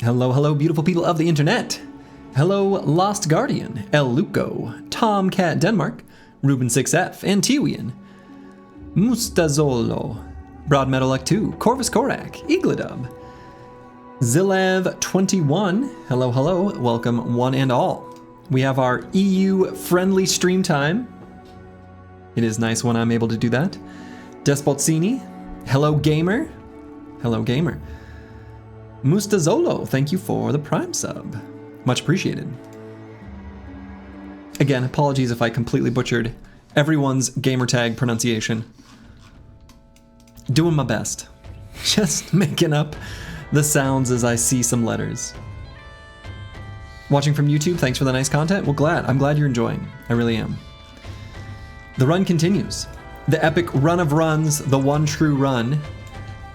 Hello, hello, beautiful people of the internet. Hello, Lost Guardian, El Luco, Tomcat Denmark, Ruben6F, Antiwian, Mustazolo, Broad Metal Luck 2, Corvus Korak, Igladub, Zilev21, hello, hello, welcome one and all. We have our EU-friendly stream time. It is nice when I'm able to do that. Despotsini, hello, gamer. Hello, gamer. Mustazolo, thank you for the Prime sub. Much appreciated. Again, apologies if I completely butchered everyone's gamertag pronunciation. Doing my best. Just making up the sounds as I see some letters. Watching from YouTube, thanks for the nice content. Well, I'm glad you're enjoying. I really am. The run continues. The epic run of runs, the one true run.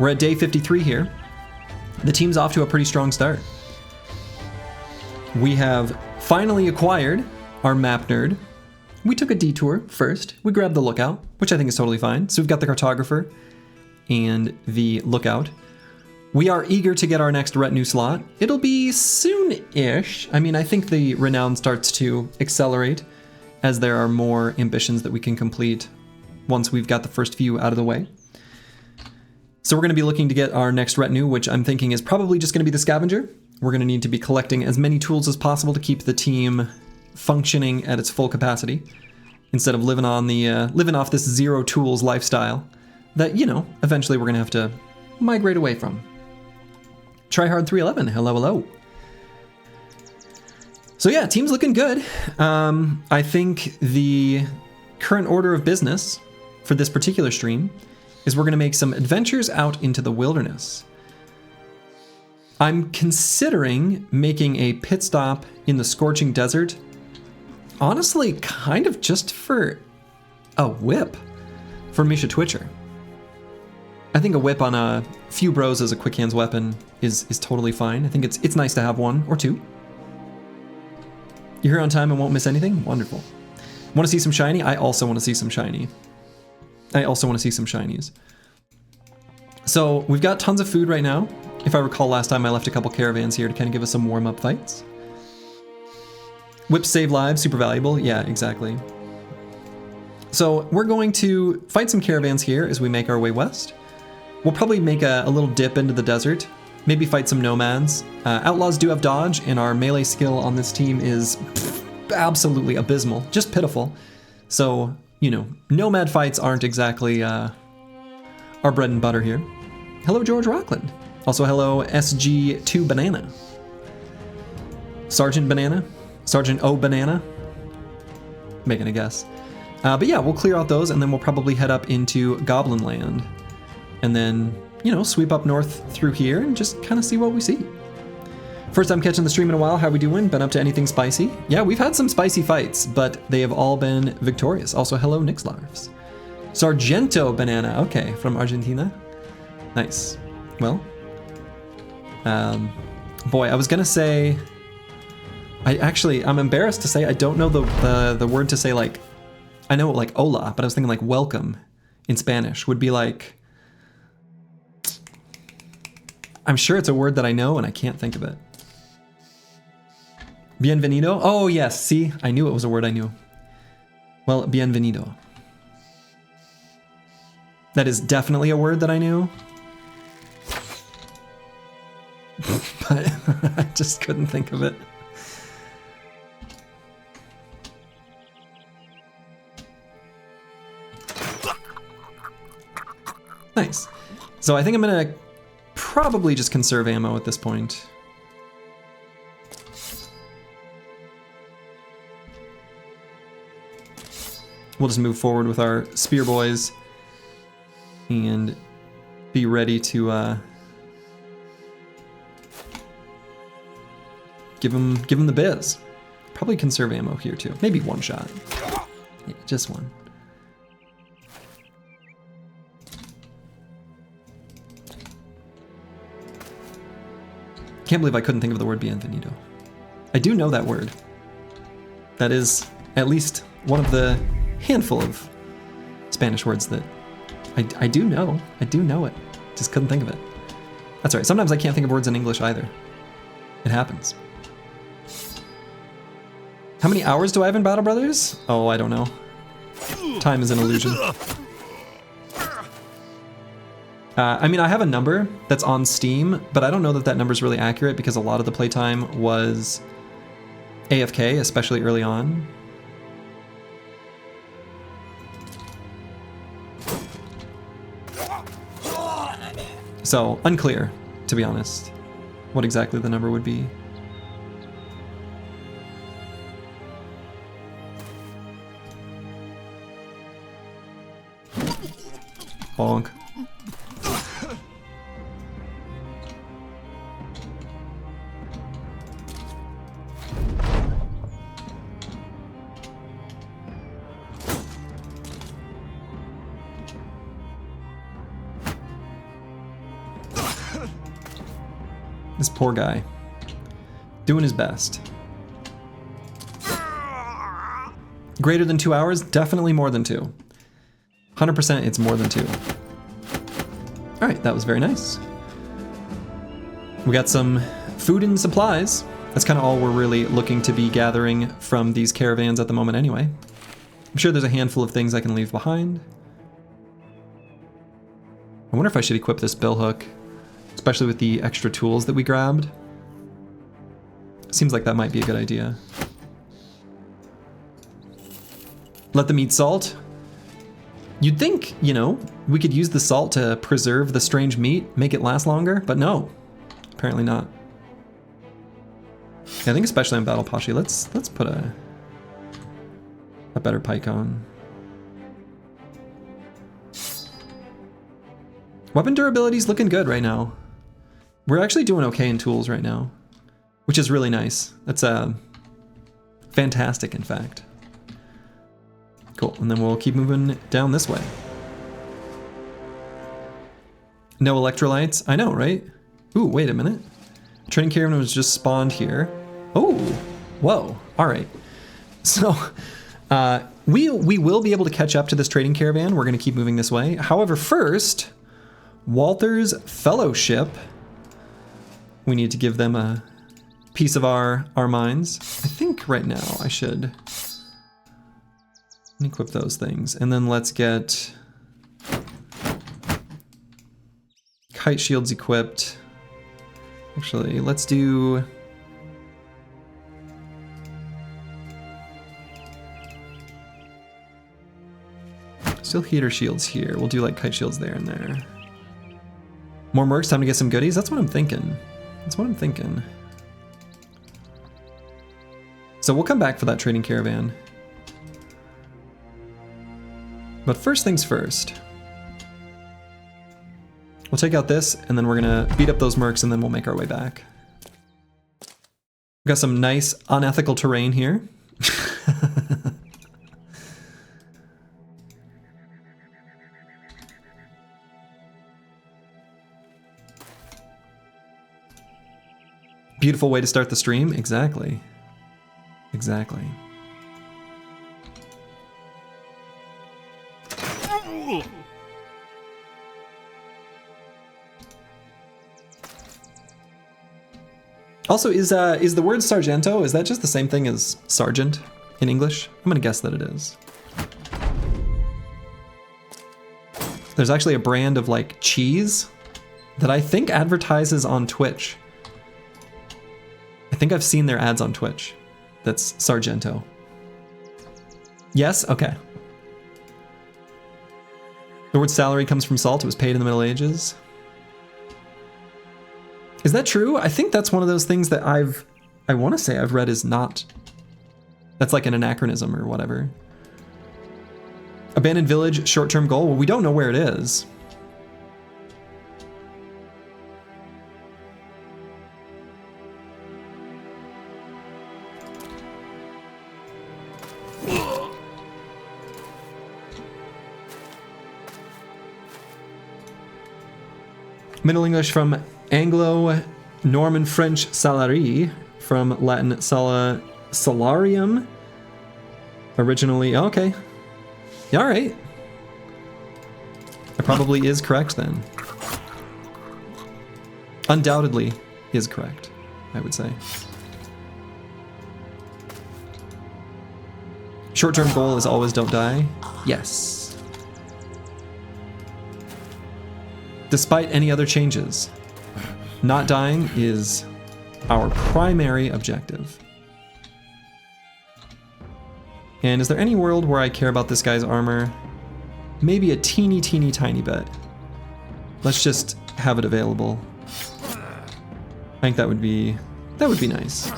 We're at day 53 here. The team's off to a pretty strong start. We have finally acquired our map nerd. We took a detour first. We grabbed the lookout, which I think is totally fine. So we've got the cartographer and the lookout. We are eager to get our next retinue slot. It'll be soon-ish. I mean, I think the renown starts to accelerate as there are more ambitions that we can complete once we've got the first few out of the way. So we're going to be looking to get our next retinue, which I'm thinking is probably just going to be the scavenger. We're going to need to be collecting as many tools as possible to keep the team functioning at its full capacity, instead of living off this zero tools lifestyle that, you know, eventually we're going to have to migrate away from. Tryhard311, hello, hello. So yeah, team's looking good. I think the current order of business for this particular stream is we're going to make some adventures out into the wilderness. I'm considering making a pit stop in the scorching desert. Honestly, kind of just for a whip for Misha Twitcher. I think a whip on a few bros as a quick hands weapon is totally fine. I think it's nice to have one or two. You're here on time and won't miss anything? Wonderful. Want to see some shiny? I also want to see some shiny. I also want to see some shinies. So we've got tons of food right now. If I recall, last time I left a couple caravans here to kind of give us some warm-up fights. Whips save lives, super valuable. Yeah, exactly. So we're going to fight some caravans here as we make our way west. We'll probably make a little dip into the desert. Maybe fight some nomads. Outlaws do have dodge, and our melee skill on this team is absolutely abysmal. Just pitiful. So, you know, nomad fights aren't exactly our bread and butter here. Hello, George Rockland. Also, hello, SG2 Banana. Sergeant Banana? Sergeant O Banana? Making a guess. But yeah, we'll clear out those, and then we'll probably head up into Goblin Land. And then, you know, sweep up north through here and just kind of see what we see. First time catching the stream in a while. How we doing? Been up to anything spicy? Yeah, we've had some spicy fights, but they have all been victorious. Also, hello, Nixlarves. Sargento Banana. Okay, from Argentina. Nice. Well, boy, I was gonna say, I'm embarrassed to say I don't know the word to say, like, I know like hola, but I was thinking like welcome in Spanish would be like, I'm sure it's a word that I know and I can't think of it. Bienvenido? Oh yes, see, I knew it was a word I knew. Well, bienvenido. That is definitely a word that I knew. But I just couldn't think of it. Nice. So I think I'm gonna probably just conserve ammo at this point. We'll just move forward with our spear boys and be ready to give him the biz. Probably conserve ammo here too. Maybe one shot. Yeah, just one. Can't believe I couldn't think of the word bienvenido. I do know that word. That is at least one of the handful of Spanish words that I do know. I do know it. Just couldn't think of it. That's all right. Sometimes I can't think of words in English either. It happens. How many hours do I have in Battle Brothers? Oh, I don't know. Time is an illusion. I mean, I have a number that's on Steam, but I don't know that that number is really accurate because a lot of the playtime was AFK, especially early on. So, unclear, to be honest, what exactly the number would be. Bonk. This poor guy. Doing his best. Greater than 2 hours? Definitely more than 2. 100% it's more than 2. Alright, that was very nice. We got some food and supplies. That's kind of all we're really looking to be gathering from these caravans at the moment anyway. I'm sure there's a handful of things I can leave behind. I wonder if I should equip this billhook, especially with the extra tools that we grabbed. Seems like that might be a good idea. Let them eat salt. You'd think, you know, we could use the salt to preserve the strange meat, make it last longer, but no, apparently not. Yeah, I think especially on Battle Pashi, let's put a better pike on. Weapon durability's looking good right now. We're actually doing okay in tools right now, which is really nice. That's fantastic, in fact. Cool, and then we'll keep moving down this way. No electrolytes? I know, right? Ooh, wait a minute. Training caravan was just spawned here. Oh, whoa, all right. So, we will be able to catch up to this trading caravan. We're gonna keep moving this way. However, first, Walter's Fellowship. We need to give them a piece of our minds. I think right now I should equip those things. And then let's get kite shields equipped. Actually, let's do... Still heater shields here. We'll do like kite shields there and there. More mercs, time to get some goodies? That's what I'm thinking. That's what I'm thinking. So we'll come back for that trading caravan. But first things first. We'll take out this, and then we're gonna beat up those mercs, and then we'll make our way back. We've got some nice unethical terrain here. Beautiful way to start the stream. Exactly. Exactly. Also, is the word Sargento, is that just the same thing as sergeant in English? I'm gonna guess that it is. There's actually a brand of like cheese that I think advertises on Twitch. I think I've seen their ads on Twitch. That's Sargento. Yes? Okay. The word salary comes from salt. It was paid in the Middle Ages. Is that true? I think that's one of those things that I want to say I've read is not. That's like an anachronism or whatever. Abandoned village, short-term goal. Well, we don't know where it is. Middle English from Anglo-Norman French salari, from Latin salarium. Originally, okay. Yeah, all right. It probably is correct then. Undoubtedly is correct. I would say. Short-term goal is always don't die. Yes. Despite any other changes, not dying is our primary objective. And is there any world where I care about this guy's armor? Maybe a teeny tiny bit. Let's just have it available. I think that would be nice.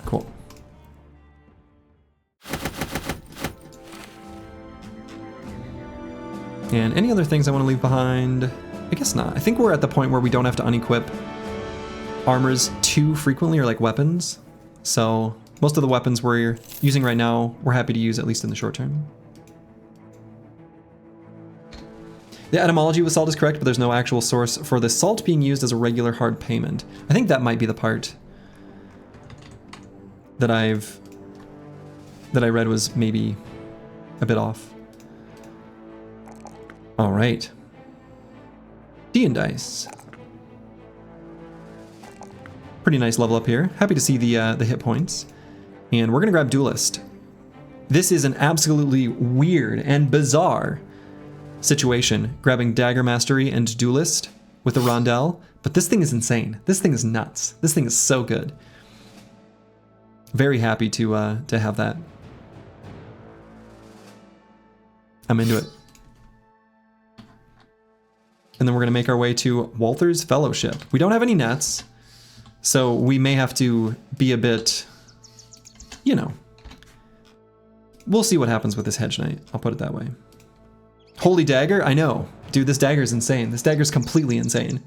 Cool. And any other things I want to leave behind? I guess not. I think we're at the point where we don't have to unequip armors too frequently, or like weapons. So most of the weapons we're using right now, we're happy to use at least in the short term. The etymology with salt is correct, but there's no actual source for the salt being used as a regular hard payment. I think that might be the part that I read was maybe a bit off. All right. D and dice. Pretty nice level up here. Happy to see the hit points. And we're gonna grab Duelist. This is an absolutely weird and bizarre situation, grabbing Dagger Mastery and Duelist with a Rondel, but this thing is insane. This thing is nuts. This thing is so good. Very happy to have that. I'm into it. And then we're gonna make our way to Walther's Fellowship. We don't have any nets, so we may have to be a bit, you know, we'll see what happens with this Hedge Knight. I'll put it that way. Holy Dagger, I know. Dude, this dagger's insane. This dagger's completely insane.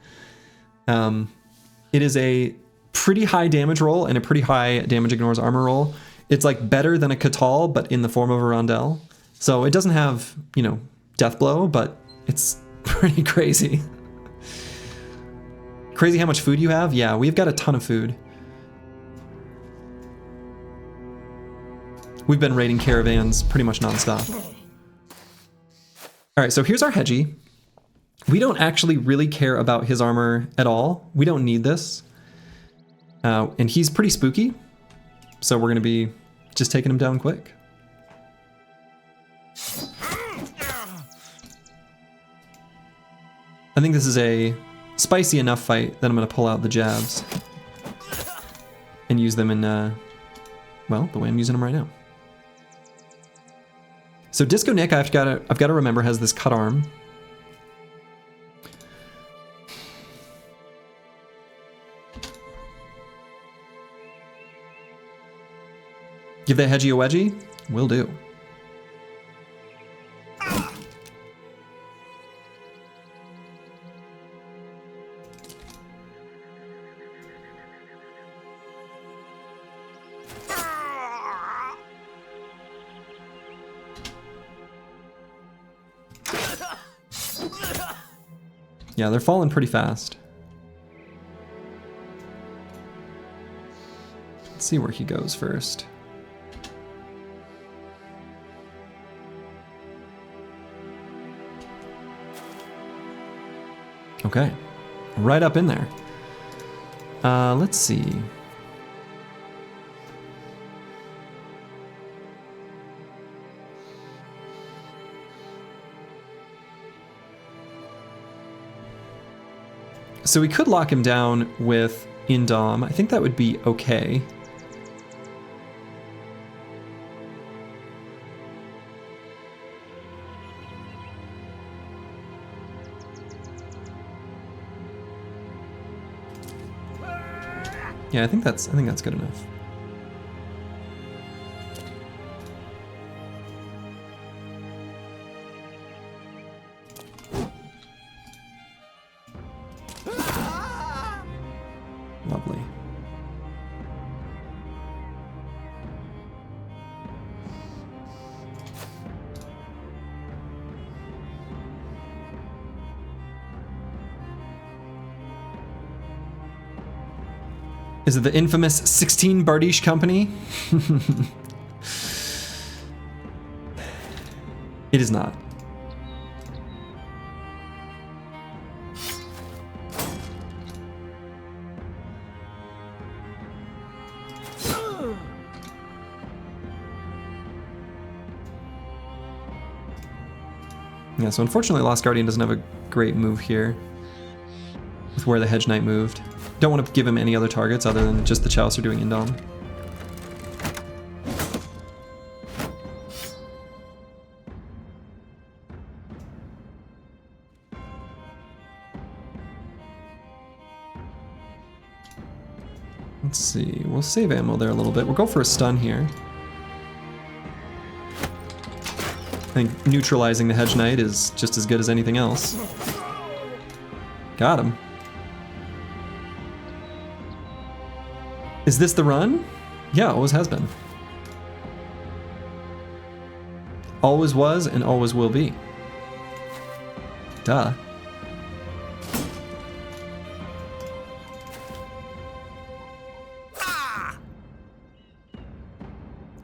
It is a pretty high damage roll and a pretty high damage ignores armor roll. It's like better than a Catal, but in the form of a Rondel. So it doesn't have, you know, death blow, but it's pretty crazy. Crazy how much food you have? Yeah, we've got a ton of food. We've been raiding caravans pretty much nonstop. All right, so here's our Hedgie. We don't actually really care about his armor at all. We don't need this. And he's pretty spooky, so we're gonna be just taking him down quick. I think this is a spicy enough fight that I'm gonna pull out the jabs and use them in, well, the way I'm using them right now. So Disco Nick, I've got to remember, has this cut arm. Give that Hedgie a wedgie? Will do. Yeah, they're falling pretty fast. Let's see where he goes first. Okay, right up in there. Let's see. So we could lock him down with Indom. I think that would be okay. Yeah, I think that's good enough. Lovely. Is it the infamous 16 Bardiche company? It is not. Yeah, so unfortunately Lost Guardian doesn't have a great move here with where the Hedge Knight moved. Don't want to give him any other targets other than just the Chalicer doing Indom. Let's see, we'll save ammo there a little bit. We'll go for a stun here. I think neutralizing the Hedge Knight is just as good as anything else. Got him. Is this the run? Yeah, always has been. Always was and always will be. Duh.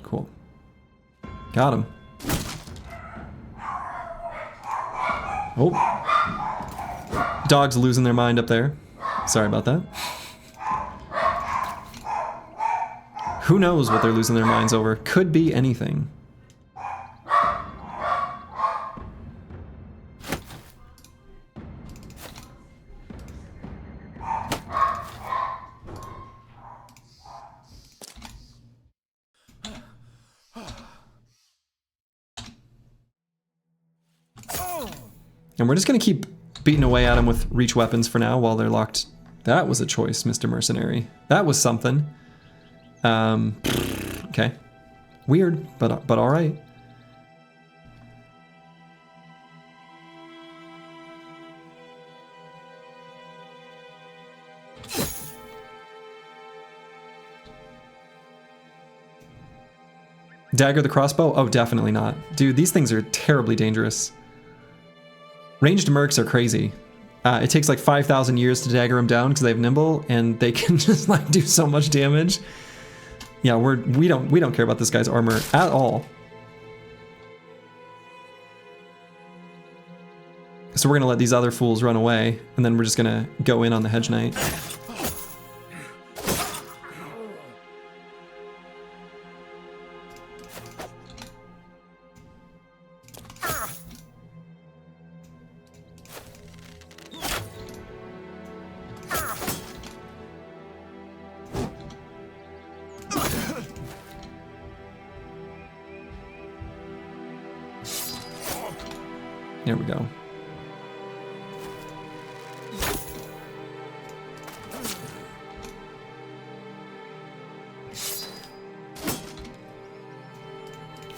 Cool. Got him. Oh. Dogs losing their mind up there. Sorry about that. Who knows what they're losing their minds over? Could be anything. And we're just going to keep beating away at them with reach weapons for now while they're locked. That was a choice, Mr. Mercenary. That was something. Okay. Weird, but all right. Dagger the crossbow? Oh, definitely not. Dude, these things are terribly dangerous. Ranged mercs are crazy. It takes like 5,000 years to dagger them down because they have nimble and they can just like do so much damage. Yeah, we don't care about this guy's armor at all. So we're gonna let these other fools run away, and then we're just gonna go in on the Hedge Knight. There we go.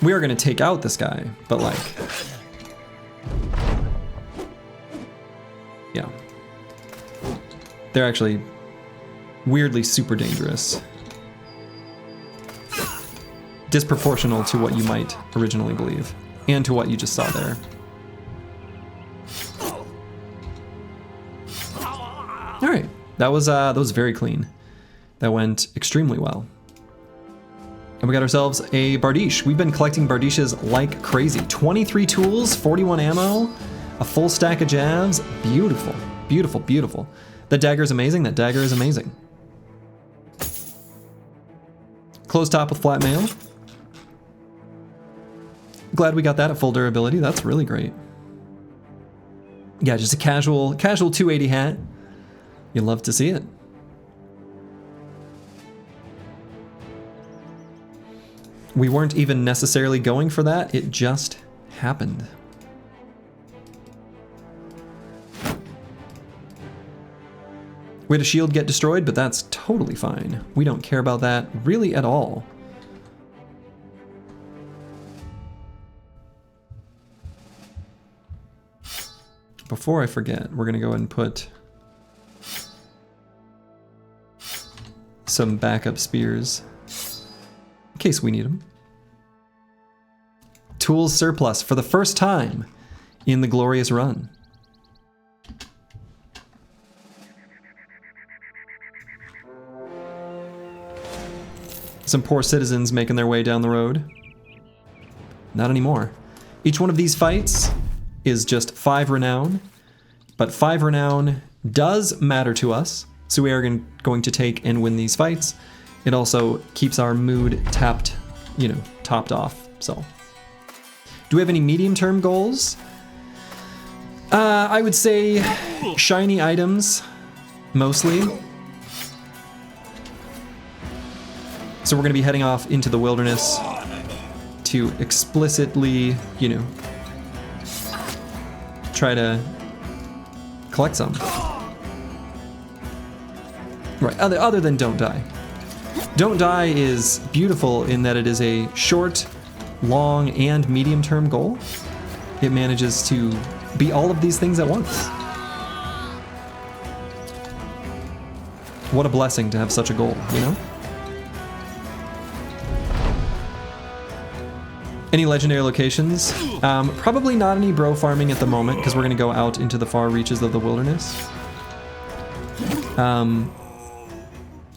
We are going to take out this guy, but like... yeah. They're actually weirdly super dangerous. Disproportional to what you might originally believe, and to what you just saw there. Alright, that was very clean. That went extremely well. And we got ourselves a Bardiche. We've been collecting Bardiches like crazy. 23 tools, 41 ammo, a full stack of jabs. Beautiful, beautiful, beautiful. That dagger is amazing, that dagger is amazing. Closed top with flat mail. Glad we got that at full durability, that's really great. Yeah, just a casual 280 hat. You love to see it. We weren't even necessarily going for that, it just happened. We had a shield get destroyed, but that's totally fine. We don't care about that really at all. Before I forget, we're gonna go ahead and put some backup spears in case we need them. Tools surplus for the first time in the glorious run. Some poor citizens making their way down the road. Not anymore. Each one of these fights is just 5 renown, but 5 renown does matter to us, so we are going to take and win these fights. It also keeps our mood tapped, you know, topped off, so. Do we have any medium-term goals? I would say shiny items, mostly. So we're going to be heading off into the wilderness to explicitly, you know, try to collect some. Right, other than Don't Die. Don't Die is beautiful in that it is a short, long, and medium-term goal. It manages to be all of these things at once. What a blessing to have such a goal, you know? Any legendary locations? Probably not any bro farming at the moment, because we're going to go out into the far reaches of the wilderness.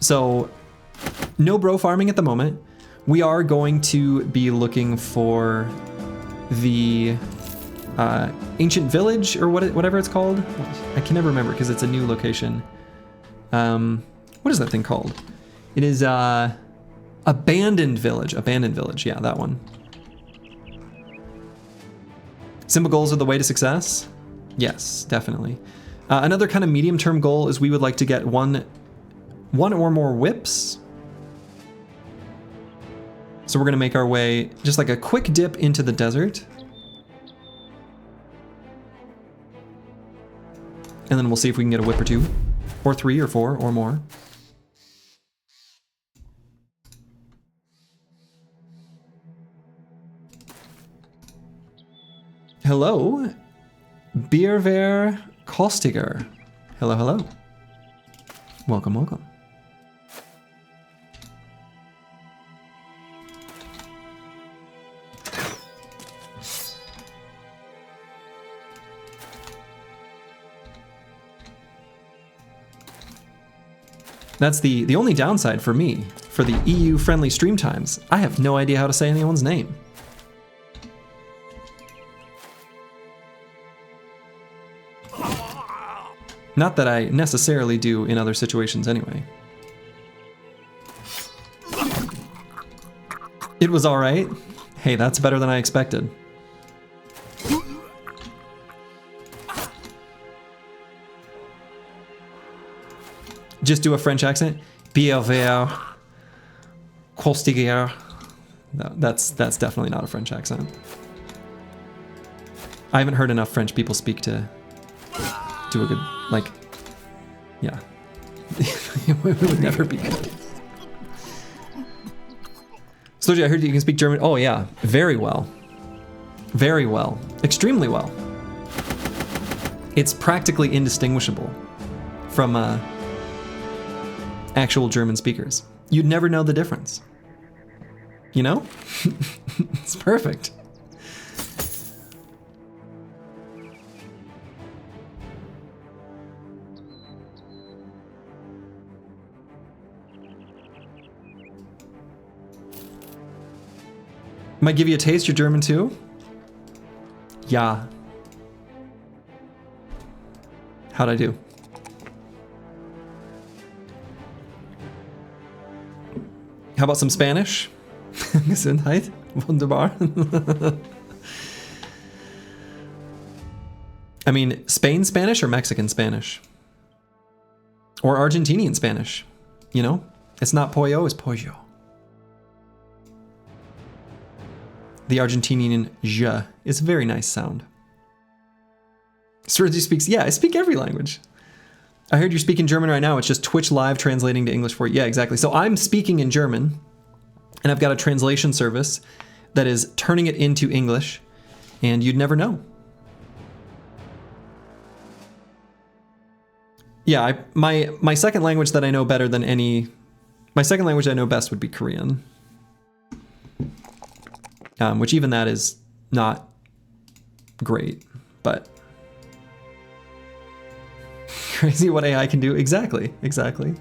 So, no bro farming at the moment. We are going to be looking for the ancient village, or whatever it's called. I can never remember because it's a new location. What is that thing called? It is abandoned village. Abandoned village, yeah, that one. Simple goals are the way to success? Yes, definitely. Another kind of medium-term goal is we would like to get one or more whips. So we're going to make our way, just like a quick dip into the desert. And then we'll see if we can get a whip or 2, or 3, or 4, or more. Hello, Bierver Kostiger. Hello, hello. Welcome, welcome. That's the only downside for me, for the EU-friendly stream times. I have no idea how to say anyone's name. Not that I necessarily do in other situations anyway. It was all right. Hey, that's better than I expected. Just do a French accent. Bierver Kostiger. No, that's definitely not a French accent. I haven't heard enough French people speak to do a good, like, yeah. It would never be good. Sloji, I heard you can speak German. Oh yeah, very well. Very well. Extremely well. It's practically indistinguishable from actual German speakers. You'd never know the difference. You know? It's perfect. Might give you a taste, you're German too? Yeah. How'd I do? How about some Spanish? Gesundheit. Wunderbar. I mean, Spain Spanish or Mexican Spanish? Or Argentinian Spanish? You know? It's not pollo, it's pollo. The Argentinian je is a very nice sound. Sergi speaks, yeah, I speak every language. I heard you're speaking German right now. It's just Twitch live translating to English for you. Yeah, exactly. So I'm speaking in German, and I've got a translation service that is turning it into English, and you'd never know. Yeah, my second language that I know better than any... My second language I know best would be Korean. Which even that is not great, but... Crazy what AI can do. Exactly, exactly.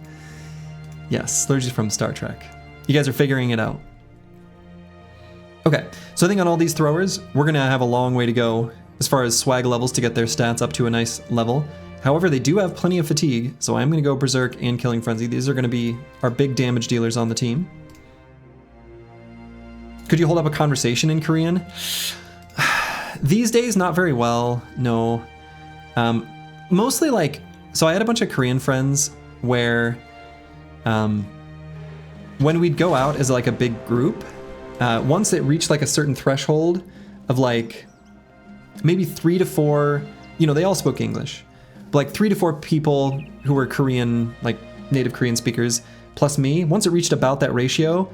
Yes, Slurgy's from Star Trek. You guys are figuring it out. Okay, so I think on all these throwers, we're gonna have a long way to go as far as swag levels to get their stats up to a nice level. However, they do have plenty of fatigue, so I'm gonna go Berserk and Killing Frenzy. These are gonna be our big damage dealers on the team. Could you hold up a conversation in Korean? These days, not very well, no. Mostly like, so I had a bunch of Korean friends where when we'd go out as like a big group, once it reached like a certain threshold of like maybe 3 to 4, you know, they all spoke English, but like 3 to 4 people who were Korean, like native Korean speakers, plus me, once it reached about that ratio,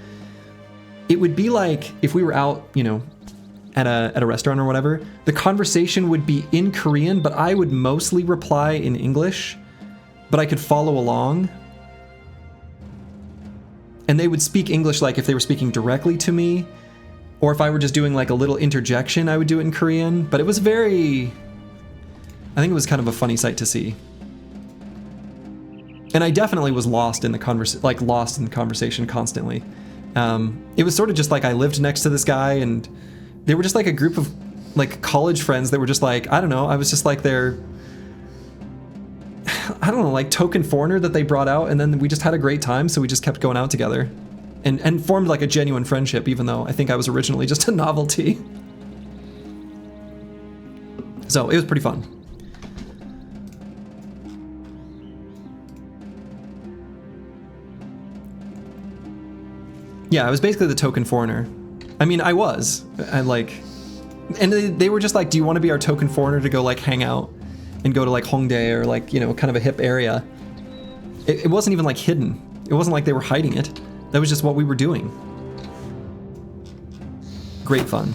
it would be like if we were out, you know, at a restaurant or whatever, the conversation would be in Korean, but I would mostly reply in English, but I could follow along. And they would speak English like if they were speaking directly to me, or if I were just doing like a little interjection, I would do it in Korean. But it was very, I think it was kind of a funny sight to see. And I definitely was lost in the conversation constantly. It was sort of just like I lived next to this guy, and they were just like a group of like college friends that were just like, I don't know, I was just like their, I don't know, like token foreigner that they brought out, and then we just had a great time, so we just kept going out together and formed like a genuine friendship, even though I think I was originally just a novelty. So it was pretty fun. Yeah, I was basically the token foreigner. I mean, I was. And they were just like, do you want to be our token foreigner to go like hang out and go to like Hongdae or like, you know, kind of a hip area? It wasn't even like hidden. It wasn't like they were hiding it. That was just what we were doing. Great fun.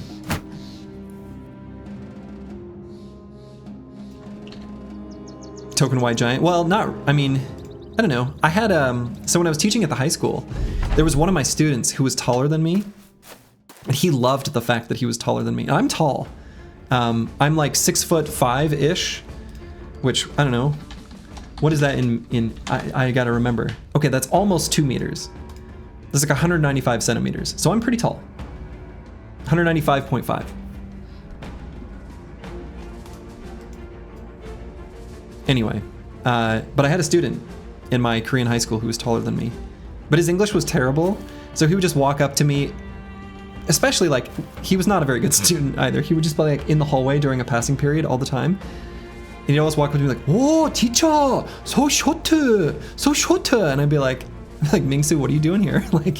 Token white giant. Well, I don't know. I had, so when I was teaching at the high school, there was one of my students who was taller than me. And he loved the fact that he was taller than me. I'm tall. I'm like 6'5"-ish, which I don't know. What is that in I gotta remember. Okay, that's almost 2 meters. That's like 195 centimeters. So I'm pretty tall. 195.5. Anyway, but I had a student in my Korean high school who was taller than me. But his English was terrible, so he would just walk up to me. Especially like, he was not a very good student either. He would just be like in the hallway during a passing period all the time. And he'd always walk up to me like, "Oh, teacher, so short. And I'd be like, Mingsu, what are you doing here? Like,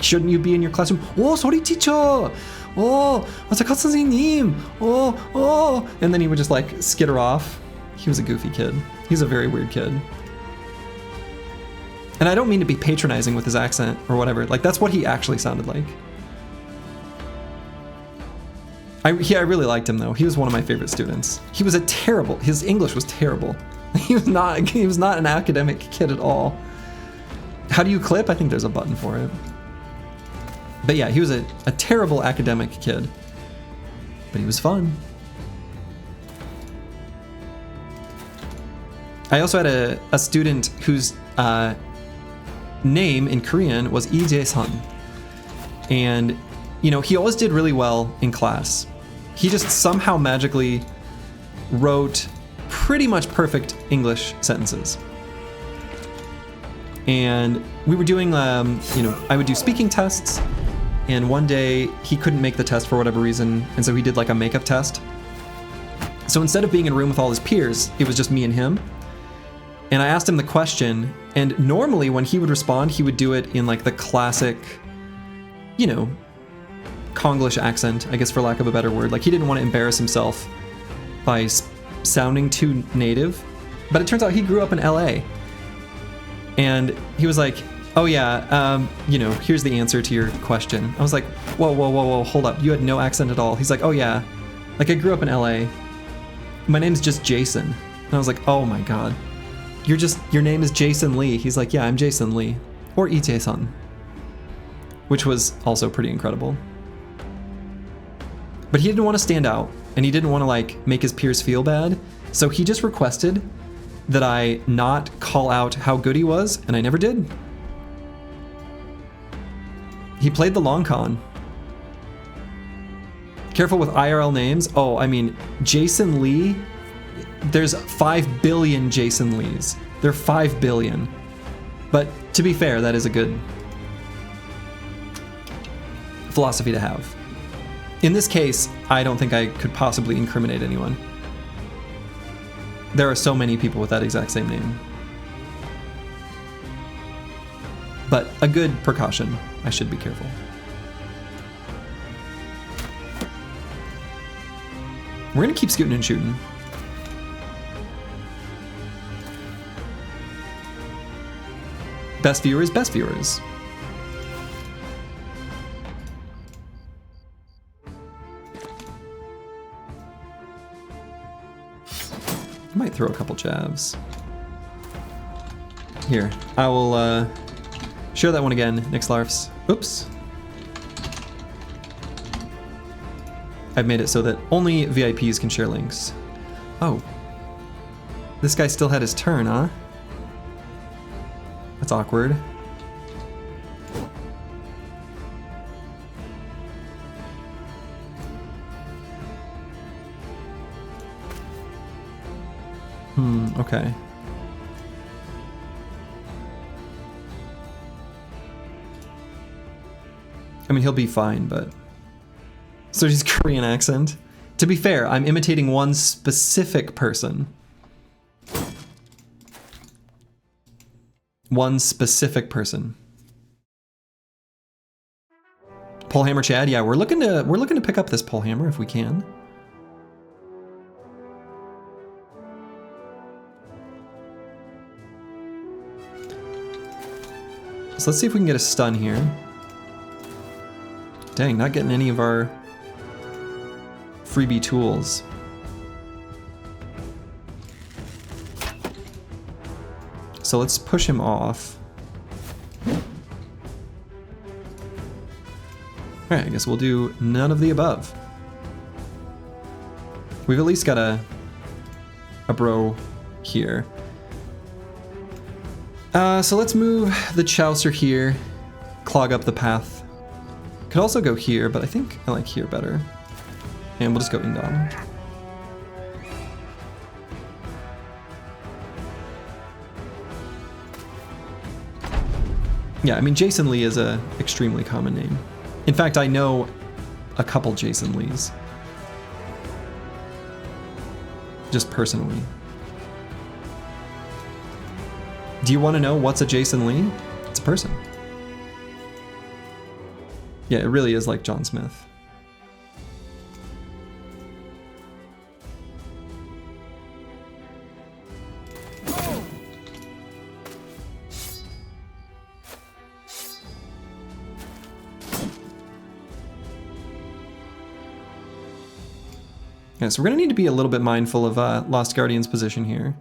shouldn't you be in your classroom? Oh, sorry, teacher. Oh, 잠깐 선생님. Oh. And then he would just like skitter off. He was a goofy kid. He's a very weird kid. And I don't mean to be patronizing with his accent or whatever. Like, that's what he actually sounded like. I really liked him though. He was one of my favorite students. His English was terrible. He was not an academic kid at all. How do you clip? I think there's a button for it. But yeah, he was a terrible academic kid. But he was fun. I also had a student whose name in Korean was Lee Jae-sun. And, you know, he always did really well in class. He just somehow magically wrote pretty much perfect English sentences. And we were doing, you know, I would do speaking tests, and one day he couldn't make the test for whatever reason, and so he did like a makeup test. So instead of being in a room with all his peers, it was just me and him. And I asked him the question, and normally when he would respond, he would do it in like the classic, you know, Konglish accent, I guess for lack of a better word. Like, he didn't want to embarrass himself by sounding too native. But it turns out he grew up in LA. And he was like, oh yeah, you know, here's the answer to your question. I was like, whoa, hold up. You had no accent at all. He's like, oh yeah, like I grew up in LA. My name's just Jason. And I was like, oh my God. Your name is Jason Lee. He's like, yeah, I'm Jason Lee. Or Lee Jae-sun. Which was also pretty incredible. But he didn't want to stand out, and he didn't want to like make his peers feel bad. So he just requested that I not call out how good he was, and I never did. He played the long con. Careful with IRL names. Oh, I mean, Jason Lee. There's 5 billion Jason Lees. There are 5 billion. But to be fair, that is a good philosophy to have. In this case, I don't think I could possibly incriminate anyone. There are so many people with that exact same name. But a good precaution. I should be careful. We're gonna keep scooting and shooting. Best viewers, best viewers. I might throw a couple jabs. Here, I will share that one again, Nixlarfs. Oops. I've made it so that only VIPs can share links. Oh. This guy still had his turn, huh? That's awkward. Okay. I mean, he'll be fine, but... So he's Korean accent. To be fair, I'm imitating one specific person. One specific person. Polehammer Chad, yeah, we're looking to pick up this Polehammer if we can. So let's see if we can get a stun here. Dang, not getting any of our freebie tools. So let's push him off. Alright, I guess we'll do none of the above. We've at least got a bro here. So let's move the Chaucer here, clog up the path. Could also go here, but I think I like here better. And we'll just go Indom. Yeah, I mean, Jason Lee is a extremely common name. In fact, I know a couple Jason Lees. Just personally. Do you want to know what's a Jason Lee? It's a person. Yeah, it really is like John Smith. Yeah, so we're going to need to be a little bit mindful of Lost Guardian's position here.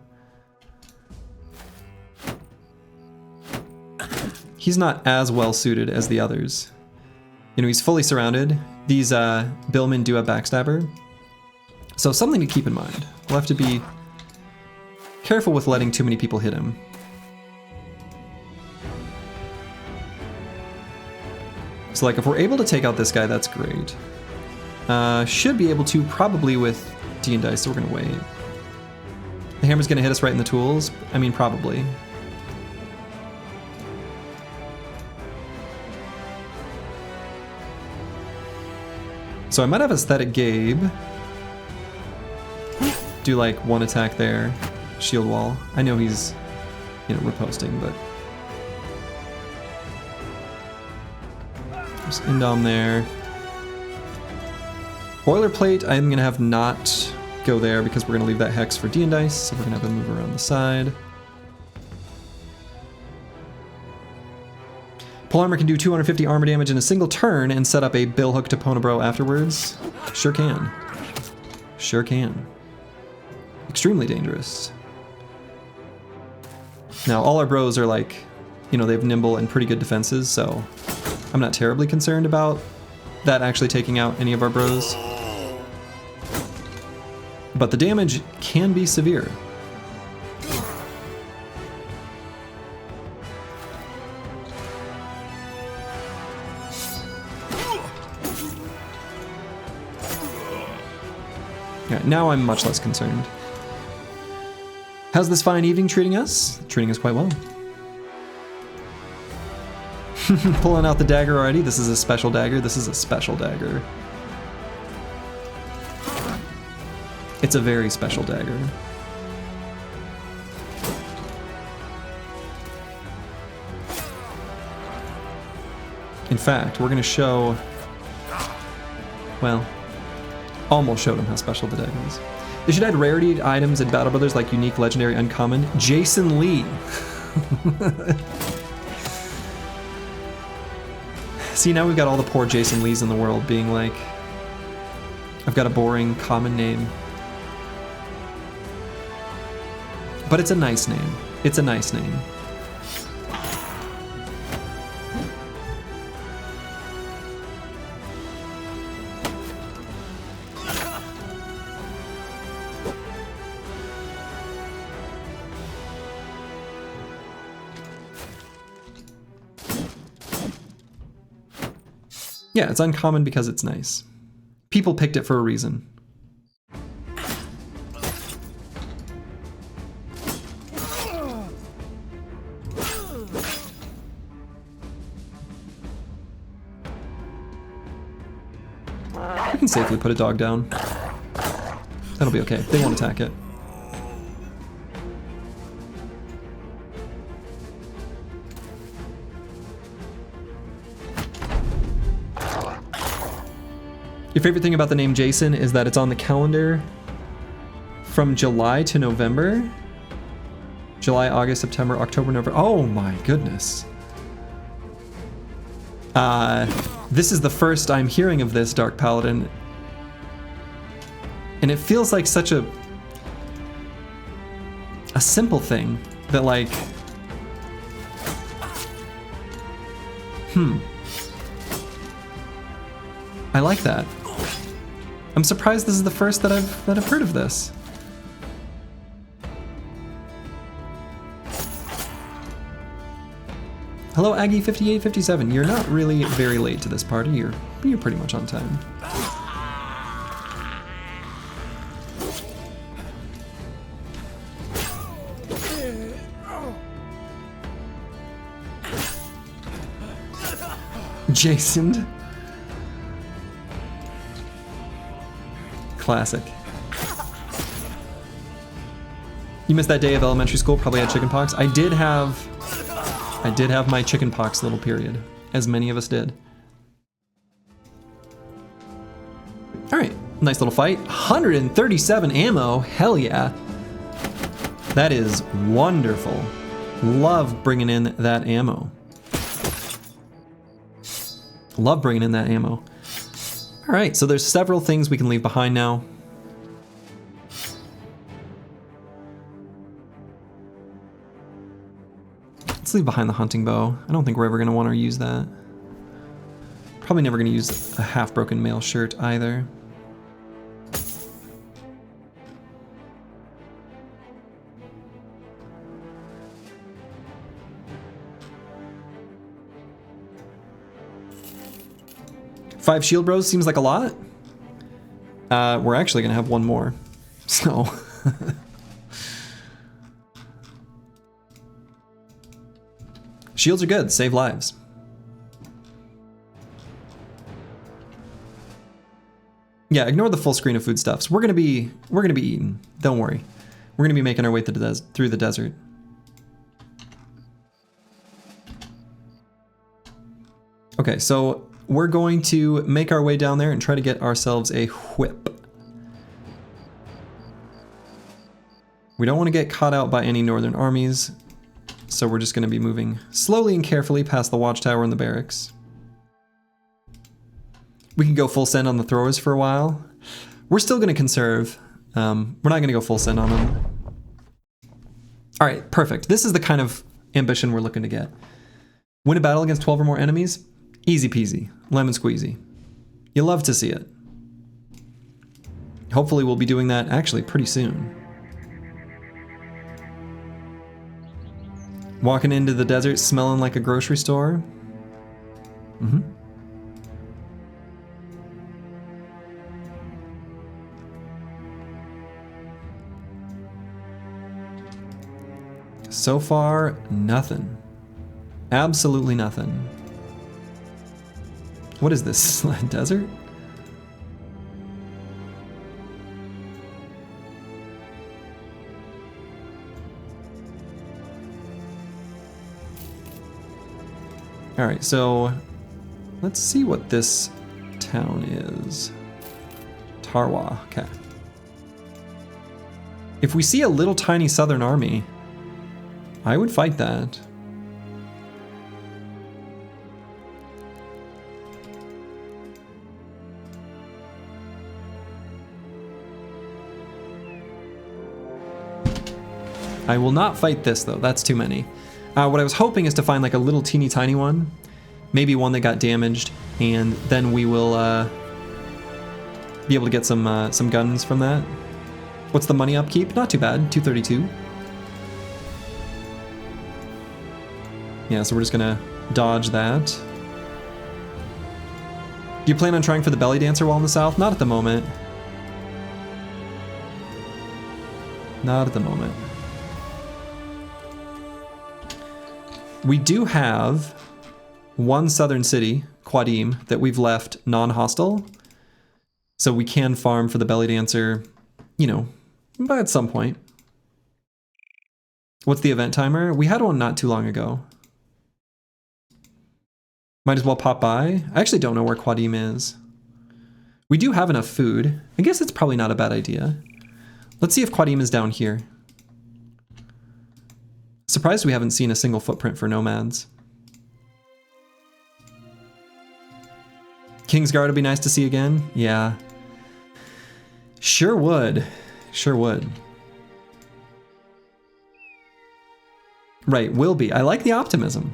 He's not as well suited as the others. You know, he's fully surrounded. These Billmen do have Backstabber. So something to keep in mind. We'll have to be careful with letting too many people hit him. So like if we're able to take out this guy, that's great. Should be able to probably with D and Dice, so we're gonna wait. The hammer's gonna hit us right in the tools. I mean, probably. So I might have Aesthetic Gabe. Do like one attack there. Shield wall. I know he's, you know, riposting, but... There's Indom there. Boilerplate, I'm gonna have not go there because we're gonna leave that Hex for D and Dice, so we're gonna have him move around the side. Polehammer can do 250 armor damage in a single turn and set up a bill hook to Ponebro afterwards. Sure can. Sure can. Extremely dangerous. Now, all our bros are like, you know, they have nimble and pretty good defenses, so I'm not terribly concerned about that actually taking out any of our bros. But the damage can be severe. Yeah, now I'm much less concerned. How's this fine evening treating us? Treating us quite well. Pulling out the dagger already. This is a special dagger. This is a special dagger. It's a very special dagger. In fact, we're going to show... Well, almost showed him how special the dagger is. They should add rarity items in Battle Brothers like unique, legendary, uncommon. Jason Lee. See, now we've got all the poor Jason Lees in the world being like, I've got a boring common name. But it's a nice name. It's a nice name. Yeah, it's uncommon because it's nice. People picked it for a reason. We can safely put a dog down. That'll be okay. They won't attack it. Your favorite thing about the name Jason is that it's on the calendar from July to November. July, August, September, October, November. Oh my goodness. This is the first I'm hearing of this, Dark Paladin. And it feels like such a simple thing that like, I like that. I'm surprised this is the first that I've heard of this. Hello, Aggie5857. You're not really very late to this party. You're pretty much on time. Jason. Classic. You missed that day of elementary school, probably had chickenpox. I did have my chickenpox little period, as many of us did. All right, nice little fight. 137 ammo, hell yeah. That is wonderful. Love bringing in that ammo. Love bringing in that ammo. All right, so there's several things we can leave behind now. Let's leave behind the hunting bow. I don't think we're ever gonna want to use that. Probably never gonna use a half-broken mail shirt either. Five shield bros seems like a lot. We're actually gonna have one more, so. Shields are good, save lives. Yeah, ignore the full screen of foodstuffs. We're gonna be eating. Don't worry. We're gonna be making our way through the desert. Okay, so we're going to make our way down there and try to get ourselves a whip. We don't want to get caught out by any northern armies, so we're just going to be moving slowly and carefully past the watchtower and the barracks. We can go full send on the throwers for a while. We're still going to conserve. We're not going to go full send on them. All right, perfect. This is the kind of ambition we're looking to get. Win a battle against 12 or more enemies? Easy peasy, lemon squeezy. You love to see it. Hopefully we'll be doing that actually pretty soon. Walking into the desert smelling like a grocery store. So far, nothing. Absolutely nothing. What is this? Desert? All right, so let's see what this town is. Tarwa, okay. If we see a little tiny southern army, I would fight that. I will not fight this though, that's too many. What I was hoping is to find like a little teeny tiny one, maybe one that got damaged, and then we will be able to get some guns from that. What's the money upkeep? Not too bad, 232. Yeah, so we're just gonna dodge that. Do you plan on trying for the belly dancer while in the south? Not at the moment. Not at the moment. We do have one southern city, Quadim, that we've left non-hostile. So we can farm for the belly dancer, you know, but at some point. What's the event timer? We had one not too long ago. Might as well pop by. I actually don't know where Quadim is. We do have enough food. I guess it's probably not a bad idea. Let's see if Quadim is down here. Surprised we haven't seen a single footprint for nomads. Kingsguard would be nice to see again. Yeah. Sure would. Sure would. Right, will be. I like the optimism.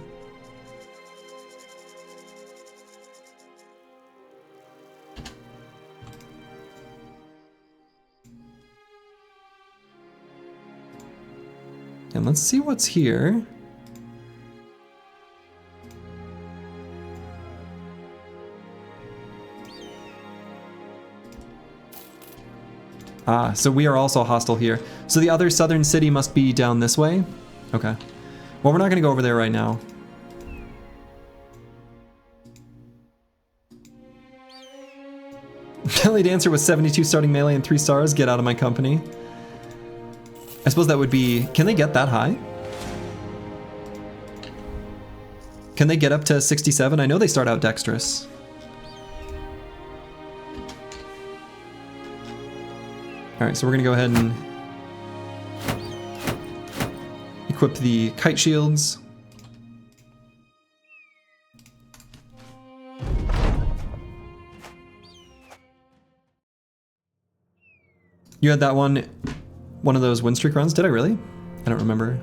And let's see what's here. Ah, so we are also hostile here. So the other southern city must be down this way? Okay. Well, we're not gonna go over there right now. Belly Dancer with 72 starting melee and 3 stars, get out of my company. I suppose that would be, can they get that high? Can they get up to 67? I know they start out dexterous. All right, so we're gonna go ahead and equip the kite shields. You had that one of those Winstreak runs? Did I really? I don't remember.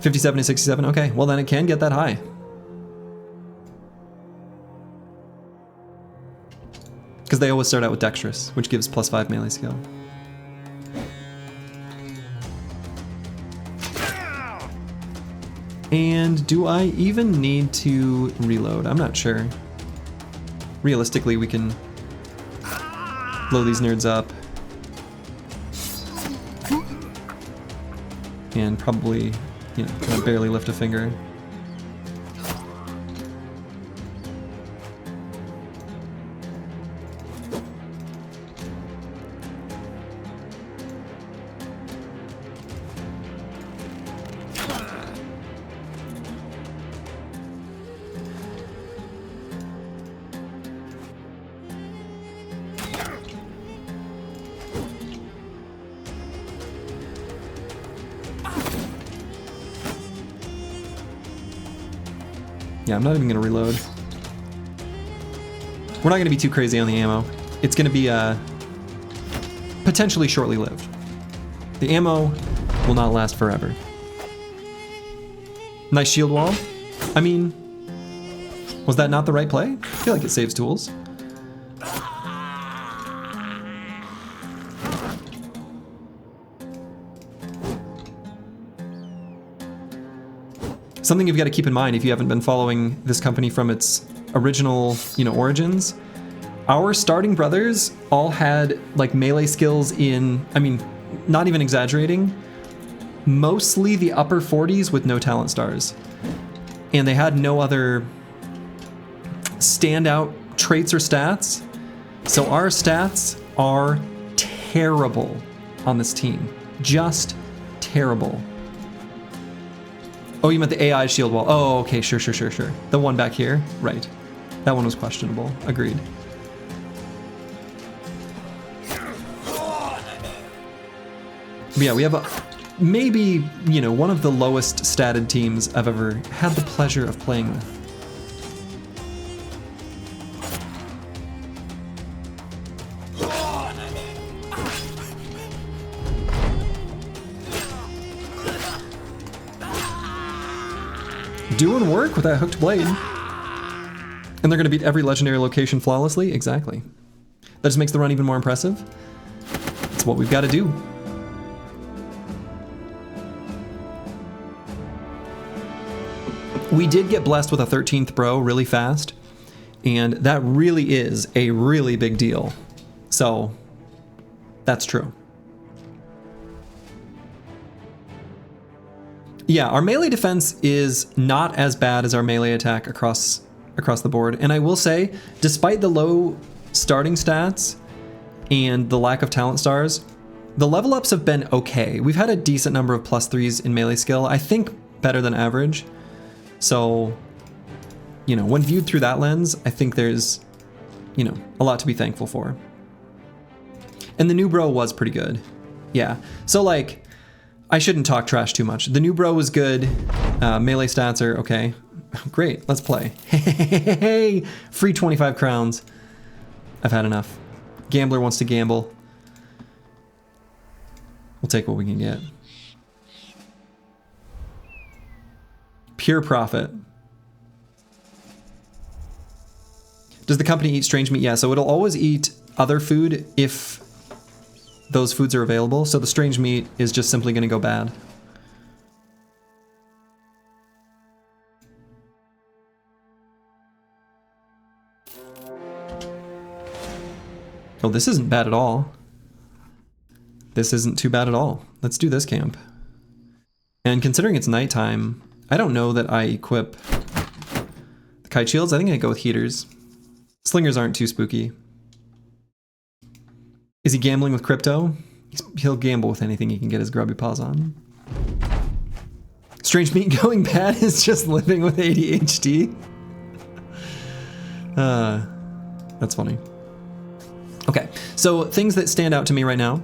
$57 to 67, okay, well then it can get that high. Because they always start out with dexterous, which gives +5 melee skill. And do I even need to reload? I'm not sure. Realistically, we can blow these nerds up. And probably, you know, kind of barely lift a finger. Yeah, I'm not even gonna reload. We're not gonna be too crazy on the ammo. It's gonna be potentially shortly lived. The ammo will not last forever. Nice shield wall. I mean, was that not the right play? I feel like it saves tools. Something you've got to keep in mind if you haven't been following this company from its original, you know, origins, Our starting brothers all had like melee skills in, I mean, not even exaggerating, mostly the upper 40s with no talent stars. And they had no other standout traits or stats. So our stats are terrible on this team. Just terrible. Oh, you meant the AI shield wall. Oh, okay, sure. The one back here, right. That one was questionable, agreed. But yeah, we have maybe, you know, one of the lowest statted teams I've ever had the pleasure of playing with. Doing work with that hooked blade. And they're going to beat every legendary location flawlessly? Exactly. That just makes the run even more impressive. It's what we've got to do. We did get blessed with a 13th bro really fast, and that really is a really big deal. So, that's true. Yeah, our melee defense is not as bad as our melee attack across the board. And I will say, despite the low starting stats and the lack of talent stars, the level ups have been okay. We've had a decent number of +3s in melee skill, I think better than average. So, you know, when viewed through that lens, I think there's, you know, a lot to be thankful for. And the new bro was pretty good. Yeah, so like, I shouldn't talk trash too much. The new bro was good. Melee stats are okay. Great, let's play. Hey, free 25 crowns. I've had enough. Gambler wants to gamble. We'll take what we can get. Pure profit. Does the company eat strange meat? Yeah, so it'll always eat other food if those foods are available. So the strange meat is just simply going to go bad. Oh, this isn't bad at all. This isn't too bad at all. Let's do this camp. And considering it's nighttime, I don't know that I equip the kite shields. I think I go with heaters. Slingers aren't too spooky. Is he gambling with crypto? He'll gamble with anything he can get his grubby paws on. Strange meat going bad is just living with ADHD. That's funny. Okay, so things that stand out to me right now.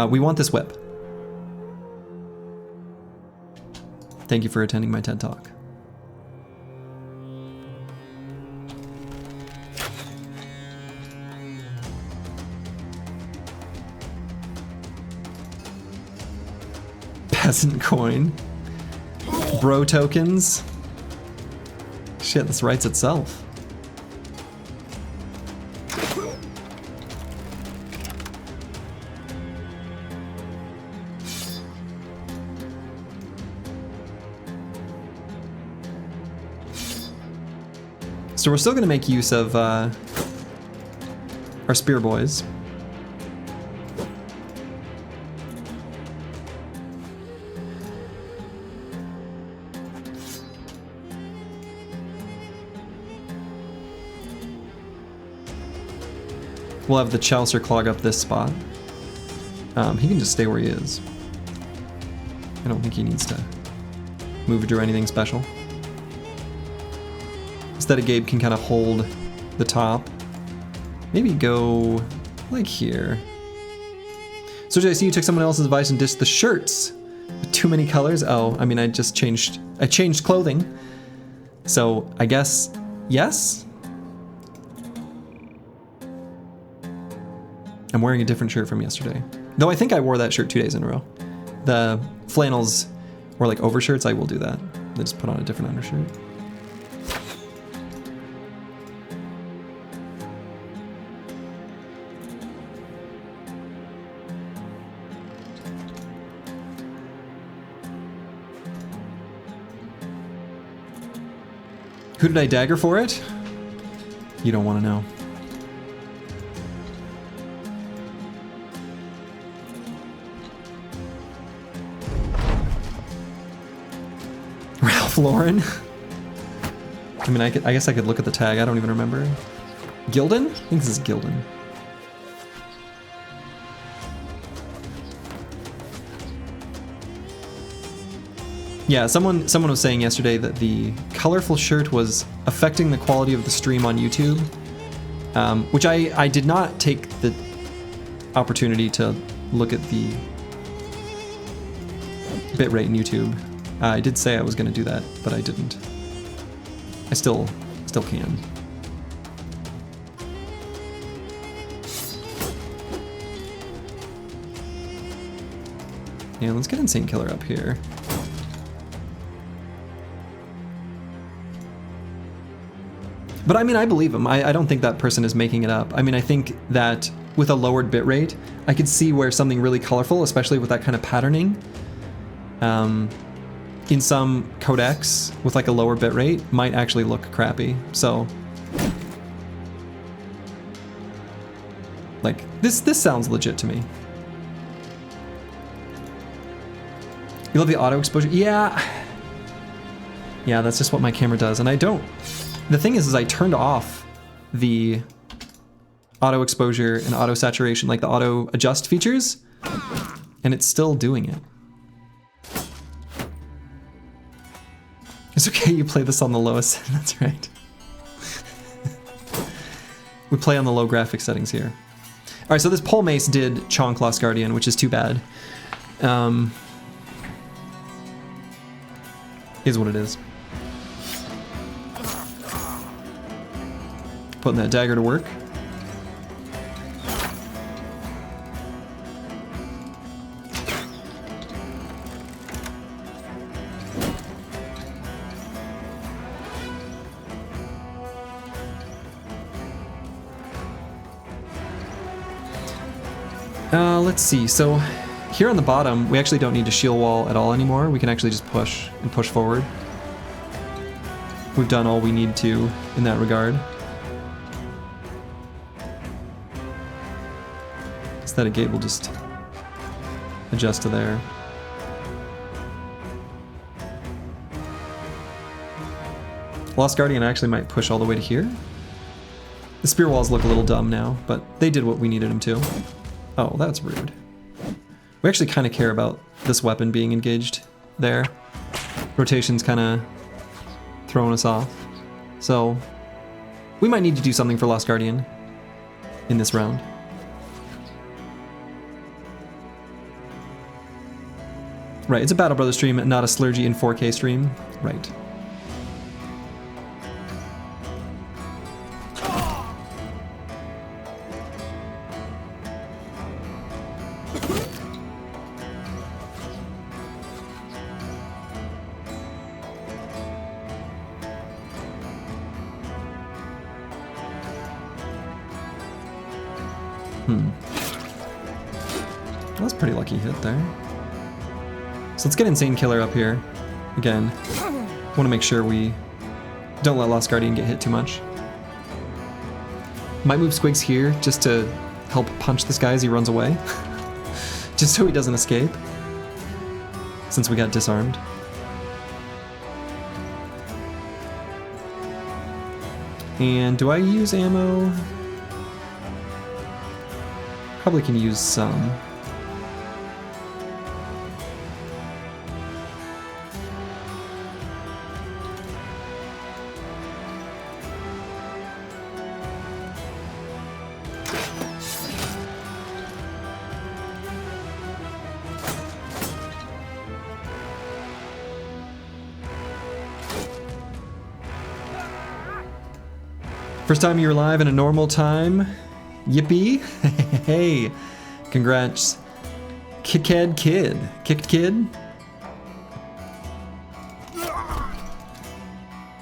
We want this whip. Thank you for attending my TED Talk. Peasant coin. Bro tokens. Shit, this writes itself. So we're still going to make use of our spear boys. We'll have the Chaucer clog up this spot. He can just stay where he is. I don't think he needs to move or do anything special. Instead, Gabe can kind of hold the top. Maybe go like here. So did I see you took someone else's advice and ditched the shirts with too many colors? Oh, I mean, I changed clothing. So I guess yes. I'm wearing a different shirt from yesterday. Though I think I wore that shirt 2 days in a row. The flannels or like overshirts, I will do that. I just put on a different undershirt. Who did I dagger for it? You don't want to know. Florin? I mean, I guess I could look at the tag. I don't even remember. Gildan? I think this is Gildan. Yeah, someone was saying yesterday that the colorful shirt was affecting the quality of the stream on YouTube, which I did not take the opportunity to look at the bitrate in YouTube. I did say I was going to do that, but I didn't. I still can. Yeah, let's get Insane Killer up here. But I mean, I believe him. I don't think that person is making it up. I mean, I think that with a lowered bitrate, I could see where something really colorful, especially with that kind of patterning, in some codecs with like a lower bitrate, might actually look crappy. So, like, this sounds legit to me. You love the auto exposure? Yeah. Yeah, that's just what my camera does, and I don't. The thing is I turned off the auto exposure and auto saturation, like the auto adjust features, and it's still doing it. It's okay, you play this on the lowest, that's right. We play on the low graphic settings here. All right, so this pole mace did chonk Lost Guardian, which is too bad. Is what it is. Putting that dagger to work. Let's see, so here on the bottom, we actually don't need to shield wall at all anymore. We can actually just push and push forward. We've done all we need to in that regard. That a gate will just adjust to there. Lost Guardian actually might push all the way to here. The spear walls look a little dumb now, but they did what we needed them to. Oh, that's rude. We actually kind of care about this weapon being engaged there. Rotation's kind of throwing us off. So we might need to do something for Lost Guardian in this round. Right, it's a Battle Brothers stream, not a Slurgy in 4K stream. Right. That's a pretty lucky hit there. So let's get Insane Killer up here. Again, want to make sure we don't let Lost Guardian get hit too much. Might move Squigs here just to help punch this guy as he runs away. Just so he doesn't escape. Since we got disarmed. And do I use ammo? Probably can use some. First time you're live in a normal time. Yippee. Hey, congrats. Kicked Kid.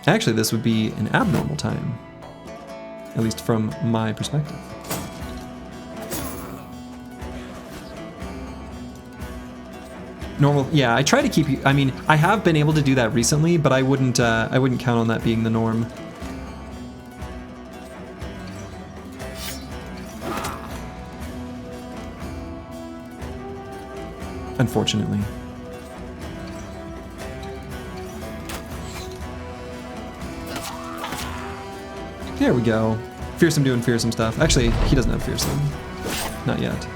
Actually, this would be an abnormal time. At least from my perspective. Normal, yeah, I try to keep you, I mean, I have been able to do that recently, but I wouldn't count on that being the norm. Unfortunately. There we go. Fearsome doing fearsome stuff. Actually, he doesn't have fearsome. Not yet.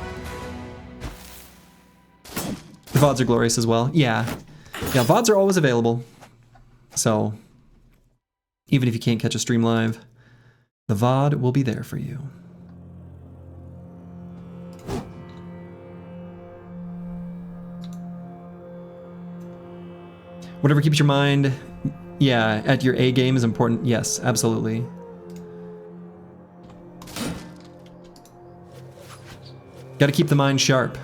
The VODs are glorious as well. Yeah. Yeah, VODs are always available. So, even if you can't catch a stream live, the VOD will be there for you. Whatever keeps your mind, yeah, at your A game is important. Yes, absolutely. Got to keep the mind sharp.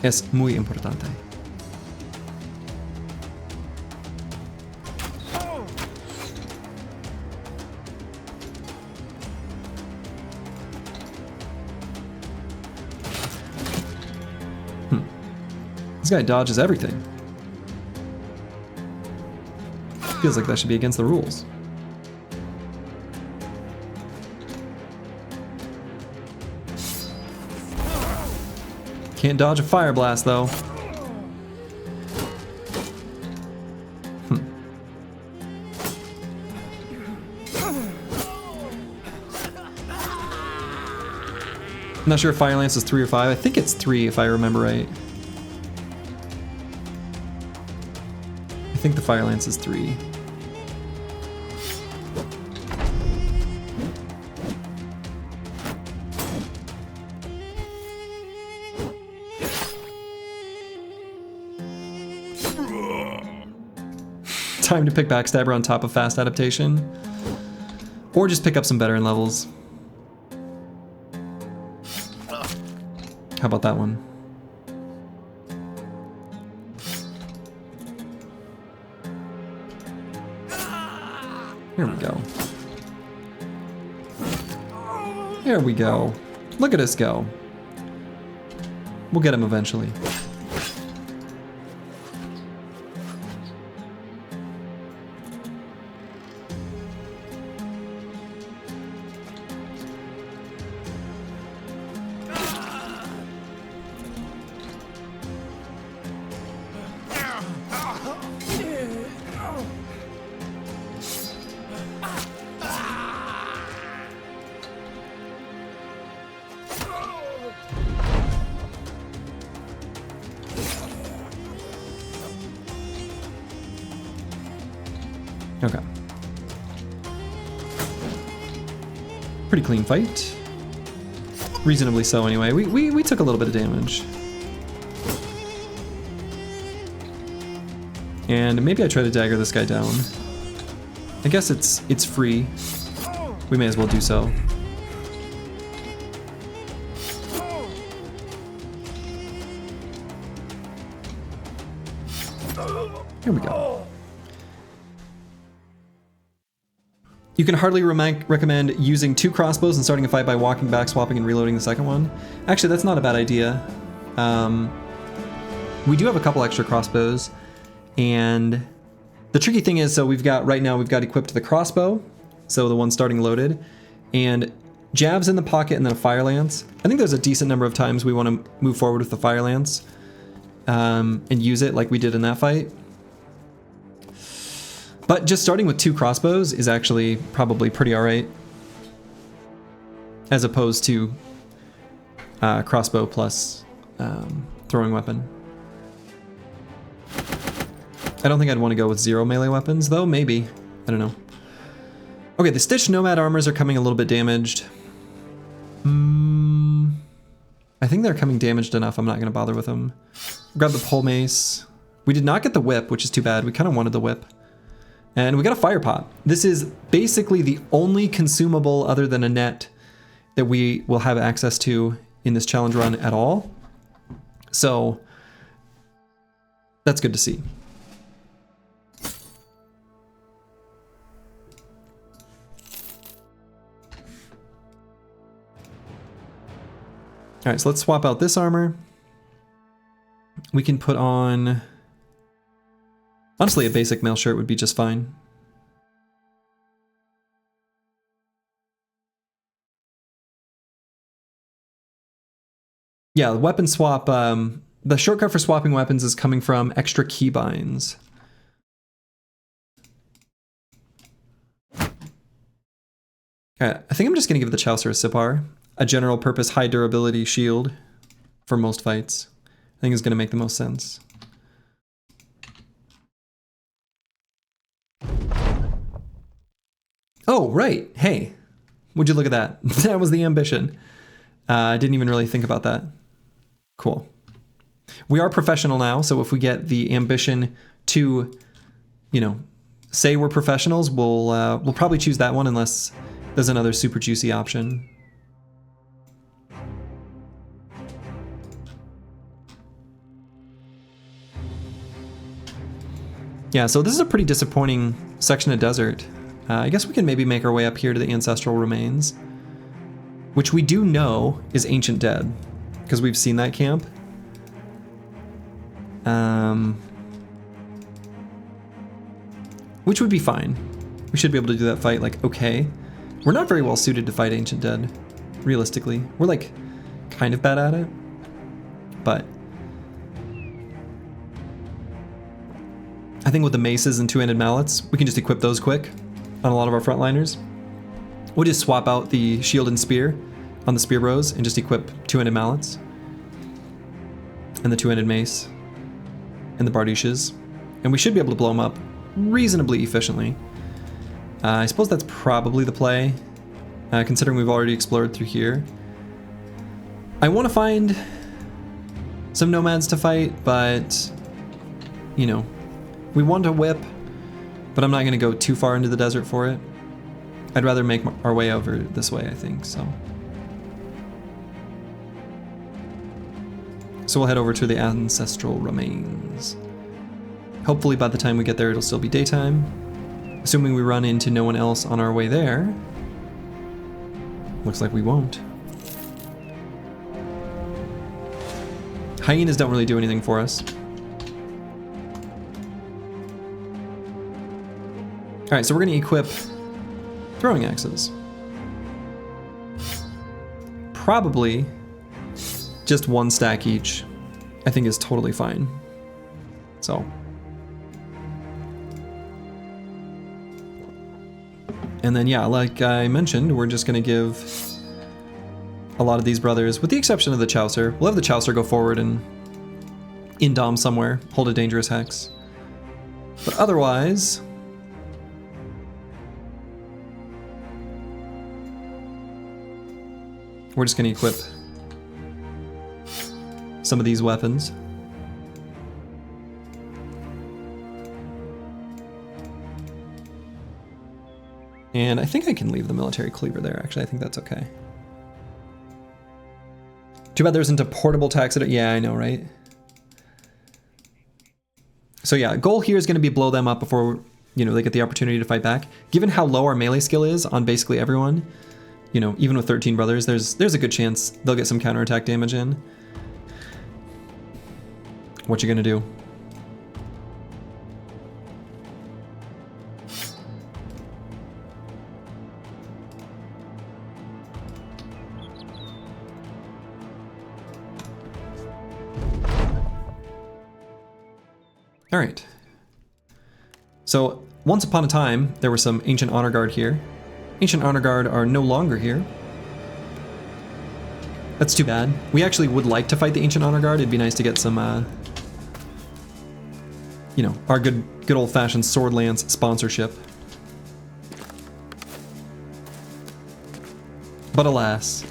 Es muy importante. This guy dodges everything. Feels like that should be against the rules. Can't dodge a fire blast though. I'm not sure if Fire Lance is 3 or 5. I think it's 3 if I remember right. I think the Fire Lance is 3. Time to pick Backstabber on top of Fast Adaptation. Or just pick up some veteran levels. How about that one? Here we go. There we go. Look at us go. We'll get him eventually. Okay. Pretty clean fight. Reasonably so anyway. We took a little bit of damage. And maybe I try to dagger this guy down. I guess it's free. We may as well do so. Here we go. You can hardly recommend using 2 crossbows and starting a fight by walking back, swapping, and reloading the second one. Actually, that's not a bad idea. We do have a couple extra crossbows, and the tricky thing is, so right now we've got equipped the crossbow, so the one starting loaded, and jabs in the pocket and then a fire lance. I think there's a decent number of times we want to move forward with the fire lance and use it like we did in that fight. But just starting with 2 crossbows is actually probably pretty alright. As opposed to crossbow plus throwing weapon. I don't think I'd want to go with 0 melee weapons, though, maybe. I don't know. Okay, the Stitched Nomad armors are coming a little bit damaged. I think they're coming damaged enough, I'm not going to bother with them. Grab the pole mace. We did not get the whip, which is too bad. We kind of wanted the whip. And we got a fire pot. This is basically the only consumable other than a net that we will have access to in this challenge run at all. So that's good to see. All right, so let's swap out this armor. We can put on... Honestly, a basic mail shirt would be just fine. Yeah, the weapon swap The shortcut for swapping weapons is coming from extra keybinds. Okay, I think I'm just going to give the Chaucer a Sipar, a general purpose high durability shield for most fights. I think is going to make the most sense. Oh, right. Hey, would you look at that? That was the ambition. I didn't even really think about that. Cool. We are professional now, so if we get the ambition to, you know, say we're professionals, we'll probably choose that one unless there's another super juicy option. Yeah, so this is a pretty disappointing section of desert. I guess we can maybe make our way up here to the ancestral remains, which we do know is Ancient Dead, because we've seen that camp. Which would be fine. We should be able to do that fight, like, okay. We're not very well suited to fight Ancient Dead, realistically. We're, like, kind of bad at it, but I think with the maces and two-handed mallets, we can just equip those quick on a lot of our frontliners. We'll just swap out the shield and spear on the spear bros and just equip two-handed mallets and the two-handed mace and the bardishes, and we should be able to blow them up reasonably efficiently. I suppose that's probably the play, considering we've already explored through here. I want to find some nomads to fight, but, you know, we want a whip, but I'm not going to go too far into the desert for it. I'd rather make our way over this way, I think, so. So we'll head over to the ancestral remains. Hopefully by the time we get there, it'll still be daytime. Assuming we run into no one else on our way there. Looks like we won't. Hyenas don't really do anything for us. Alright, so we're going to equip throwing axes. Probably just one stack each, I think is totally fine. So. And then, yeah, like I mentioned, we're just going to give a lot of these brothers, with the exception of the Chaucer. We'll have the Chaucer go forward and in Dom somewhere, hold a dangerous hex. But otherwise, we're just going to equip some of these weapons. And I think I can leave the military cleaver there, actually. I think that's okay. Too bad there isn't a portable taxidermy. Yeah, I know, right? So yeah, goal here is going to be blow them up before, you know, they get the opportunity to fight back. Given how low our melee skill is on basically everyone, you know, even with 13 brothers, there's a good chance they'll get some counterattack damage in. What you gonna do? All right. So once upon a time, there was some Ancient Honor Guard here. Ancient Honor Guard are no longer here. That's too bad. We actually would like to fight the Ancient Honor Guard. It'd be nice to get some, you know, our good old-fashioned Sword Lance sponsorship. But alas,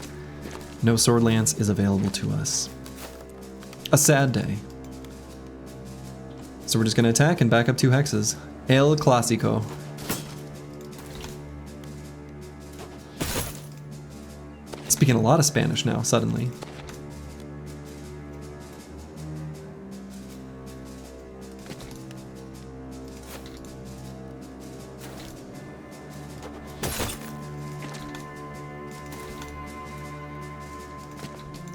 no Sword Lance is available to us. A sad day. So we're just going to attack and back up 2 hexes. El Clásico. Speaking a lot of Spanish now, suddenly.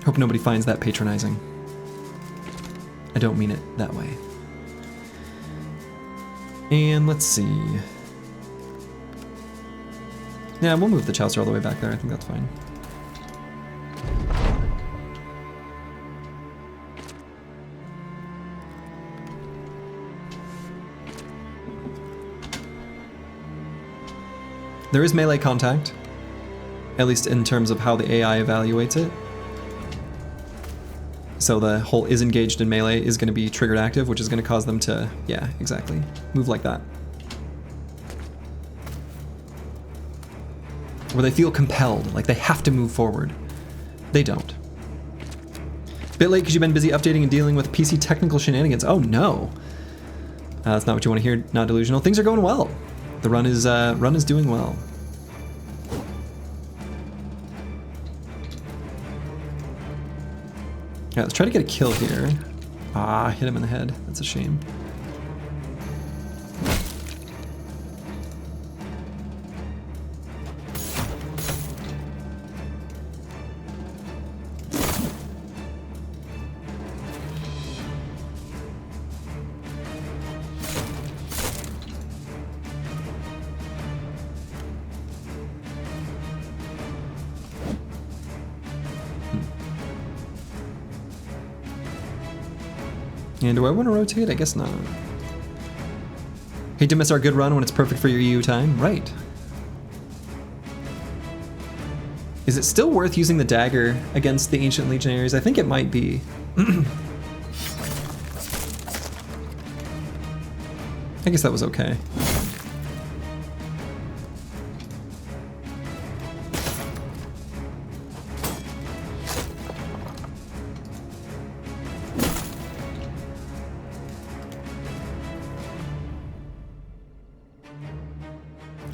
Hope nobody finds that patronizing. I don't mean it that way. And let's see. Yeah, we'll move the Chaucer all the way back there. I think that's fine. There is melee contact, at least in terms of how the AI evaluates it. So the whole is engaged in melee is going to be triggered active, which is going to cause them to, yeah, exactly, move like that. Where they feel compelled, like they have to move forward. They don't. Bit late because you've been busy updating and dealing with PC technical shenanigans. Oh no. That's not what you want to hear, not delusional. Things are going well. The run is doing well. Yeah, let's try to get a kill here. Ah, hit him in the head. That's a shame. And do I want to rotate? I guess not. Hate to miss our good run when it's perfect for your EU time. Right. Is it still worth using the dagger against the ancient legionaries? I think it might be. I guess that was okay.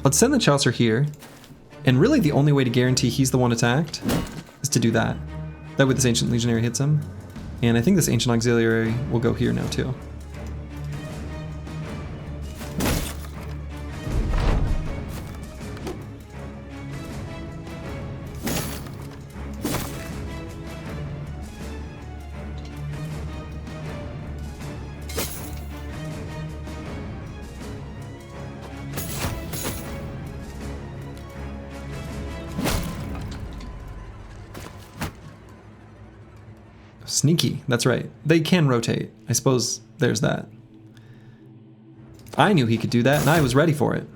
Let's send the Chaucer here, and really the only way to guarantee he's the one attacked is to do that. That way this Ancient Legionary hits him, and I think this Ancient Auxiliary will go here now too. Sneaky, that's right. They can rotate. I suppose there's that. I knew he could do that, and I was ready for it.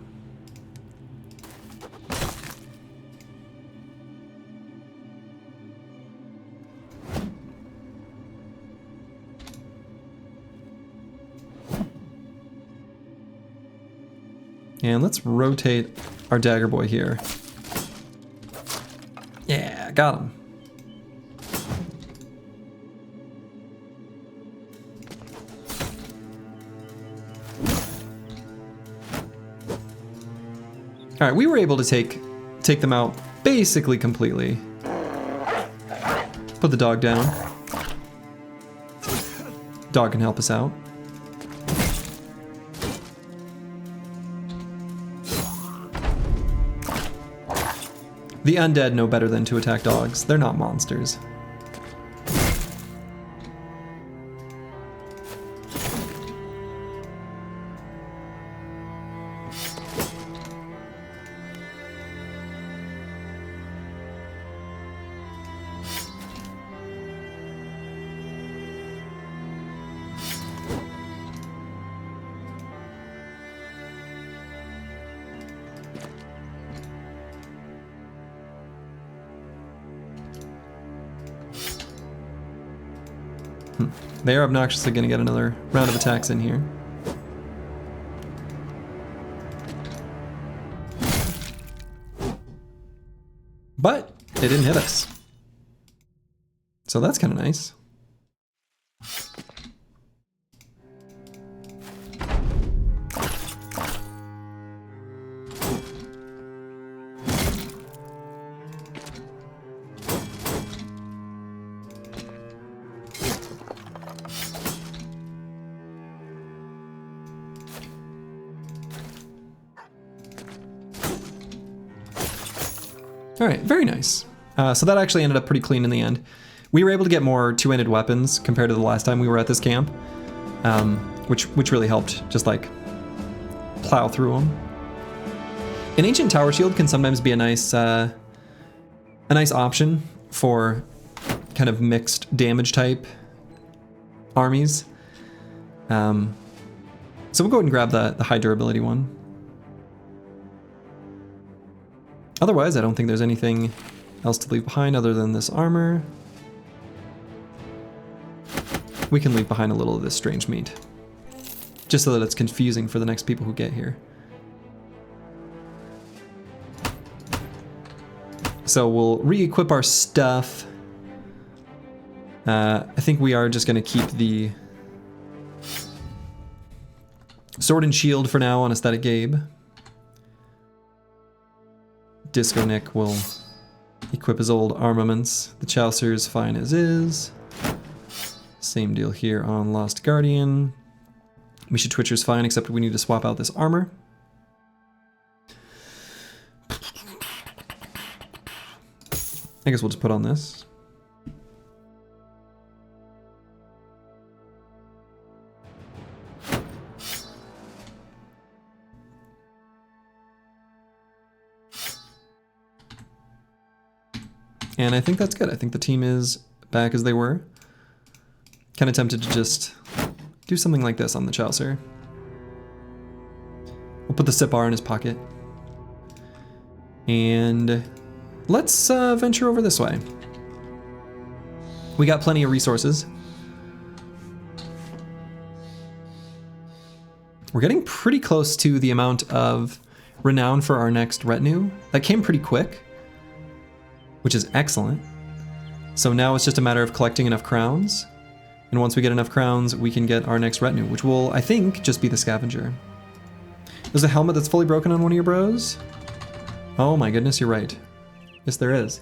And let's rotate our dagger boy here. Yeah, got him. All right, we were able to take them out basically completely. Put the dog down. Dog can help us out. The undead know better than to attack dogs. They're not monsters. They are obnoxiously going to get another round of attacks in here. But it didn't hit us. So that's kind of nice. All right, very nice. So that actually ended up pretty clean in the end. We were able to get more two-handed weapons compared to the last time we were at this camp, which really helped just like plow through them. An ancient tower shield can sometimes be a nice option for kind of mixed damage type armies. So we'll go ahead and grab the high durability one. Otherwise, I don't think there's anything else to leave behind other than this armor. We can leave behind a little of this strange meat, just so that it's confusing for the next people who get here. So we'll re-equip our stuff. I think we are just going to keep the sword and shield for now on Aesthetic Gabe. Disco Nick will equip his old armaments. The Chaucer's fine as is. Same deal here on Lost Guardian. Misha Twitcher's fine, except we need to swap out this armor. I guess we'll just put on this. And I think that's good. I think the team is back as they were. Kind of tempted to just do something like this on the Chaucer. We'll put the sip bar in his pocket. And let's venture over this way. We got plenty of resources. We're getting pretty close to the amount of renown for our next retinue. That came pretty quick, which is excellent. So now it's just a matter of collecting enough crowns. And once we get enough crowns, we can get our next retinue, which will, I think, just be the scavenger. There's a helmet that's fully broken on one of your bros. Oh my goodness, you're right. Yes, there is.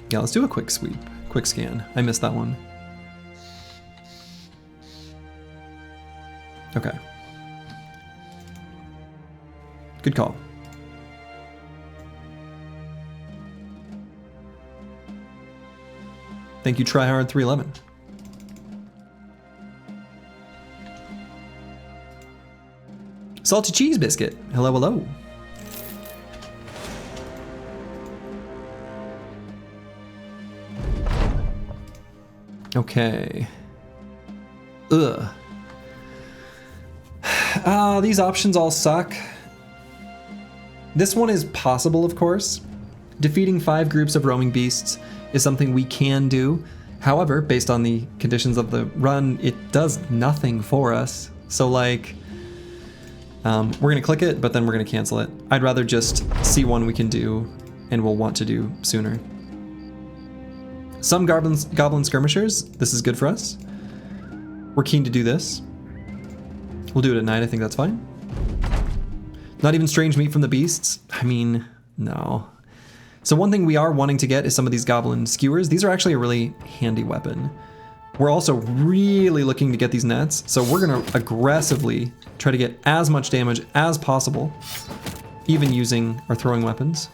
Yeah, let's do a quick sweep, quick scan. I missed that one. Okay. Good call. Thank you, Tryhard311. Salty cheese biscuit. Hello, hello. Okay. Ugh. These options all suck. This one is possible, of course. Defeating 5 groups of roaming beasts is something we can do. However, based on the conditions of the run, it does nothing for us. So like, we're gonna click it, but then we're gonna cancel it. I'd rather just see one we can do and we'll want to do sooner. Some goblin skirmishers, this is good for us. We're keen to do this. We'll do it at night, I think that's fine. Not even strange meat from the beasts? I mean, no. So one thing we are wanting to get is some of these goblin skewers. These are actually a really handy weapon. We're also really looking to get these nets, so we're gonna aggressively try to get as much damage as possible, even using our throwing weapons,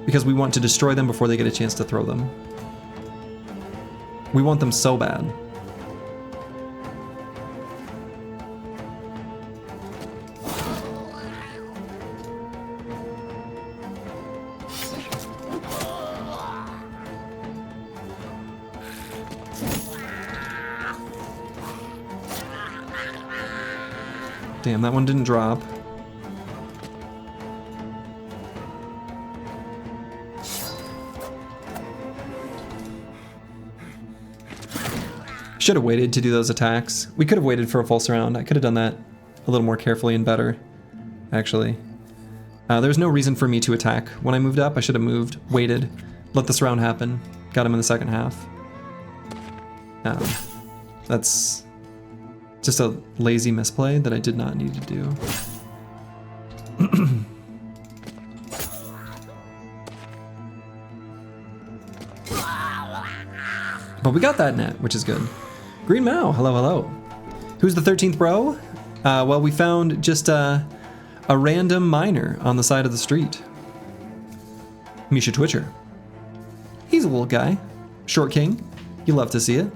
because we want to destroy them before they get a chance to throw them. We want them so bad. Damn, that one didn't drop. Should have waited to do those attacks. We could have waited for a false round. I could have done that a little more carefully and better, actually. There's no reason for me to attack when I moved up. I should have moved, waited, let this round happen. Got him in the second half. That's just a lazy misplay that I did not need to do. But we got that net, which is good. Green Mao, hello, hello. Who's the 13th bro? Well, we found just a random miner on the side of the street. Misha Twitcher. He's a little guy. Short king. You love to see it.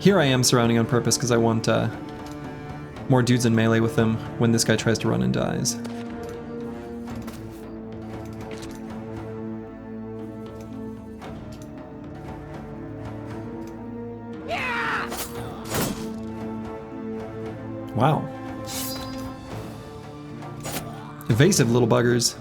Here I am surrounding on purpose because I want more dudes in melee with them when this guy tries to run and dies. Wow. Evasive little buggers.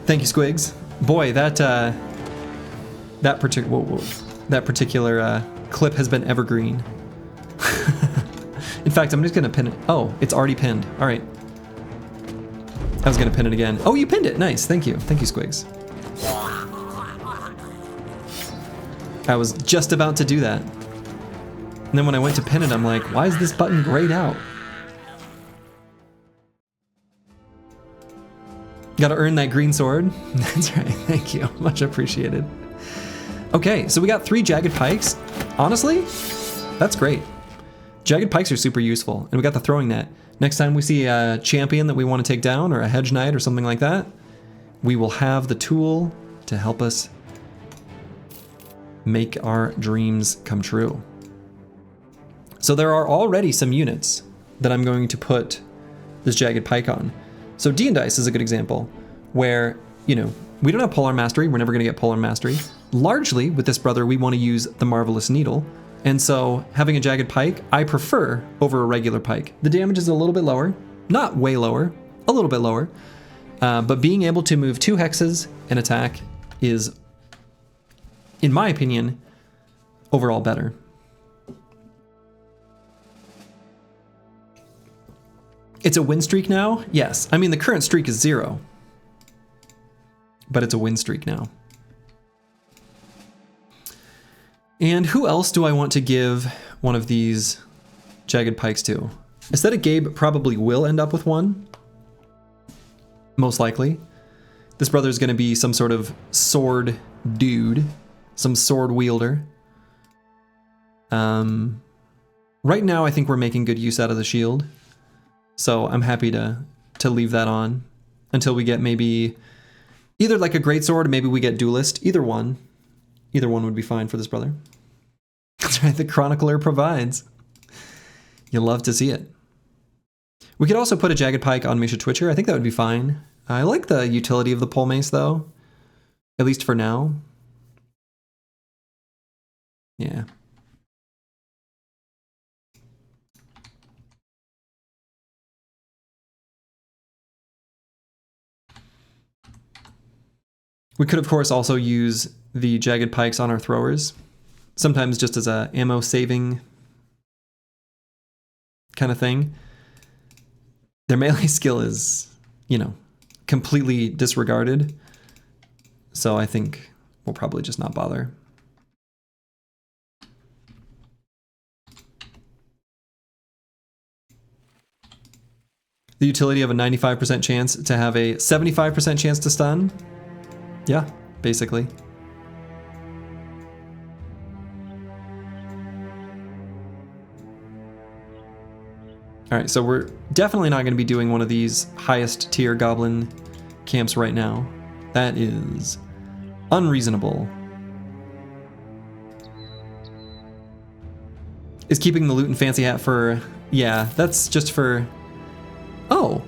Thank you, Squigs. Boy, that particular clip has been evergreen. In fact, I'm just gonna pin it. Oh, it's already pinned. All right. I was gonna pin it again. Oh, you pinned it. Nice. Thank you. Thank you, Squigs. I was just about to do that. And then when I went to pin it, I'm like, why is this button grayed out? Gotta earn that green sword. That's right. Thank you. Much appreciated. Okay, so we got 3 jagged pikes. Honestly, that's great. Jagged pikes are super useful. And we got the throwing net. Next time we see a champion that we want to take down, or a hedge knight or something like that, we will have the tool to help us make our dreams come true. So there are already some units that I'm going to put this jagged pike on. So D and Dice is a good example where, you know, we don't have Polar Mastery. We're never going to get Polar Mastery. Largely with this brother, we want to use the Marvelous Needle. And so having a jagged pike, I prefer over a regular pike. The damage is a little bit lower, not way lower, a little bit lower. But being able to move 2 hexes and attack is, in my opinion, overall better. It's a win streak now? Yes. I mean, the current streak is 0. But it's a win streak now. And who else do I want to give one of these jagged pikes to? Aesthetic Gabe probably will end up with one. Most likely. This brother is going to be some sort of sword dude. Some sword wielder. Right now, I think we're making good use out of the shield. So I'm happy to leave that on until we get maybe either like a greatsword or maybe we get duelist. Either one would be fine for this brother. That's right, the chronicler provides. You'll love to see it. We could also put a jagged pike on Misha Twitcher. I think that would be fine. I like the utility of the pole mace though, at least for now. Yeah. We could, of course, also use the jagged pikes on our throwers, sometimes just as a ammo saving kind of thing. Their melee skill is, you know, completely disregarded, so I think we'll probably just not bother. The utility of a 95% chance to have a 75% chance to stun. Yeah, basically. All right, so we're definitely not going to be doing one of these highest tier goblin camps right now. That is unreasonable. Is keeping the loot and fancy hat for... Yeah, that's just for... Oh.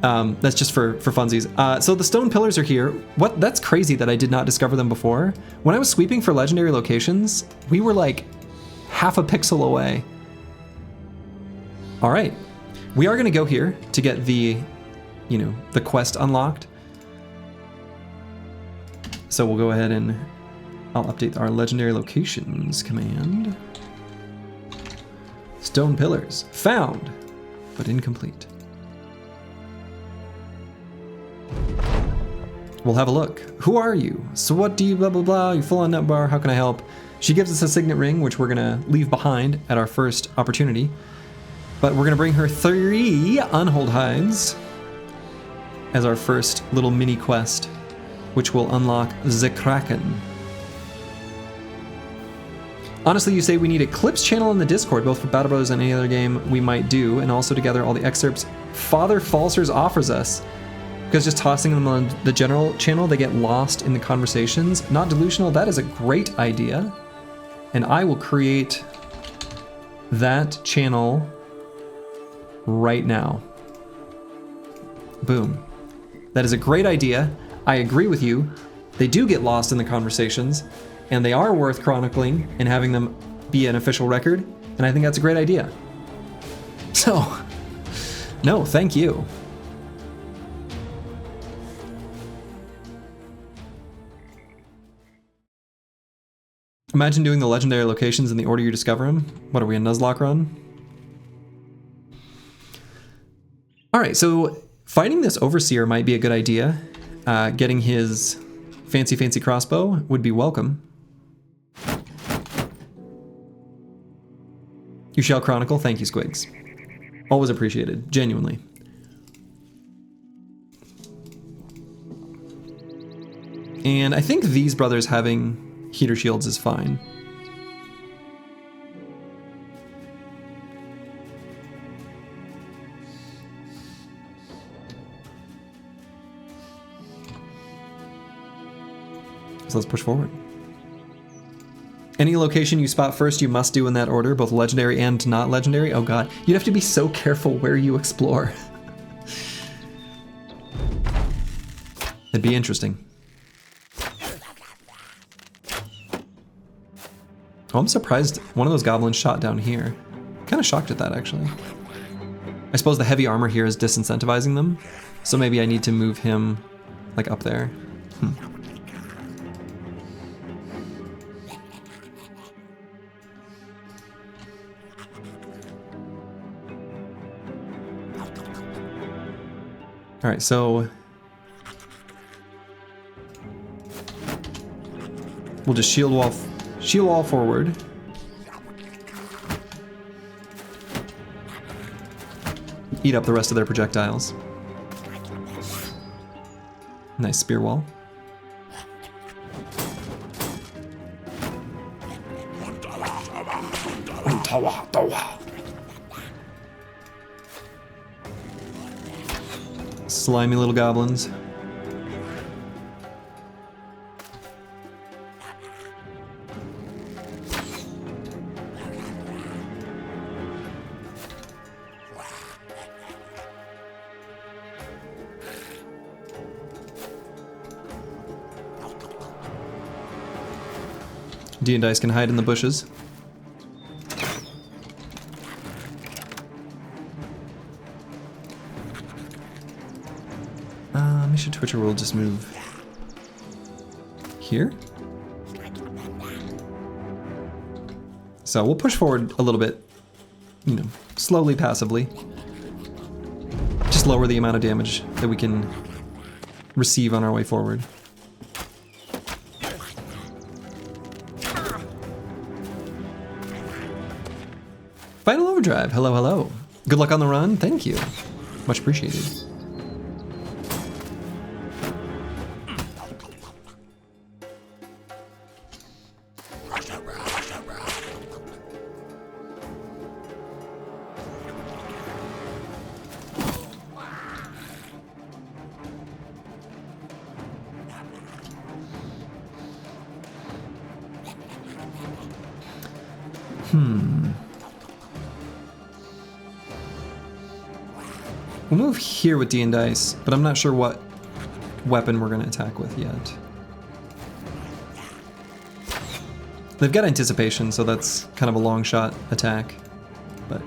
That's just for funsies. So the stone pillars are here. What? That's crazy that I did not discover them before. When I was sweeping for legendary locations, we were like half a pixel away. All right, we are gonna go here to get the, you know, the quest unlocked. So we'll go ahead and I'll update our legendary locations command. Stone pillars found, but incomplete. We'll have a look. Who are you? So what do you blah blah blah? You full on nut bar. How can I help? She gives us a signet ring, which we're gonna leave behind at our first opportunity. But we're gonna bring her 3 unhold hides as our first little mini quest, which will unlock the Kraken. Honestly, you say we need a clips channel in the Discord, both for Battle Brothers and any other game we might do, and also to gather all the excerpts Father Falsers offers us. Because just tossing them on the general channel, they get lost in the conversations. Not delusional, that is a great idea. And I will create that channel right now. Boom. That is a great idea. I agree with you. They do get lost in the conversations, and they are worth chronicling and having them be an official record, and I think that's a great idea. So, no, thank you. Imagine doing the legendary locations in the order you discover them. What are we, a Nuzlocke run? Alright, so fighting this Overseer might be a good idea. Getting his fancy crossbow would be welcome. You shall chronicle. Thank you, Squigs. Always appreciated, genuinely. And I think these brothers having heater shields is fine. So let's push forward. Any location you spot first you must do in that order, both legendary and not legendary. Oh god, you'd have to be so careful where you explore. It'd be interesting. Oh, I'm surprised one of those goblins shot down here. Kind of shocked at that, actually. I suppose the heavy armor here is disincentivizing them, so maybe I need to move him, like, up there. Alright, so we'll just shield wall forward. Eat up the rest of their projectiles. Nice spear wall. Slimy little goblins. D and Dice can hide in the bushes. Mission Twitcher will just move here. So we'll push forward a little bit, you know, slowly, passively. Just lower the amount of damage that we can receive on our way forward. Final Overdrive, hello, hello. Good luck on the run, thank you. Much appreciated. We'll move here with D and Dice, but I'm not sure what weapon we're going to attack with yet. They've got anticipation, so that's kind of a long shot attack, but...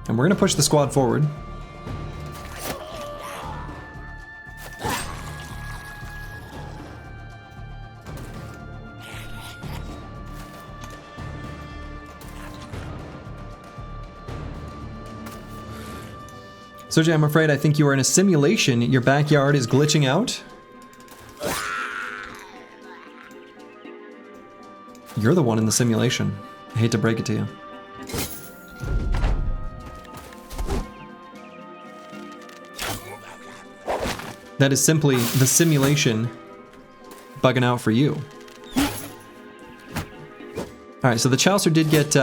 And we're gonna push the squad forward. Sergey, I'm afraid I think you are in a simulation. Your backyard is glitching out. You're the one in the simulation. I hate to break it to you. That is simply the simulation bugging out for you. Alright, so the Chaucer did get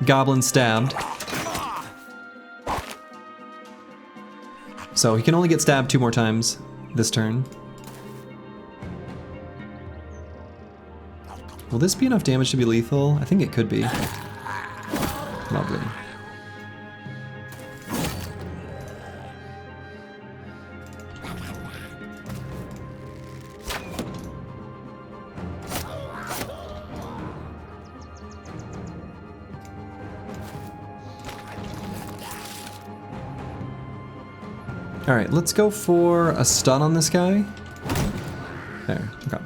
goblin stabbed. So he can only get stabbed 2 more times this turn. Will this be enough damage to be lethal? I think it could be. Lovely. Alright, let's go for a stun on this guy. There, okay.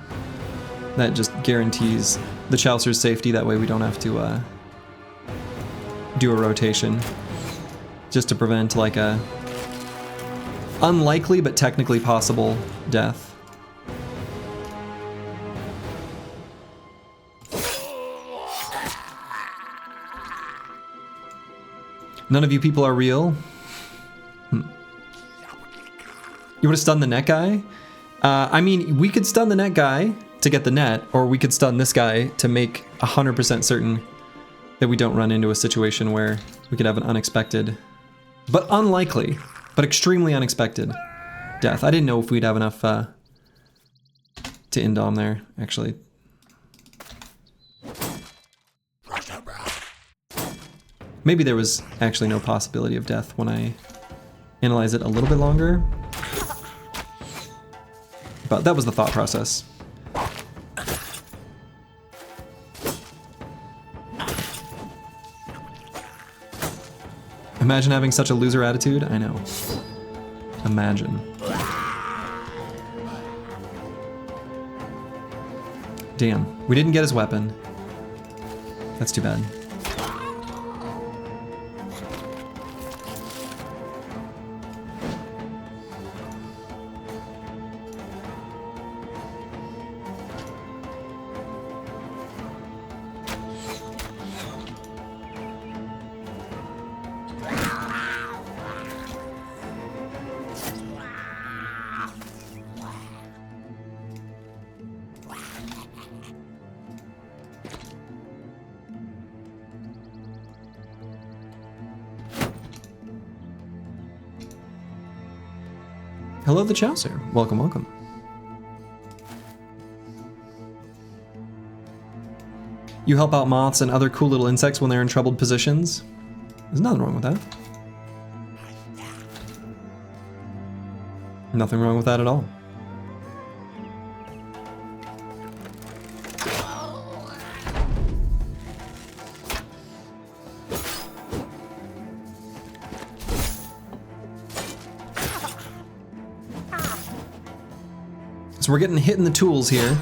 That just guarantees the Chaucer's safety, that way we don't have to do a rotation. Just to prevent like a unlikely but technically possible death. None of you people are real. You would have stunned the net guy? I mean, we could stun the net guy to get the net, or we could stun this guy to make 100% certain that we don't run into a situation where we could have an unexpected, but unlikely, but extremely unexpected death. I didn't know if we'd have enough to indom there, actually. Maybe there was actually no possibility of death when I analyze it a little bit longer. But that was the thought process. Imagine having such a loser attitude. I know. Imagine. Damn, we didn't get his weapon. That's too bad. Hello, the Chaucer. Welcome, welcome. You help out moths and other cool little insects when they're in troubled positions. There's nothing wrong with that. Nothing wrong with that at all. So we're getting hit in the tools here.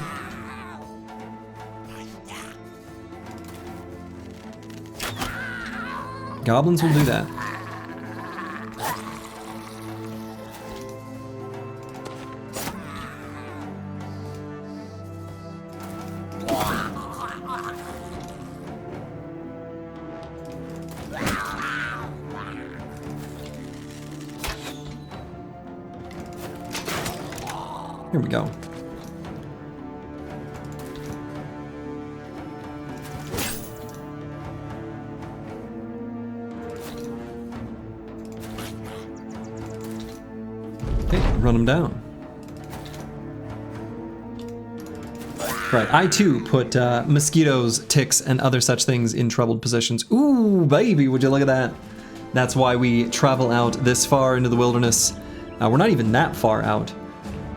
Goblins will do that. Here we go. Okay, run them down. Right, I too put mosquitoes, ticks, and other such things in troubled positions. Ooh, baby, would you look at that? That's why we travel out this far into the wilderness. We're not even that far out.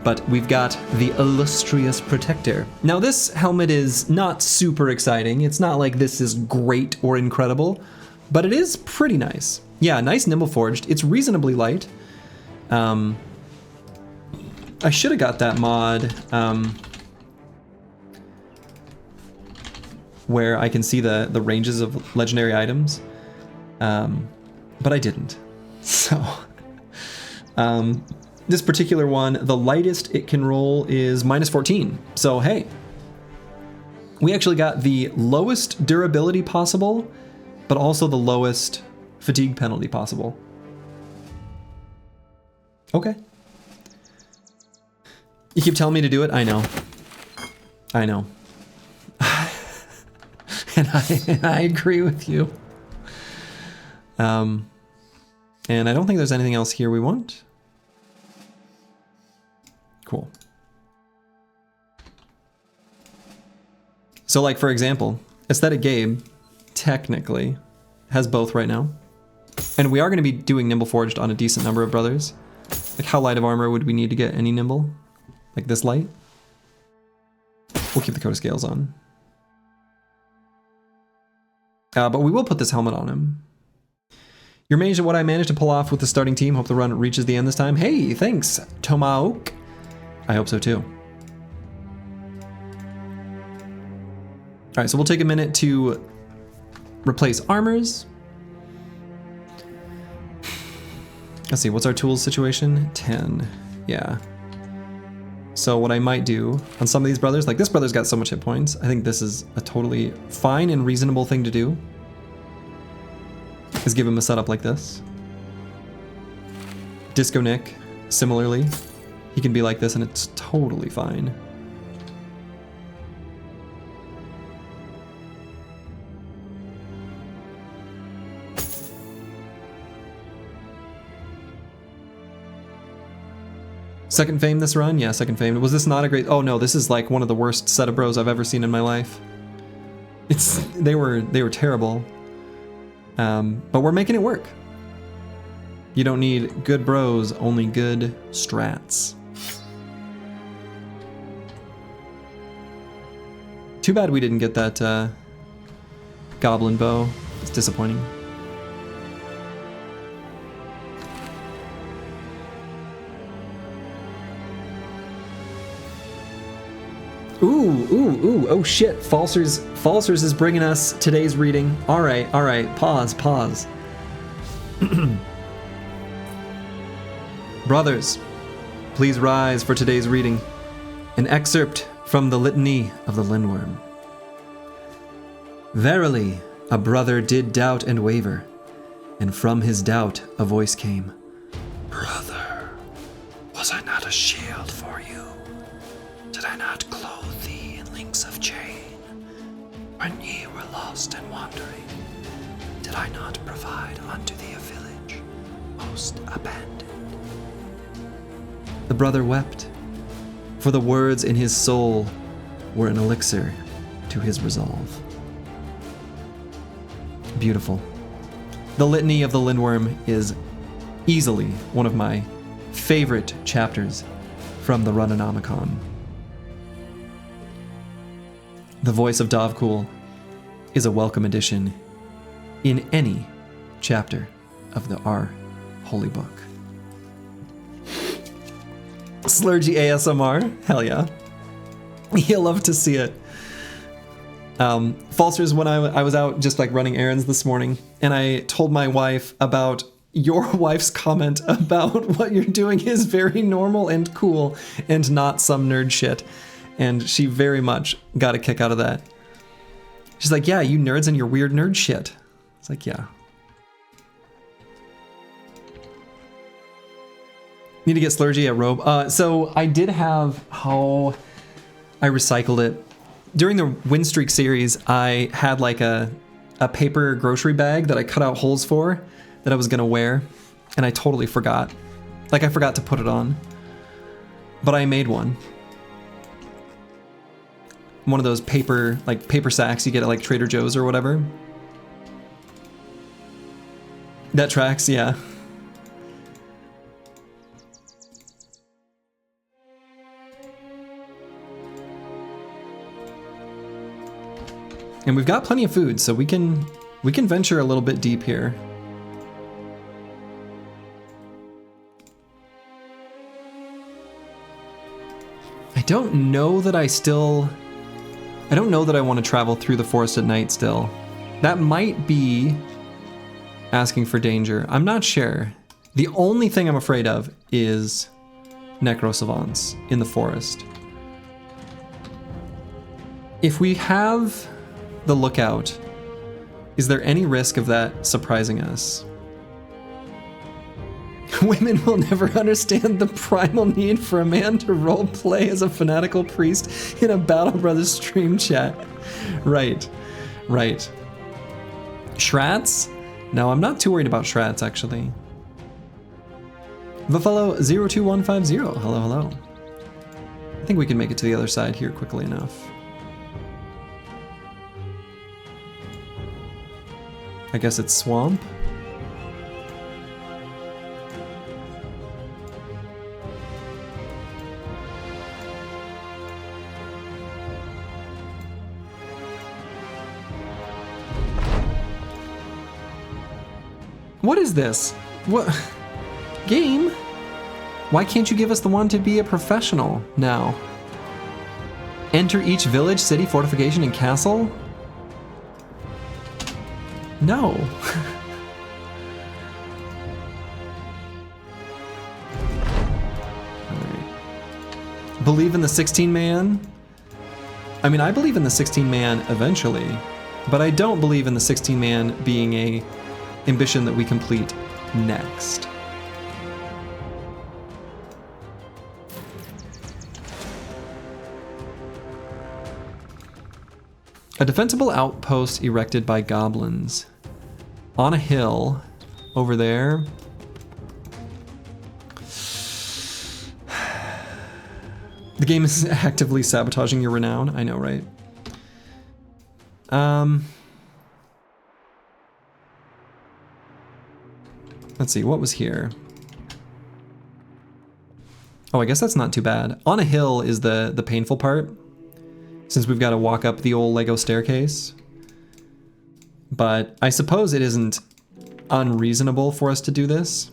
But we've got the illustrious protector. Now this helmet is not super exciting. It's not like this is great or incredible, but it is pretty nice. Yeah, nice nimble forged. It's reasonably light. I should have got that mod where I can see the ranges of legendary items, but I didn't. So, this particular one, the lightest it can roll is -14. So hey, we actually got the lowest durability possible, but also the lowest fatigue penalty possible. Okay. You keep telling me to do it. I know. I know. and I agree with you. And I don't think there's anything else here we want. Cool. So like, for example, Aesthetic Gabe technically has both right now. And we are going to be doing Nimble Forged on a decent number of brothers. Like, how light of armor would we need to get any Nimble? Like this light? We'll keep the coat of scales on. But we will put this helmet on him. You're amazed at what I managed to pull off with the starting team. Hope the run reaches the end this time. Hey, thanks, Tomaok. I hope so too. All right, so we'll take a minute to replace armors. Let's see, what's our tools situation? 10, yeah. So what I might do on some of these brothers, like this brother's got so much hit points, I think this is a totally fine and reasonable thing to do, is give him a setup like this. Disco Nick, similarly, he can be like this and it's totally fine. Second fame this run? Yeah, second fame. Was this not a great... Oh no, this is like one of the worst set of bros I've ever seen in my life. They were terrible. But we're making it work. You don't need good bros, only good strats. Too bad we didn't get that goblin bow. It's disappointing. Ooh, oh shit, Falsers is bringing us today's reading. All right, pause. Brothers, please rise for today's reading. An excerpt from the Litany of the Lindworm. Verily, a brother did doubt and waver, and from his doubt a voice came. Brother, was I not a shield for you? Did I not clothe thee in links of chain? When ye were lost and wandering, did I not provide unto thee a village most abandoned? The brother wept, for the words in his soul were an elixir to his resolve. Beautiful. The Litany of the Lindworm is easily one of my favorite chapters from the Run1. The voice of Dovcool is a welcome addition in any chapter of our holy book. Slurgy ASMR, hell yeah. You'll love to see it. Falsers, when I was out just like running errands this morning, and I told my wife about your wife's comment about what you're doing is very normal and cool and not some nerd shit. And she very much got a kick out of that. She's like, yeah, you nerds and your weird nerd shit. It's like, yeah. Need to get Slurgy a robe. So I did have how I recycled it. During the Winstreak series, I had like a paper grocery bag that I cut out holes for that I was gonna wear. And I totally forgot. Like I forgot to put it on. But I made one. One of those paper sacks you get at like Trader Joe's or whatever. That tracks, yeah. And we've got plenty of food, so we can venture a little bit deep here. I don't know that I want to travel through the forest at night still. That might be asking for danger. I'm not sure. The only thing I'm afraid of is necrosavants in the forest. If we have the lookout, is there any risk of that surprising us? Women will never understand the primal need for a man to role play as a fanatical priest in a Battle Brothers stream chat. Right, right. Shrats? No, I'm not too worried about Shrats, actually. Buffalo02150, hello, hello. I think we can make it to the other side here quickly enough. I guess it's swamp. What is this? What? Game? Why can't you give us the one to be a professional now? Enter each village, city, fortification, and castle? No. Right. Believe in the 16-man? I mean, I believe in the 16-man eventually, but I don't believe in the 16-man being a ambition that we complete next. A defensible outpost erected by goblins on a hill over there. The game is actively sabotaging your renown. I know, right? Let's see, what was here? Oh, I guess that's not too bad. On a hill is the painful part, since we've got to walk up the old Lego staircase. But I suppose it isn't unreasonable for us to do this.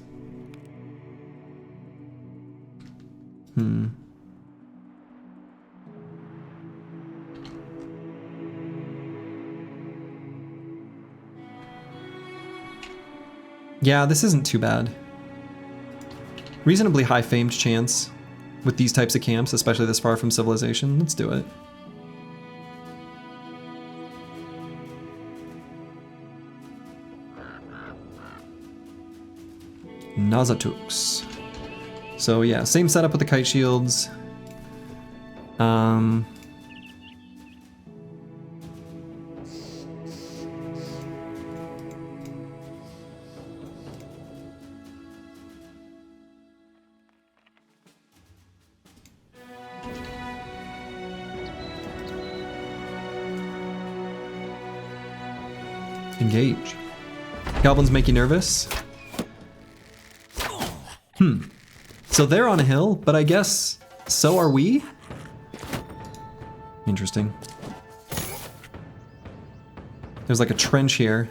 Yeah, this isn't too bad. Reasonably high famed chance with these types of camps, especially this far from civilization. Let's do it. Nazatux. So yeah, same setup with the kite shields. Engage. Goblins make you nervous? So they're on a hill, but I guess so are we? Interesting. There's like a trench here.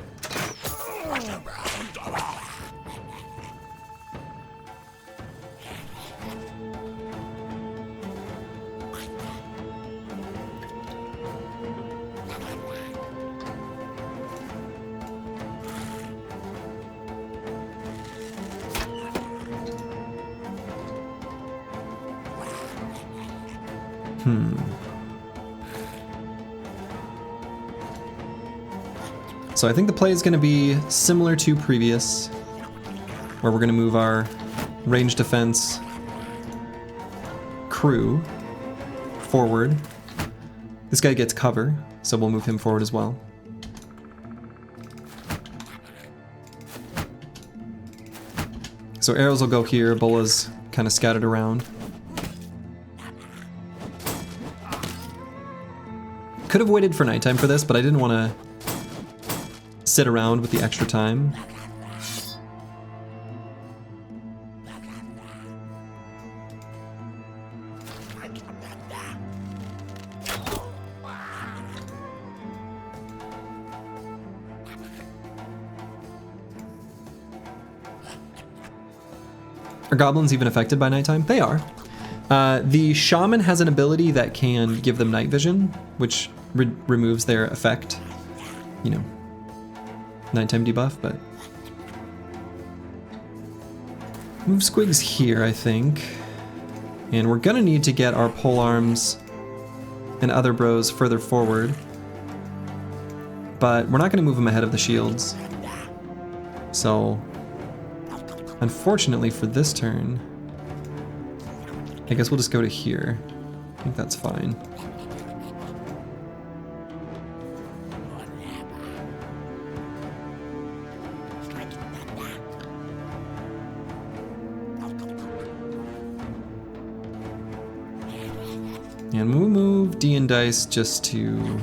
So I think the play is going to be similar to previous, where we're going to move our range defense crew forward. This guy gets cover, so we'll move him forward as well. So arrows will go here, bolas kind of scattered around. Could have waited for nighttime for this, but I didn't want to sit around with the extra time. Are goblins even affected by nighttime? They are. The shaman has an ability that can give them night vision, which removes their effect. You know, nighttime debuff, but move squigs here, I think. And we're gonna need to get our pole arms and other bros further forward, but we're not gonna move them ahead of the shields. So Unfortunately for this turn, I guess we'll just go to here. I think that's fine. And we'll move D and dice just to...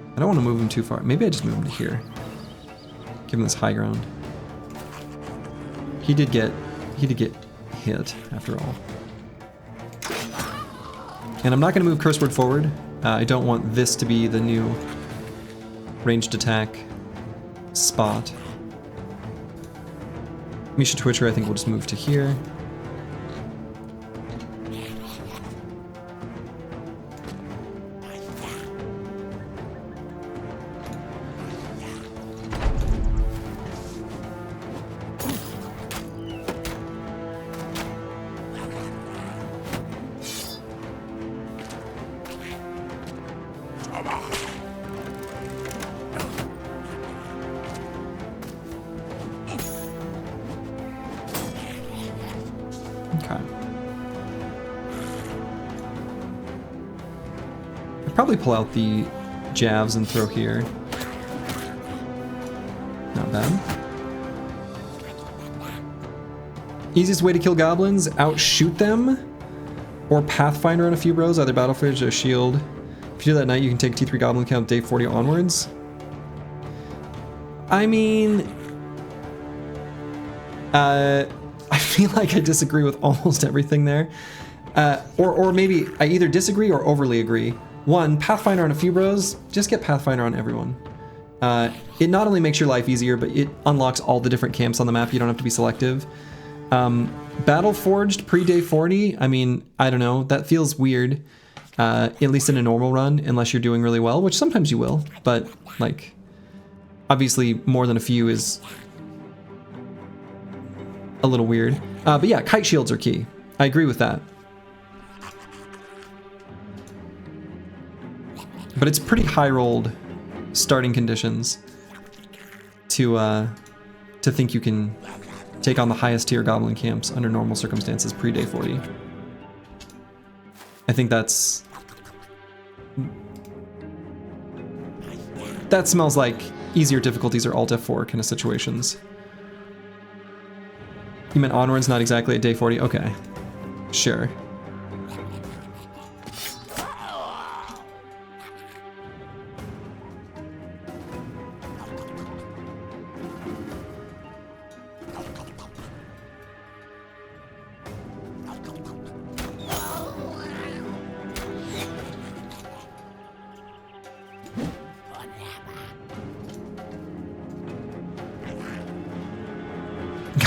I don't want to move him too far. Maybe I just move him to here. Give him this high ground. He did get hit after all. And I'm not going to move curse word forward. I don't want this to be the new ranged attack spot. Misha Twitcher, I think we'll just move to here. Probably pull out the jabs and throw here. Not bad. Easiest way to kill goblins, outshoot them, or Pathfinder on a few bros, either Battlefridge or Shield. If you do that at night, you can take T3 Goblin count day 40 onwards. I mean, I feel like I disagree with almost everything there. Or maybe I either disagree or overly agree. One, Pathfinder on a few bros, just get Pathfinder on everyone. It not only makes your life easier, but it unlocks all the different camps on the map. You don't have to be selective. Battle Forged pre-day 40, I mean, I don't know, that feels weird. At least in a normal run, unless you're doing really well, which sometimes you will, but like, obviously more than a few is a little weird. But yeah, kite shields are key. I agree with that. But it's pretty high rolled starting conditions to think you can take on the highest tier goblin camps under normal circumstances pre-day 40. I think that smells like easier difficulties or Alt F4 kind of situations. You meant onwards, not exactly at day 40? Okay, sure.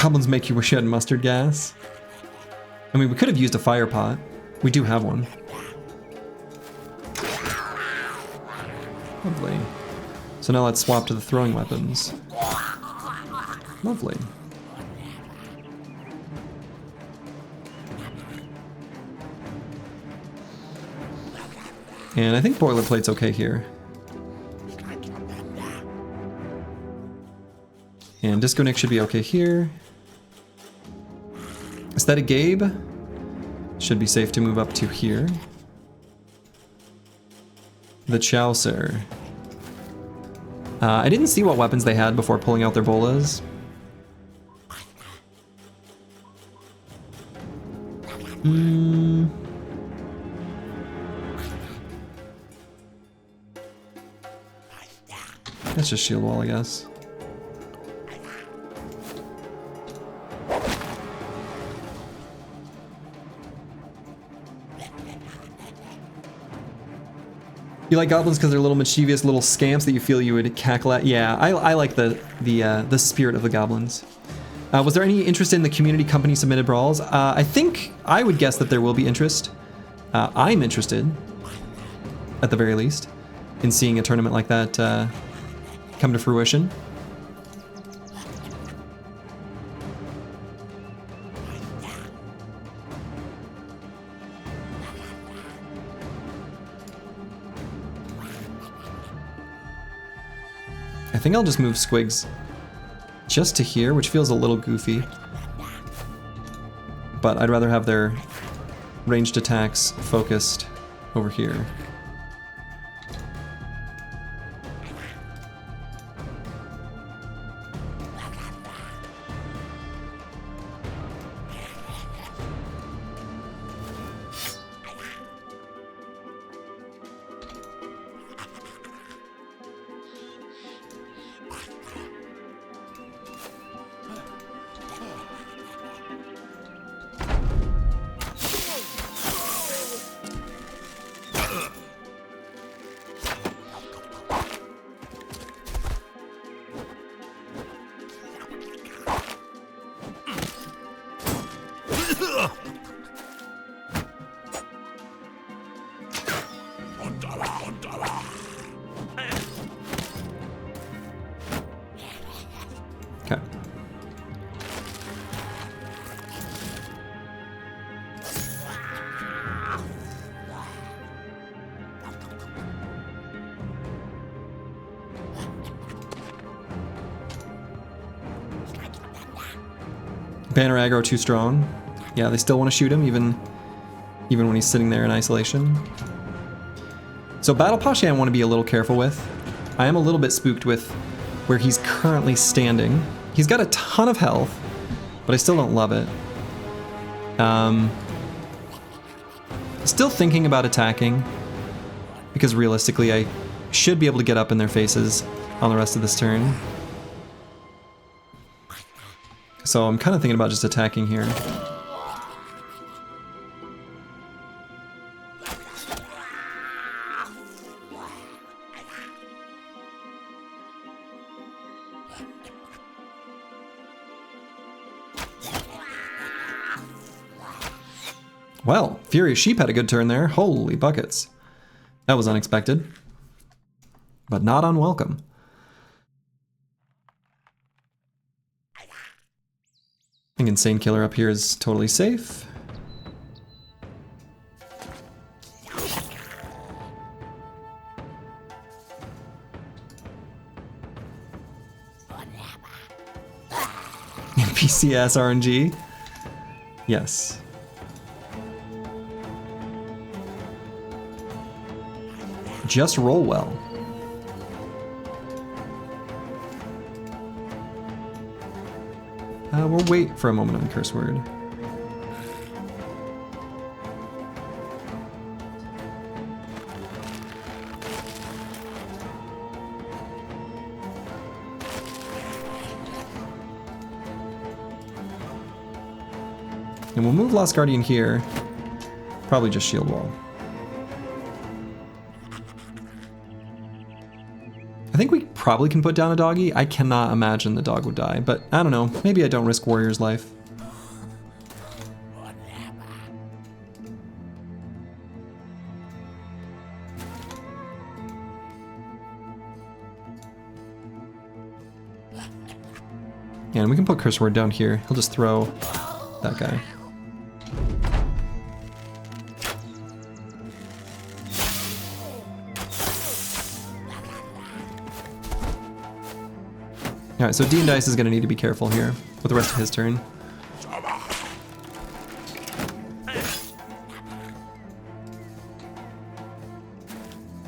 Goblins make you wish you had mustard gas. I mean, we could have used a fire pot. We do have one. Lovely. So now let's swap to the throwing weapons. Lovely. And I think boilerplate's okay here. And Disco Nick should be okay here. Aesthetic Gabe should be safe to move up to here. The Chaucer. I didn't see what weapons they had before pulling out their bolas. That's just shield wall, I guess. You like goblins because they're little mischievous little scamps that you feel you would cackle at? Yeah, I like the spirit of the goblins. Was there any interest in the community company submitted brawls? I think I would guess that there will be interest. I'm interested, at the very least, in seeing a tournament like that come to fruition. think I'll just move Squigs just to here, which feels a little goofy. But I'd rather have their ranged attacks focused over here. Okay. Banner aggro too strong. Yeah, they still want to shoot him even when he's sitting there in isolation. So Battle Poshe I want to be a little careful with. I am a little bit spooked with where he's currently standing. He's got a ton of health, but I still don't love it. Still thinking about attacking, because realistically I should be able to get up in their faces on the rest of this turn. So I'm kind of thinking about just attacking here. Well, Furious Sheep had a good turn there. Holy buckets. That was unexpected, but not unwelcome. I think Insane Killer up here is totally safe. PCS RNG. Yes. Just roll well. We'll wait for a moment on Curse Word. And we'll move Lost Guardian here. Probably just Shield Wall. I think we probably can put down a doggy. I cannot imagine the dog would die, but I don't know. Maybe I don't risk Warrior's life. And we can put Curse Word down here. He'll just throw that guy. Alright, so D and Dice is going to need to be careful here with the rest of his turn.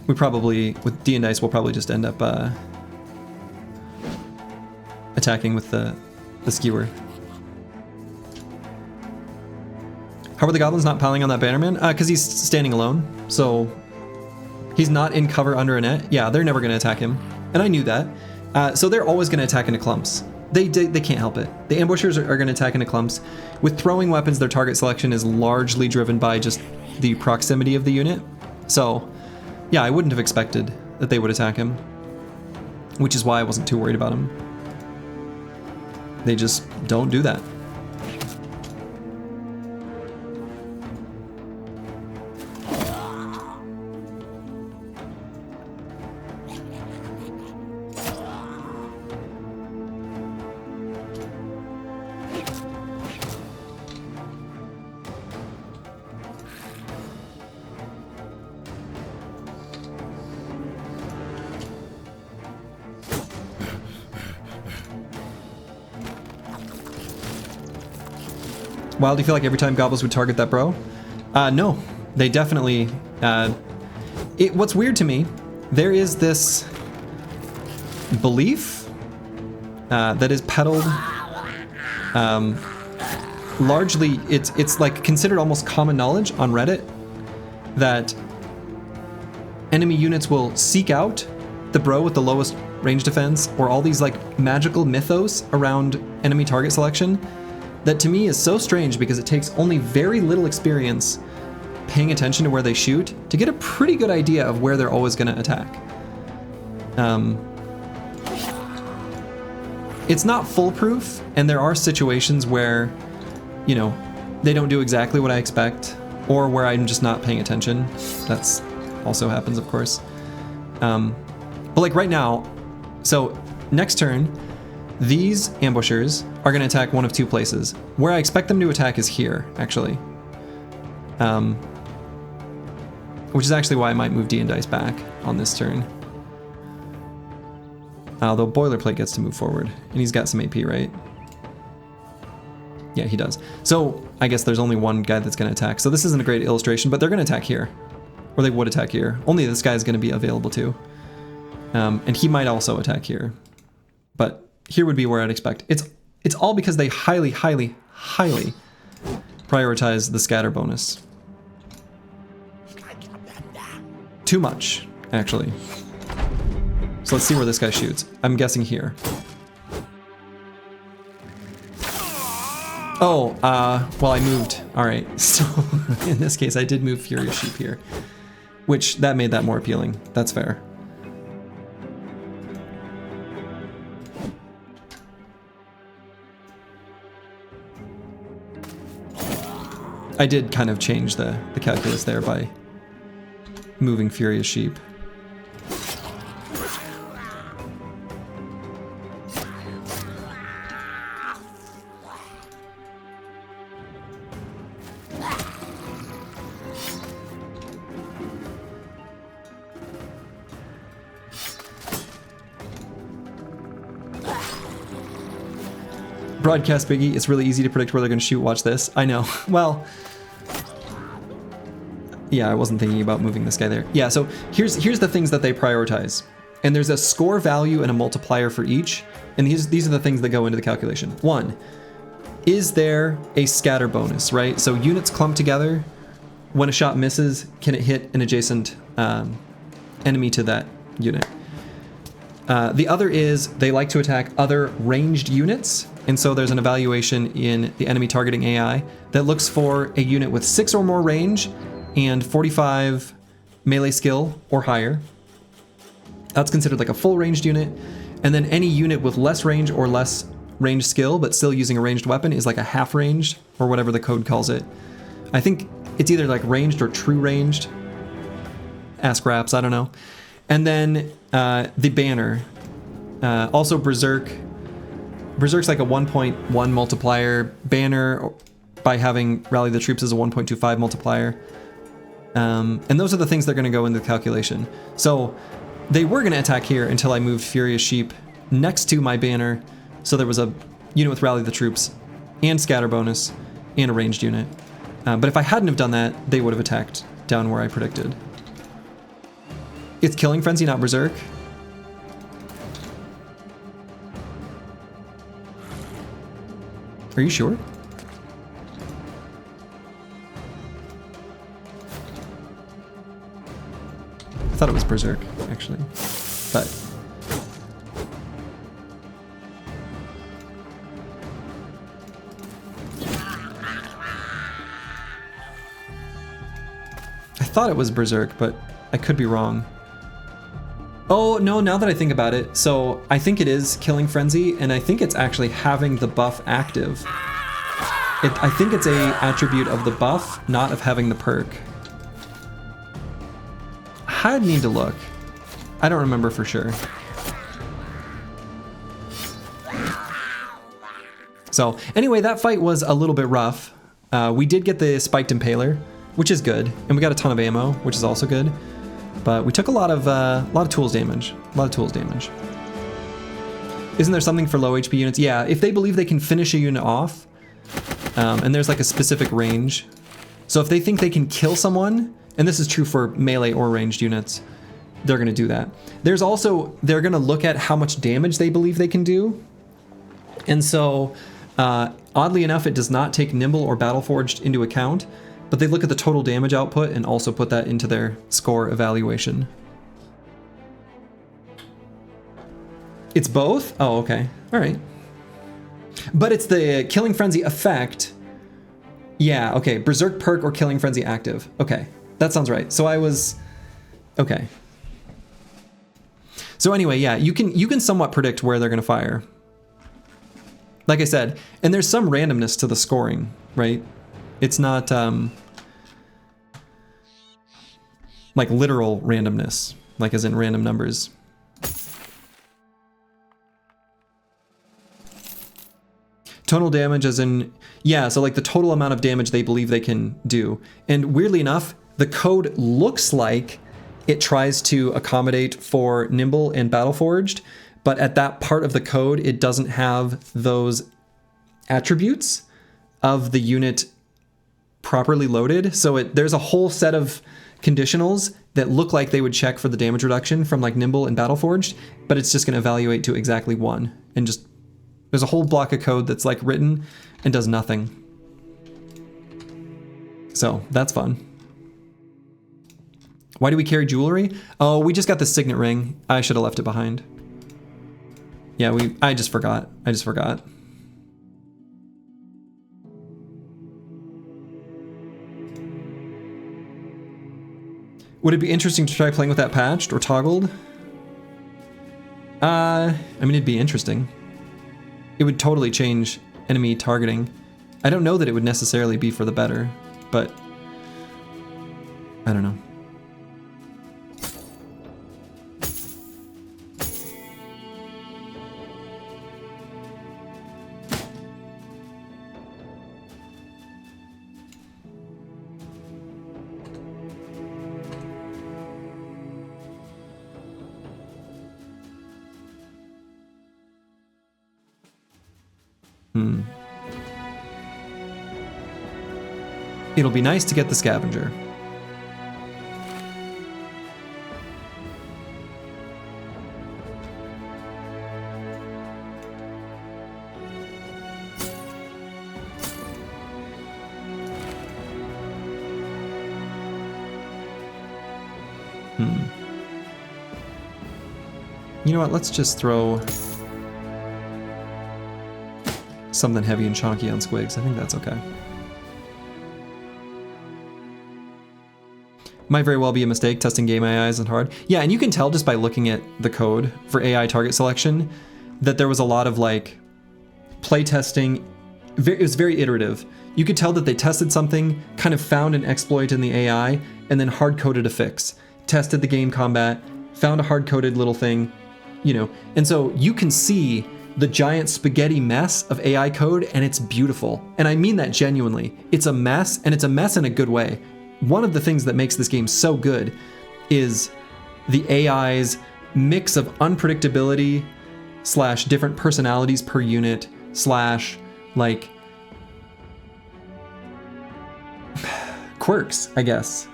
We probably, with D and Dice, we'll probably just end up attacking with the skewer. How are the goblins not piling on that Bannerman? Because he's standing alone, so he's not in cover under a net. Yeah, they're never going to attack him, and I knew that. So they're always going to attack into clumps. They can't help it. The ambushers are going to attack into clumps. With throwing weapons, their target selection is largely driven by just the proximity of the unit. So, yeah, I wouldn't have expected that they would attack him, which is why I wasn't too worried about him. They just don't do that. Wild, do you feel like every time goblins would target that bro? No, they definitely... what's weird to me, there is this belief that is peddled. Largely, it's like considered almost common knowledge on Reddit that enemy units will seek out the bro with the lowest range defense, or all these like magical mythos around enemy target selection. That to me is so strange because it takes only very little experience paying attention to where they shoot to get a pretty good idea of where they're always going to attack. It's not foolproof, and there are situations where, you know, they don't do exactly what I expect, or where I'm just not paying attention. That's also happens, of course. But like right now, so next turn, these ambushers are going to attack one of two places. Where I expect them to attack is here, actually. Which is actually why I might move D and Dice back on this turn. Although Boilerplate gets to move forward, and he's got some AP, right? Yeah, he does. So I guess there's only one guy that's going to attack. So this isn't a great illustration, but they're going to attack here. Or they would attack here. Only this guy is going to be available too. And he might also attack here. But here would be where I'd expect. It's all because they highly, highly, highly prioritize the scatter bonus. Too much, actually. So let's see where this guy shoots. I'm guessing here. Oh, well, I moved. All right, so in this case, I did move Furious Sheep here, which that made that more appealing. That's fair. I did kind of change the calculus there by moving Furious Sheep. Broadcast Biggie, it's really easy to predict where they're going to shoot. Watch this. I know. Well, yeah, I wasn't thinking about moving this guy there. Yeah, so here's the things that they prioritize. And there's a score value and a multiplier for each. And these are the things that go into the calculation. One, is there a scatter bonus, right? So units clump together. When a shot misses, can it hit an adjacent enemy to that unit? The other is they like to attack other ranged units. And so there's an evaluation in the enemy targeting AI that looks for a unit with 6 or more range and 45 melee skill or higher. That's considered like a full ranged unit. And then any unit with less range or less ranged skill, but still using a ranged weapon, is like a half ranged, or whatever the code calls it. I think it's either like ranged or true ranged. Ask Raps, I don't know. And then the banner. Also Berserk. Berserk's like a 1.1 multiplier. Banner, by having Rally the Troops, is a 1.25 multiplier. And those are the things that are going to go into the calculation. So they were going to attack here until I moved Furious Sheep next to my banner. So there was a unit with Rally the Troops and scatter bonus and a ranged unit. But if I hadn't have done that, they would have attacked down where I predicted. It's Killing Frenzy, not Berserk. Are you sure? I thought it was Berserk, actually. But I thought it was Berserk, but I could be wrong. Oh, no, now that I think about it, so I think it is Killing Frenzy, and I think it's actually having the buff active. I think it's a attribute of the buff, not of having the perk. I'd need to look. I don't remember for sure. So, anyway, that fight was a little bit rough. We did get the Spiked Impaler, which is good, and we got a ton of ammo, which is also good. But we took a lot of tools damage. A lot of tools damage. Isn't there something for low HP units? Yeah, if they believe they can finish a unit off, And there's like a specific range. So if they think they can kill someone, and this is true for melee or ranged units, they're going to do that. There's also, they're going to look at how much damage they believe they can do. And so, oddly enough, it does not take Nimble or Battleforged into account, but they look at the total damage output and also put that into their score evaluation. It's both? Oh, okay. All right. But it's the Killing Frenzy effect. Yeah, okay. Berserk perk or Killing Frenzy active. Okay, that sounds right. So I was... Okay. So anyway, yeah, you can somewhat predict where they're going to fire. Like I said, and there's some randomness to the scoring, right? It's not like literal randomness, like as in random numbers. Total damage as in, yeah, so like the total amount of damage they believe they can do. And weirdly enough, the code looks like it tries to accommodate for Nimble and Battleforged, but at that part of the code, it doesn't have those attributes of the unit properly loaded. So there's a whole set of conditionals that look like they would check for the damage reduction from like Nimble and Battleforged, but it's just going to evaluate to exactly one. And just, there's a whole block of code that's like written and does nothing. So that's fun. Why do we carry jewelry? Oh, we just got the signet ring. I should have left it behind. Yeah, I just forgot. Would it be interesting to try playing with that patched or toggled? I mean, it'd be interesting. It would totally change enemy targeting. I don't know that it would necessarily be for the better, but I don't know. It'll be nice to get the scavenger. You know what, let's just throw something heavy and chunky on Squigs. I think that's okay. Might very well be a mistake testing game AI isn't hard. Yeah, and you can tell just by looking at the code for AI target selection that there was a lot of like play testing. It was very iterative. You could tell that they tested something, kind of found an exploit in the AI, and then hard-coded a fix. Tested the game combat, found a hard-coded little thing, you know. And so you can see the giant spaghetti mess of AI code, and it's beautiful. And I mean that genuinely. It's a mess, and it's a mess in a good way. One of the things that makes this game so good is the AI's mix of unpredictability / different personalities per unit / like quirks, I guess.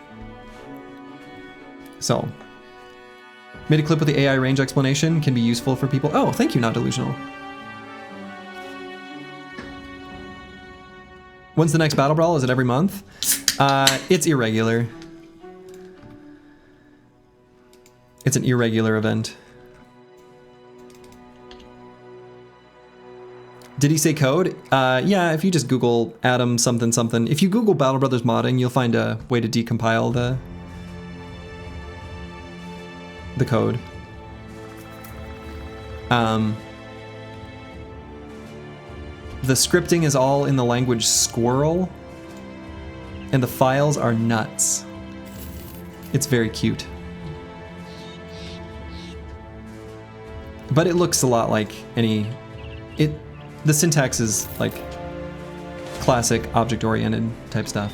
So, made a clip with the AI range explanation, can be useful for people. Oh, thank you, Not Delusional. When's the next Battle Brawl? Is it every month? It's irregular. It's an irregular event. Did he say code? Yeah, if you just Google Atom something something. If you Google Battle Brothers modding, you'll find a way to decompile the code. The scripting is all in the language Squirrel, and the files are nuts. It's very cute. But it looks a lot like the syntax is like classic object-oriented type stuff.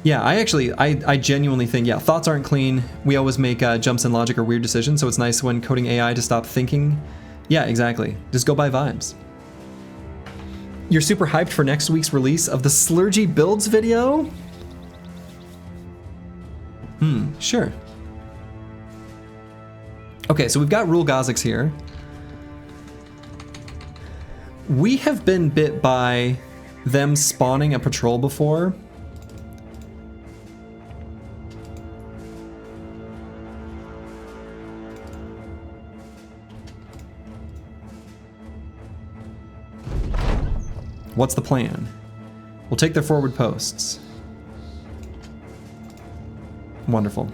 Yeah, I genuinely think, yeah, thoughts aren't clean. We always make jumps in logic or weird decisions, so it's nice when coding AI to stop thinking, Yeah, exactly. Just go by vibes. You're super hyped for next week's release of the Slurgy Builds video? Sure. Okay, so we've got Rule Gozix here. We have been bit by them spawning a patrol before. What's the plan? We'll take their forward posts. Wonderful.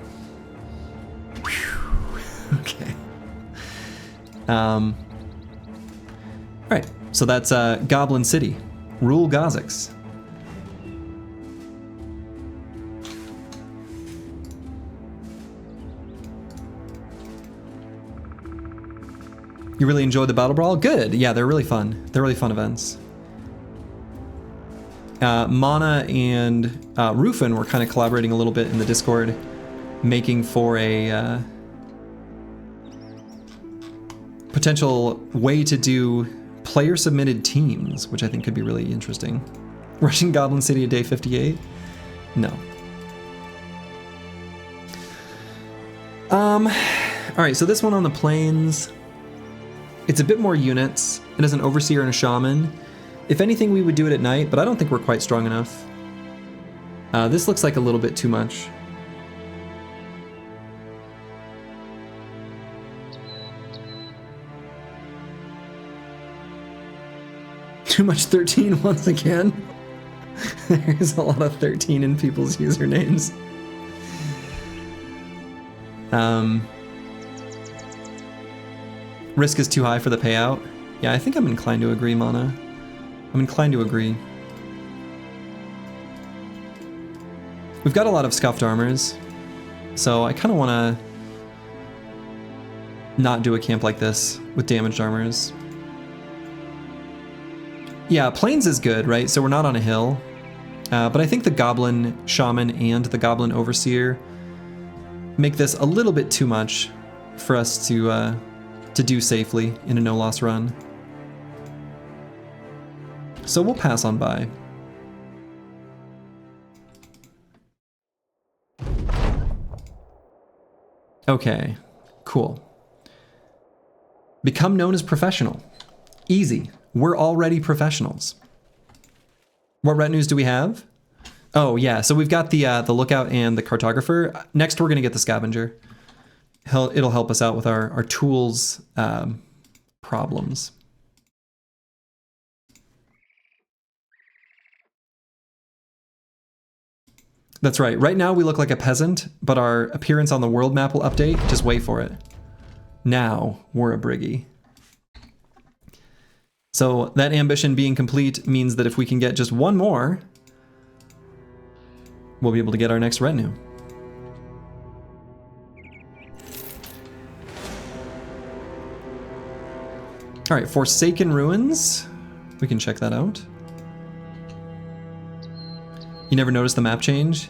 Whew. Okay. All right, so that's Goblin City. Rule Gozix. You really enjoyed the Battle Brawl? Good. Yeah, they're really fun. They're really fun events. Mana and Rufin were kind of collaborating a little bit in the Discord, making for a potential way to do player-submitted teams, which I think could be really interesting. Rushing Goblin City at day 58? No. Alright, so this one on the plains, it's a bit more units. It has an Overseer and a Shaman. If anything, we would do it at night, but I don't think we're quite strong enough. This looks like a little bit too much. Too much 13 once again. There's a lot of 13 in people's usernames. Risk is too high for the payout. Yeah, I think I'm inclined to agree, Mana. I'm inclined to agree. We've got a lot of scuffed armors, so I kind of want to not do a camp like this with damaged armors. Yeah, plains is good, right? So we're not on a hill, but I think the Goblin Shaman and the Goblin Overseer make this a little bit too much for us to do safely in a no-loss run. So we'll pass on by. Okay, cool. Become known as professional. Easy. We're already professionals. What retinues do we have? Oh yeah, so we've got the lookout and the cartographer. Next we're gonna get the scavenger. It'll help us out with our tools problems. That's right. Right now we look like a peasant, but our appearance on the world map will update. Just wait for it. Now we're a briggy. So that ambition being complete means that if we can get just one more, we'll be able to get our next retinue. All right, Forsaken Ruins. We can check that out. You never noticed the map change?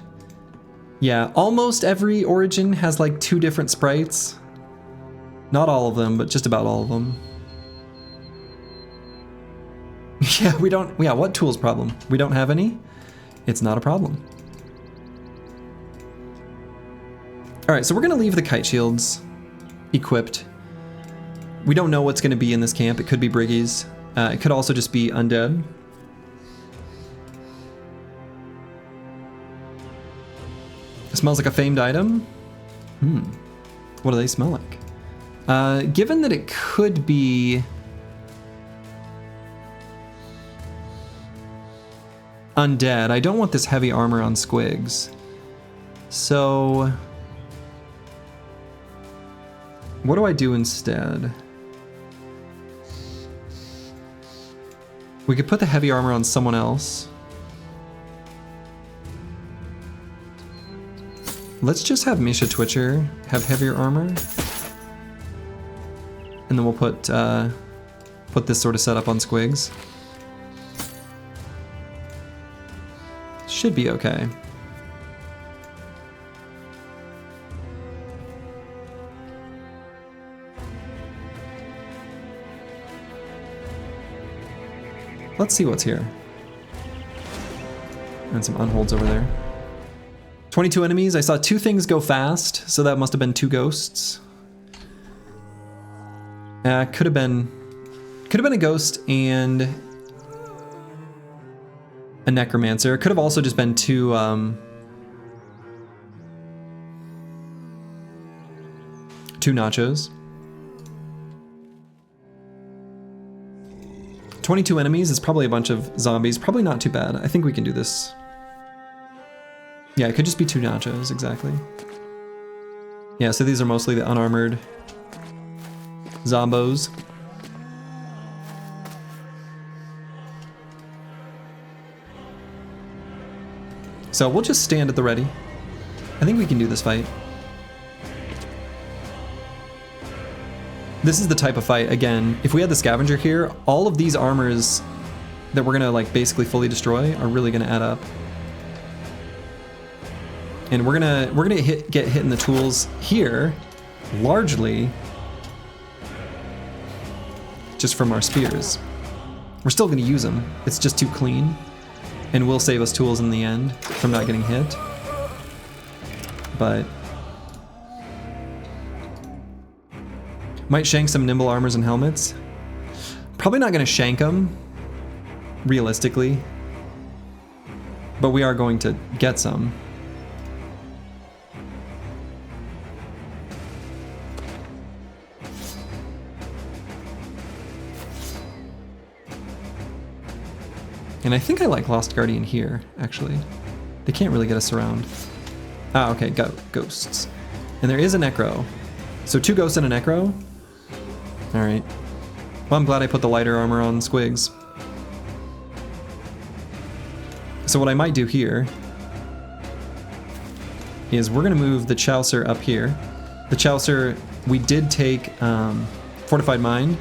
Yeah, almost every origin has like 2 different sprites. Not all of them, but just about all of them. Yeah, what tools problem? We don't have any? It's not a problem. All right, so we're gonna leave the kite shields equipped. We don't know what's gonna be in this camp. It could be briggies. It could also just be undead. It smells like a famed item. What do they smell like? Given that it could be undead, I don't want this heavy armor on squigs. So what do I do instead? We could put the heavy armor on someone else. Let's just have Misha Twitcher have heavier armor. And then we'll put this sort of setup on squigs. Should be okay. let's see what's here. And some unholds over there. 22 enemies. I saw 2 things go fast, so that must have been 2 ghosts. Could have been a ghost and a necromancer. It could have also just been 2 2 nachos. 22 enemies is probably a bunch of zombies. Probably not too bad. I think we can do this. Yeah, it could just be 2 nachos, exactly. Yeah, so these are mostly the unarmored zombos. So we'll just stand at the ready. I think we can do this fight. This is the type of fight, again, if we had the scavenger here, all of these armors that we're gonna like basically fully destroy are really gonna add up. And we're gonna get hit in the tools here, largely just from our spears. We're still gonna use them, it's just too clean, and will save us tools in the end from not getting hit. But might shank some nimble armors and helmets. Probably not gonna shank them, realistically, but we are going to get some. And I think I like Lost Guardian here, actually. They can't really get us around. Ah, okay, ghosts. And there is a necro. So 2 ghosts and a necro. Alright. Well, I'm glad I put the lighter armor on Squigs. So what I might do here is we're gonna move the Chaucer up here. The Chaucer, we did take Fortified Mind.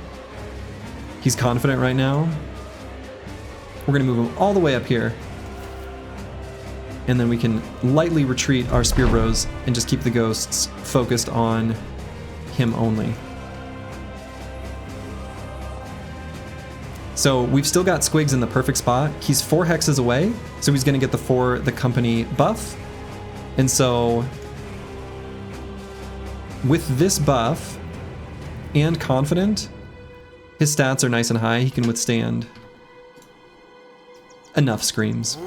He's confident right now. We're gonna move him all the way up here. And then we can lightly retreat our Spear Bros and just keep the ghosts focused on him only. So we've still got Squigs in the perfect spot. He's 4 hexes away, so he's gonna get the company buff. And so with this buff and confident, his stats are nice and high. He can withstand enough screams.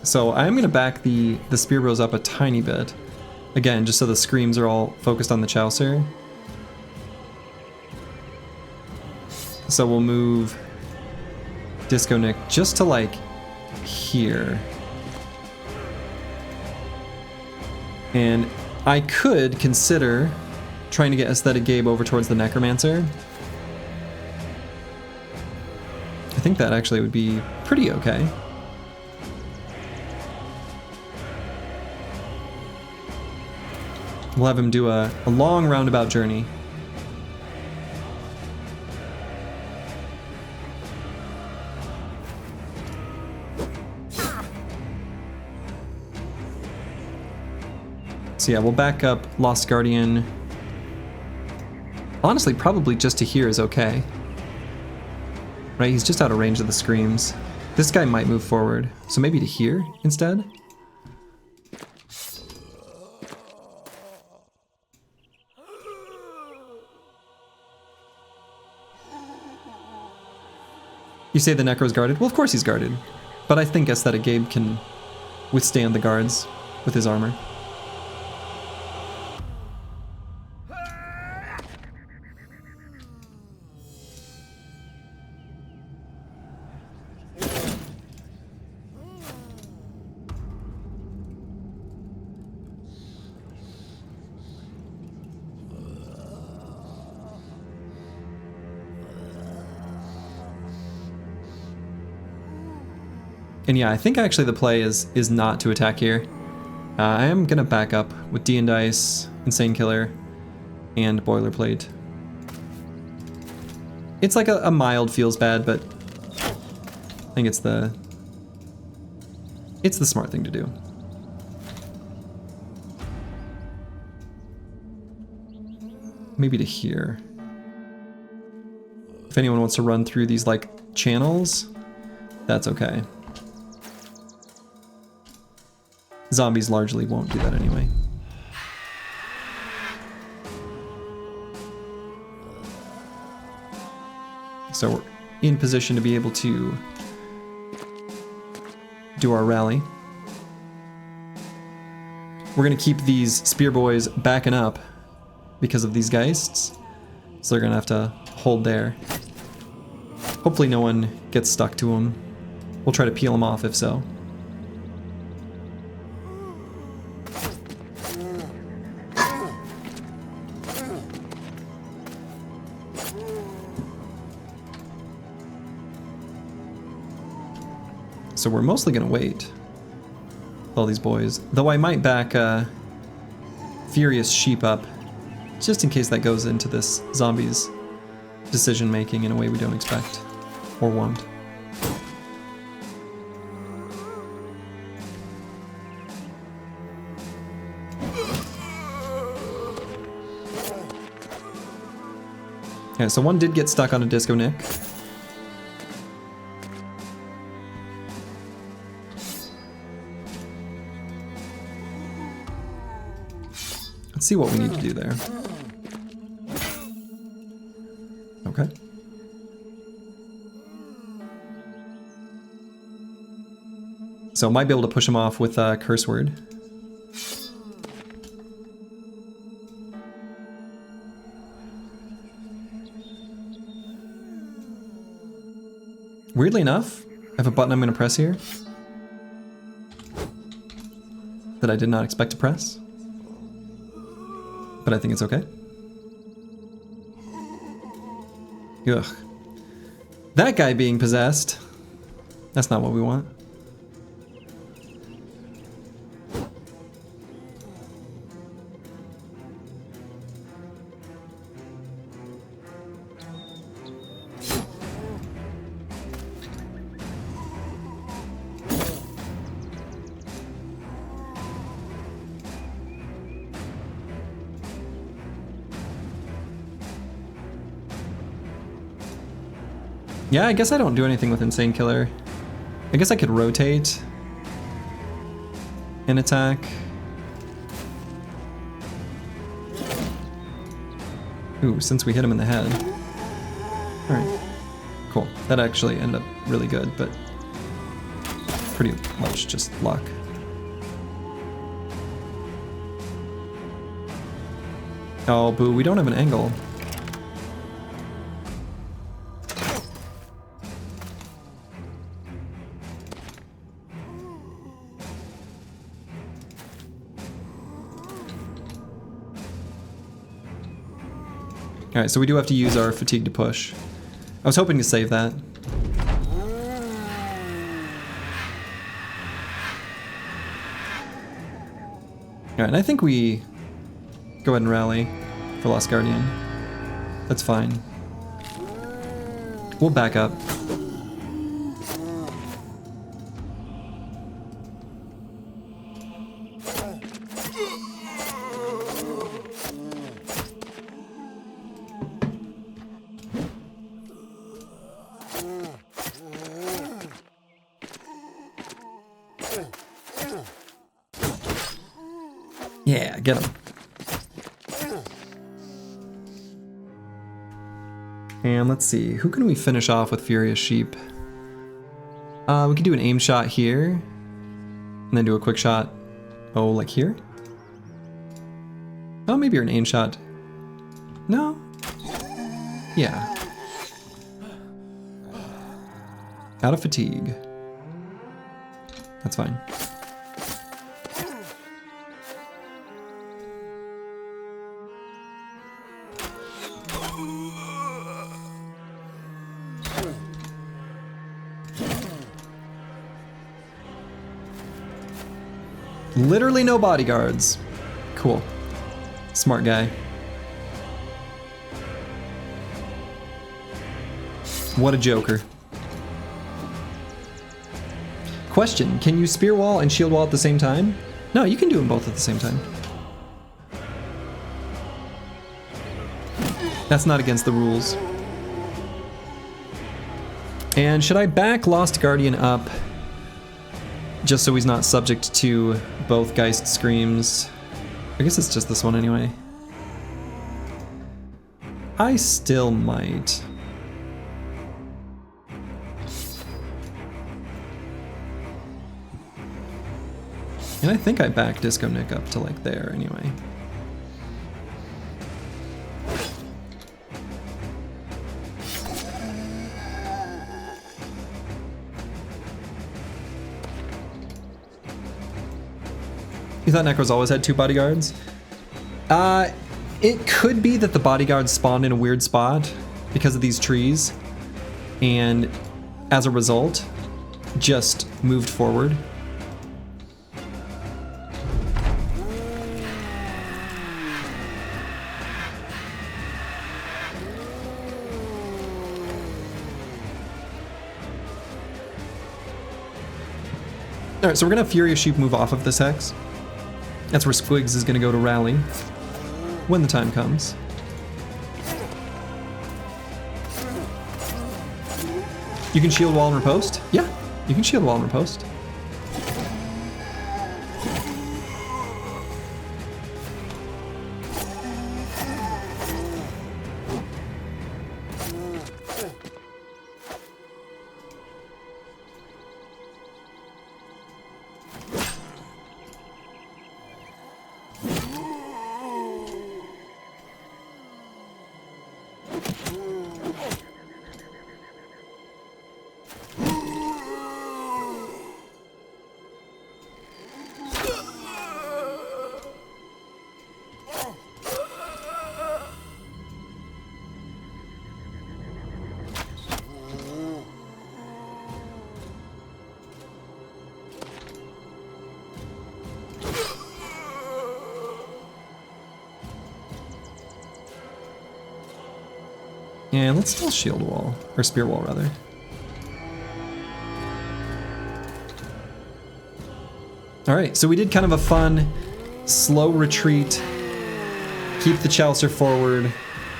So I'm gonna back the Spear Bros up a tiny bit. Again, just so the screams are all focused on the Chaucer. So we'll move Disco Nick just to like here. And I could consider trying to get Aesthetic Gabe over towards the Necromancer. I think that actually would be pretty okay. We'll have him do a long roundabout journey. So yeah, we'll back up Lost Guardian. Honestly, probably just to here is okay. Right, he's just out of range of the screams. This guy might move forward, so maybe to here instead? You say the Necro's guarded? Well, of course he's guarded. But I think Aesthetic Gabe can withstand the guards with his armor. And yeah, I think actually the play is not to attack here. I am gonna back up with D and Dice, Insane Killer, and Boilerplate. It's like a mild feels bad, but I think it's the smart thing to do. Maybe to here. If anyone wants to run through these like channels, that's okay. Zombies largely won't do that anyway. So we're in position to be able to do our rally. We're gonna keep these spear boys backing up because of these geists, so they're gonna have to hold there. Hopefully no one gets stuck to them. We'll try to peel them off if so. So we're mostly gonna wait with all these boys, though I might back Furious Sheep up just in case that goes into this zombie's decision making in a way we don't expect or want. Okay, so one did get stuck on a Disco Nick. Let's see what we need to do there. Okay. So might be able to push him off with a curse word. Weirdly enough, I have a button I'm going to press here that I did not expect to press, but I think it's okay. Ugh. That guy being possessed, that's not what we want. Yeah, I guess I don't do anything with Insane Killer. I guess I could rotate and attack. Ooh, since we hit him in the head. Alright, cool. That actually ended up really good, but pretty much just luck. Oh, boo, we don't have an angle. Alright, so we do have to use our fatigue to push. I was hoping to save that. Alright, and I think we go ahead and rally for Lost Guardian. That's fine. We'll back up. Yeah, get him. And let's see, who can we finish off with Furious Sheep? We could do an aim shot here, and then do a quick shot, oh, like here? Oh, maybe an aim shot. No? Yeah. Out of fatigue. That's fine. Literally no bodyguards. Cool. Smart guy. What a joker. Question, can you spear wall and shield wall at the same time? No, you can do them both at the same time. That's not against the rules. And should I back Lost Guardian up just so he's not subject to both Geist Screams? I guess it's just this one anyway. I still might. And I think I back Disco Nick up to like there anyway. You thought Necros always had 2 bodyguards? It could be that the bodyguards spawned in a weird spot because of these trees, and as a result, just moved forward. Alright, so we're gonna Furious Sheep move off of this hex. That's where Squigs is gonna go to rally when the time comes. You can shield wall and riposte? Yeah, you can shield wall and riposte. Yeah, let's still shield wall, or spear wall rather. All right, so we did kind of a fun, slow retreat, keep the Chaucer forward,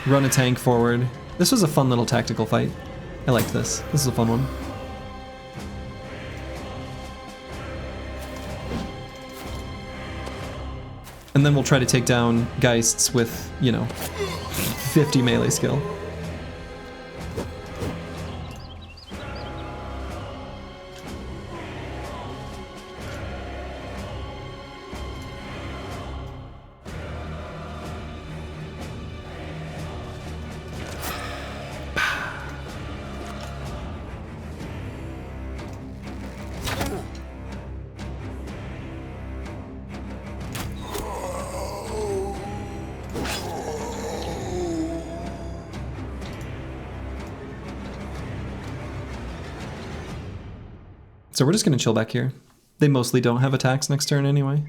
run a tank forward. This was a fun little tactical fight. I liked this. This is a fun one. And then we'll try to take down Geists with, you know, 50 melee skill. So we're just gonna chill back here. They mostly don't have attacks next turn anyway.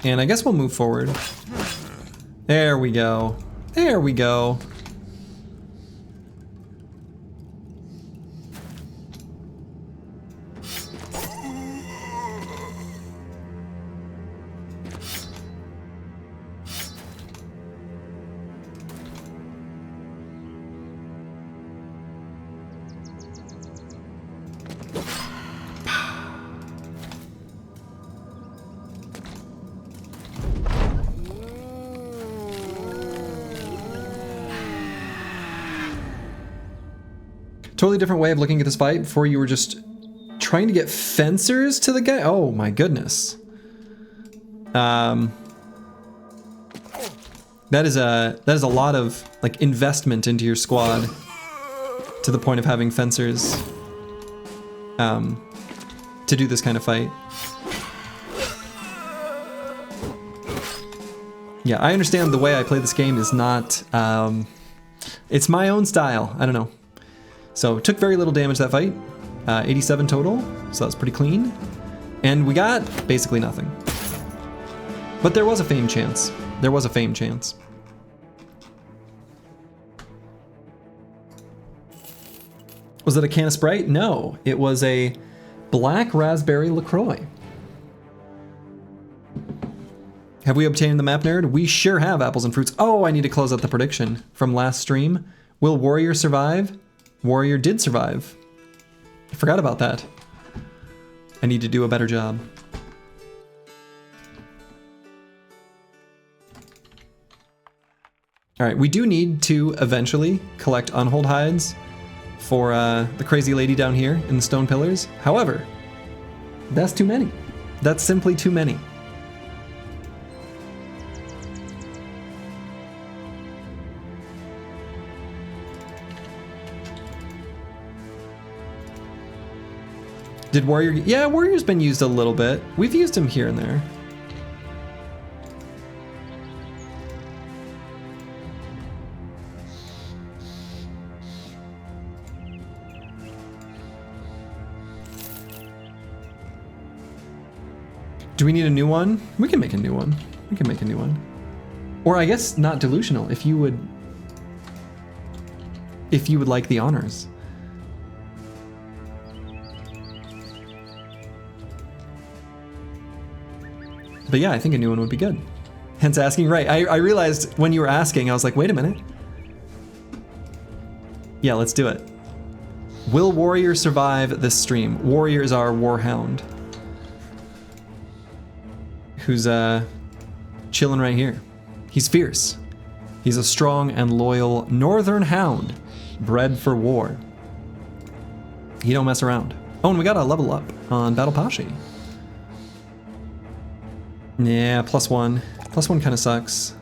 And I guess we'll move forward. There we go. There we go. Totally different way of looking at this fight. Before you were just trying to get fencers to the guy. Oh my goodness. That is a lot of like investment into your squad, to the point of having fencers to do this kind of fight. Yeah, I understand the way I play this game is not, it's my own style, I don't know. So took very little damage that fight, 87 total, so that's pretty clean. And we got basically nothing. But there was a fame chance. There was a fame chance. Was it a can of Sprite? No, it was a black raspberry LaCroix. Have we obtained the map nerd? We sure have, apples and fruits. Oh, I need to close out the prediction from last stream. Will Warrior survive? Warrior did survive. I forgot about that. I need to do a better job. All right, we do need to eventually collect unhold hides for the crazy lady down here in the stone pillars. However, that's too many. That's simply too many. Did Warrior... Yeah, Warrior's been used a little bit. We've used him here and there. Do we need a new one? We can make a new one. We can make a new one. Or I guess not delusional, if you would like the honors. But yeah, I think a new one would be good. Hence asking, right, I realized when you were asking, I was like, wait a minute. Yeah, let's do it. Will Warrior survive this stream? Warrior is our warhound, who's chilling right here. He's fierce. He's a strong and loyal northern hound, bred for war. He don't mess around. Oh, and we got a level up on Battle Pashi. Yeah, +1. +1 kind of sucks.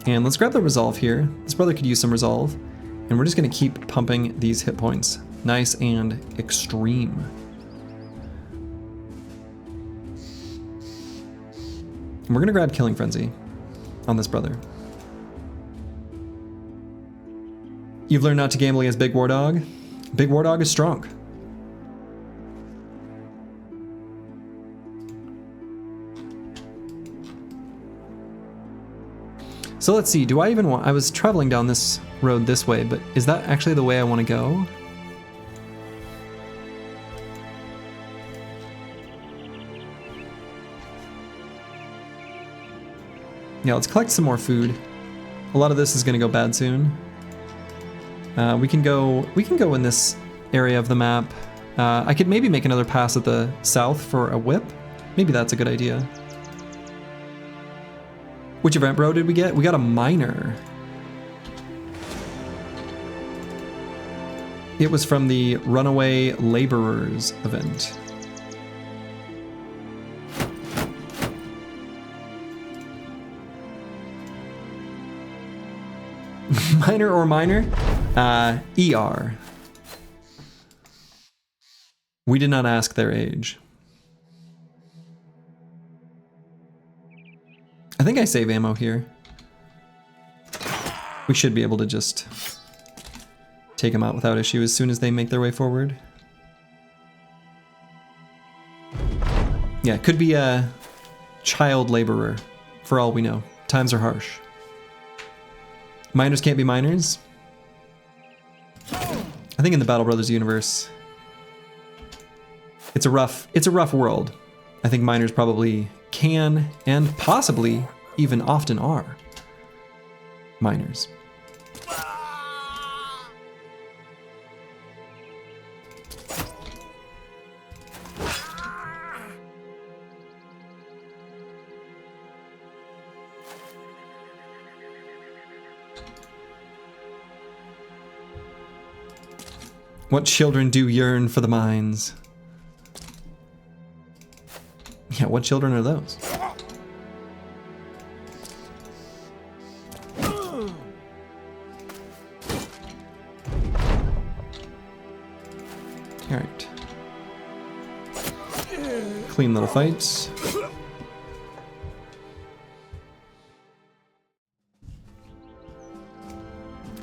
And let's grab the resolve here. This brother could use some resolve. And we're just gonna keep pumping these hit points. Nice and extreme. And we're gonna grab Killing Frenzy on this brother. You've learned not to gamble against Big War Dog. Big War Dog is strong. So let's see, do I even want... I was traveling down this road this way, but is that actually the way I want to go? Yeah, let's collect some more food. A lot of this is going to go bad soon. We can go in this area of the map. I could maybe make another pass at the south for a whip. Maybe that's a good idea. Which event bro did we get? We got a miner. It was from the Runaway Laborers event. Miner or miner? ER. We did not ask their age. I think I save ammo here. We should be able to just take them out without issue as soon as they make their way forward. Yeah, it could be a child laborer, for all we know. Times are harsh. Miners can't be miners. I think in the Battle Brothers universe, it's a rough world. I think miners probably can and possibly even often are miners. What children do yearn for the mines? Yeah, what children are those? All right. Clean little fights.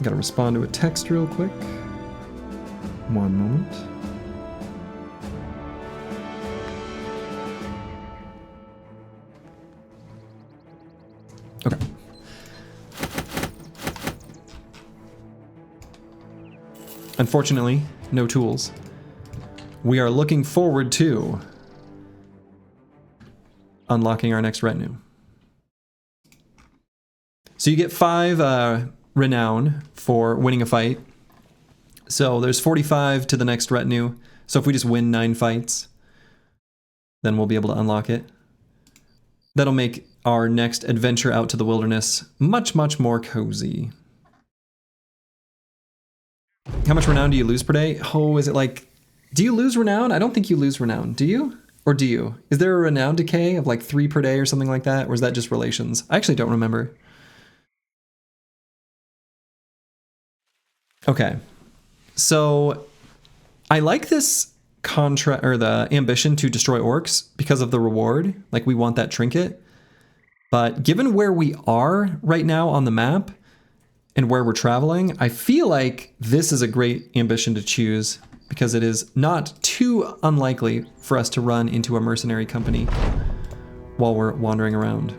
Gotta respond to a text real quick. One moment. Okay. Unfortunately, no tools. We are looking forward to unlocking our next retinue. So you get 5 renown for winning a fight. So there's 45 to the next retinue. So if we just win 9 fights, then we'll be able to unlock it. That'll make our next adventure out to the wilderness much, much more cozy. How much renown do you lose per day? Oh, is it like, do you lose renown? I don't think you lose renown. Do you? Or do you? Is there a renown decay of like 3 per day or something like that? Or is that just relations? I actually don't remember. Okay. So I like this contract or the ambition to destroy orcs because of the reward. Like we want that trinket. But given where we are right now on the map and where we're traveling, I feel like this is a great ambition to choose because it is not too unlikely for us to run into a mercenary company while we're wandering around.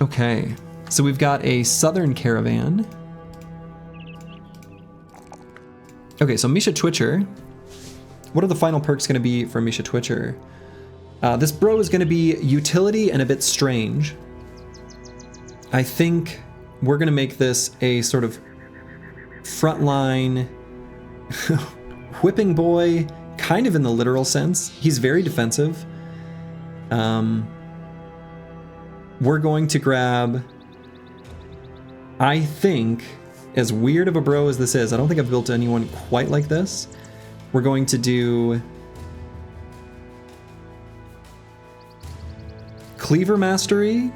Okay, so we've got a southern caravan. Okay, so Misha Twitcher. What are the final perks going to be for Misha Twitcher? This bro is going to be utility and a bit strange. I think we're going to make this a sort of frontline whipping boy, kind of in the literal sense. He's very defensive. We're going to grab, I think, as weird of a bro as this is, I don't think I've built anyone quite like this. We're going to do Cleaver Mastery,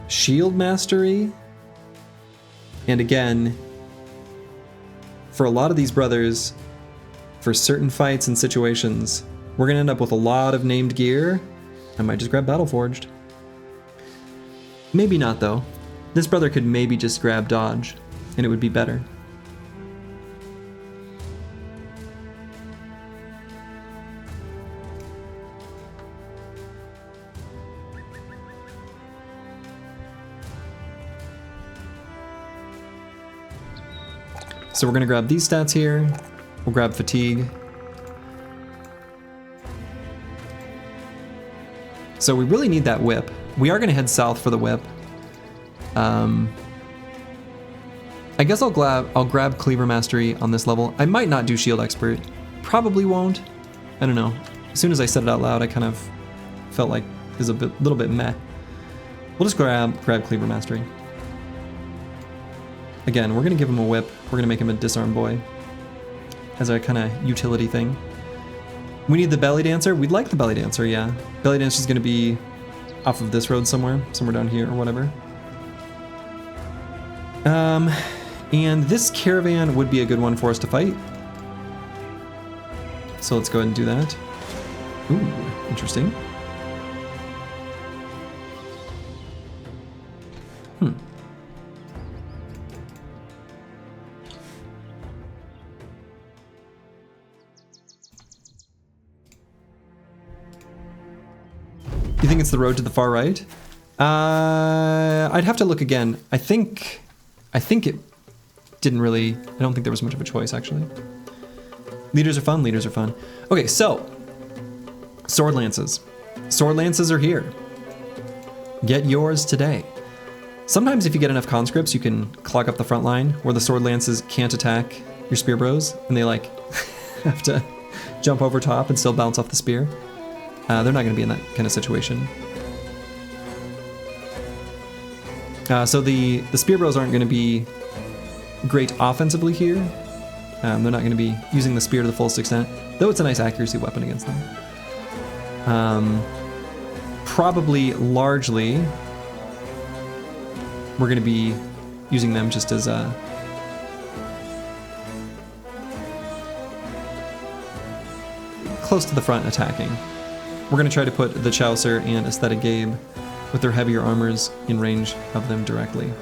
Shield Mastery, and again, for a lot of these brothers, for certain fights and situations, we're going to end up with a lot of named gear. I might just grab Battleforged. Maybe not, though. This brother could maybe just grab Dodge, and it would be better. So we're going to grab these stats here. We'll grab Fatigue. So we really need that whip. We are going to head south for the whip. I guess I'll grab Cleaver Mastery on this level. I might not do Shield Expert. Probably won't. I don't know. As soon as I said it out loud, I kind of felt like it was a little bit meh. We'll just grab Cleaver Mastery. Again, we're going to give him a whip. We're going to make him a disarm boy as a kind of utility thing. We need the belly dancer. We'd like the belly dancer, yeah. Belly dancer is going to be off of this road somewhere down here or whatever. And this caravan would be a good one for us to fight. So let's go ahead and do that. Ooh, interesting. You think it's the road to the far right? I'd have to look again. I think it didn't really, I don't think there was much of a choice, actually. Leaders are fun, leaders are fun. Okay, so, sword lances. Sword lances are here. Get yours today. Sometimes if you get enough conscripts, you can clog up the front line where the sword lances can't attack your spear bros, and they like have to jump over top and still bounce off the spear. They're not going to be in that kind of situation. So the spear bros aren't going to be great offensively here. They're not going to be using the spear to the fullest extent, though it's a nice accuracy weapon against them. Probably largely we're going to be using them just as close to the front attacking. We're going to try to put the Chaucer and Aesthetic Gabe with their heavier armors in range of them directly.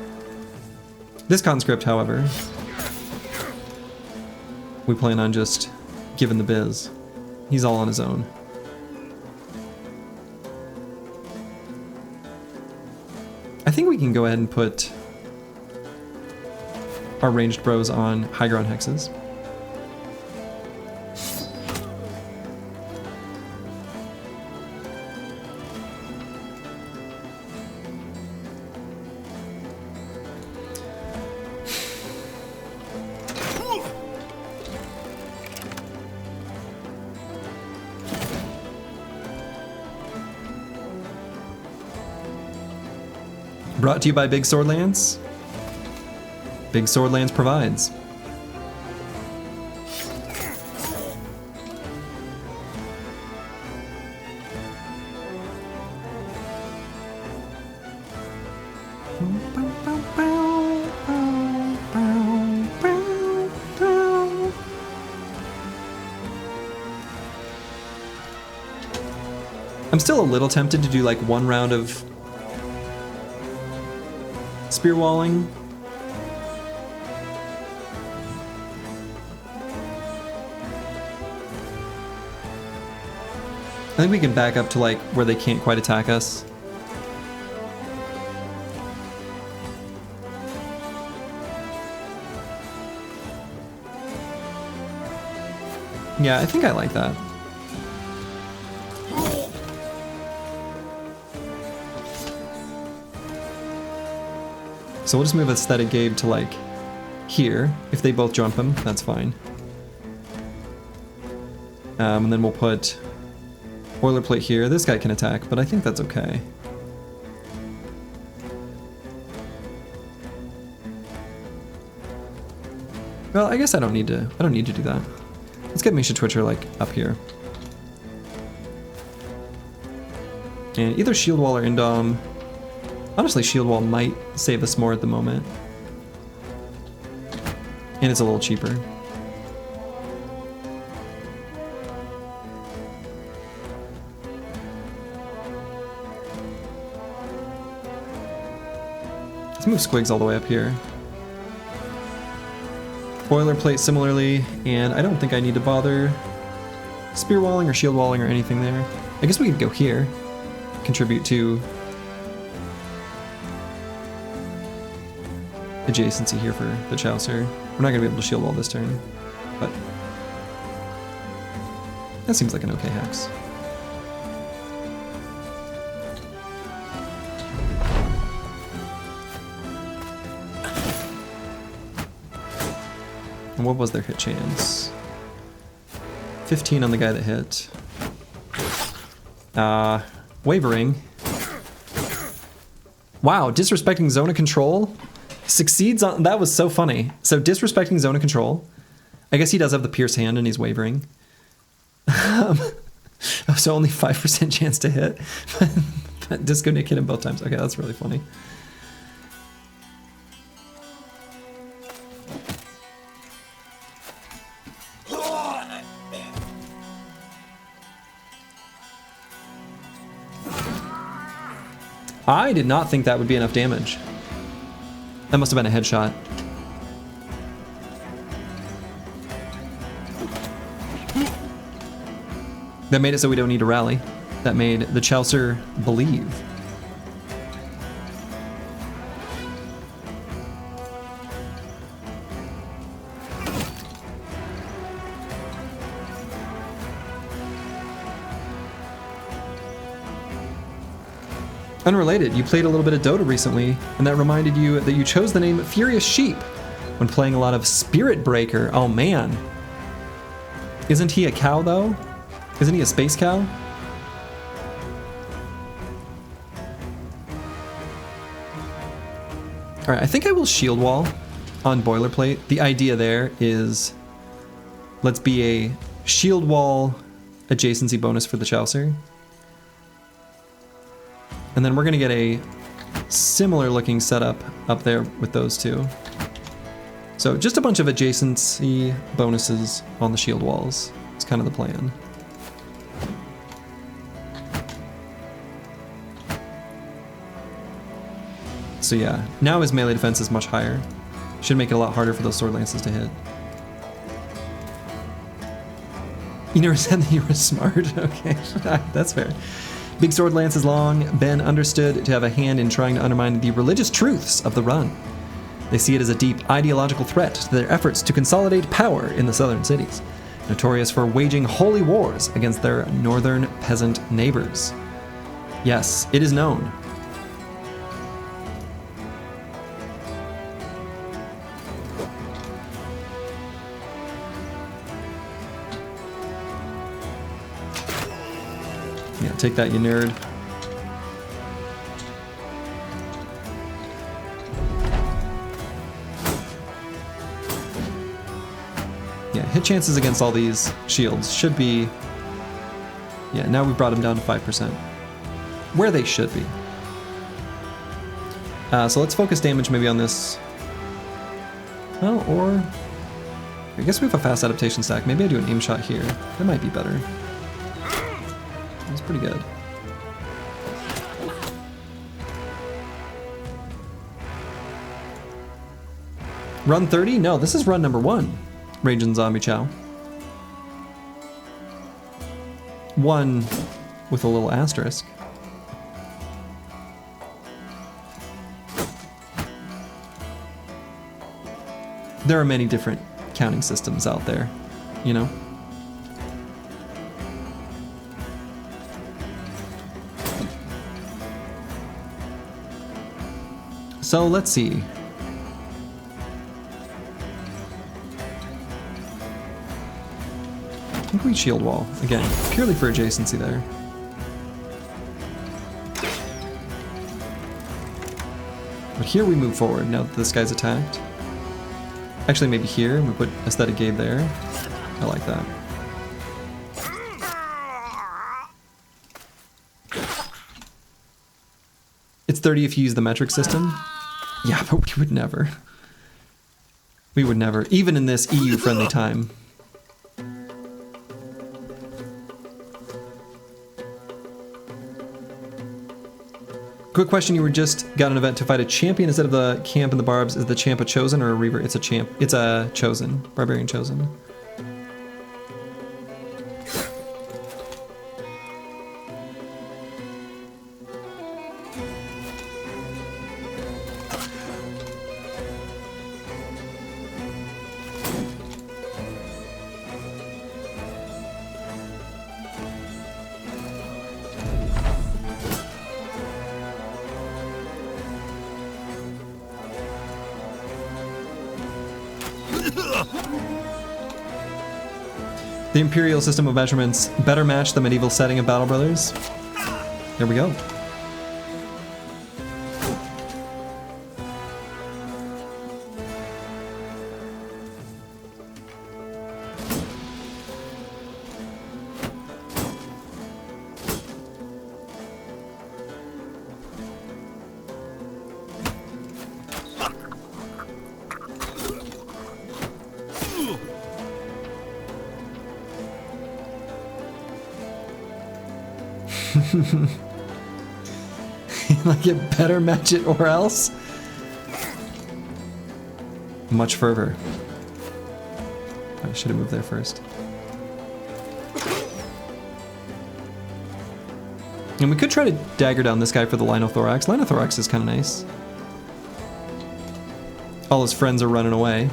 This conscript, however, we plan on just giving the biz. He's all on his own. I think we can go ahead and put our ranged bros on high ground hexes. Brought to you by Big Sword Lance. Big Sword Lance provides. I'm still a little tempted to do like one round of spear walling. I think we can back up to like where they can't quite attack us. Yeah, I think I like that. So we'll just move Aesthetic Gabe to like here. If they both jump him, that's fine. And then we'll put Boilerplate here. This guy can attack, but I think that's okay. Well, I guess I don't need to do that. Let's get Misha Twitcher like up here. And either Shield Wall or Indom. Honestly, Shield Wall might save us more at the moment. And it's a little cheaper. Let's move Squigs all the way up here. Boilerplate similarly, and I don't think I need to bother spear walling or shield walling or anything there. I guess we could go here, contribute to adjacency here for the Chaucer. We're not going to be able to shield wall this turn, but that seems like an okay hex. And what was their hit chance? 15 on the guy that hit. Wavering. Wow, disrespecting zone of control succeeds on. That was so funny. So disrespecting zone of control. I guess he does have the pierce hand and he's wavering. So only 5% chance to hit. But Disco Nick hit him both times. Okay, that's really funny. I did not think that would be enough damage. That must have been a headshot. That made it so we don't need to rally. That made the Chaucer believe. Unrelated, you played a little bit of Dota recently, and that reminded you that you chose the name Furious Sheep when playing a lot of Spirit Breaker. Oh man. Isn't he a cow though? Isn't he a space cow? Alright, I think I will shield wall on Boilerplate. The idea there is let's be a shield wall adjacency bonus for the Chaucer. And then we're going to get a similar looking setup up there with those two. So just a bunch of adjacency bonuses on the shield walls. It's kind of the plan. So yeah, now his melee defense is much higher. Should make it a lot harder for those sword lances to hit. You never said that you were smart. Okay, that's fair. Big sword lance has long been understood to have a hand in trying to undermine the religious truths of the Run. They see it as a deep ideological threat to their efforts to consolidate power in the southern cities, notorious for waging holy wars against their northern peasant neighbors. Yes, it is known. Yeah, take that, you nerd. Yeah, hit chances against all these shields should be... Yeah, now we've brought them down to 5%. Where they should be. So let's focus damage maybe on this. Well, or... I guess we have a fast adaptation stack. Maybe I do an aim shot here. That might be better. That's pretty good. Run 30? No, this is run number 1. Raging Zombie Chow. 1 with a little asterisk. There are many different counting systems out there, you know? So let's see. Complete shield wall. Again, purely for adjacency there. But here we move forward now that this guy's attacked. Actually, maybe here. We put Aesthetic Gabe there. I like that. It's 30 if you use the metric system. Yeah, but we would never. We would never. Even in this EU-friendly time. Quick question, you were just got an event to fight a champion instead of the camp in the barbs. Is the champ a chosen or a reaver? It's a champ. It's a chosen. Barbarian chosen. The Imperial system of measurements better match the medieval setting of Battle Brothers. There we go. Like it better match it or else. Much fervor. I should have moved there first. And we could try to dagger down this guy for the Linothorax. Linothorax is kind of nice. All his friends are running away.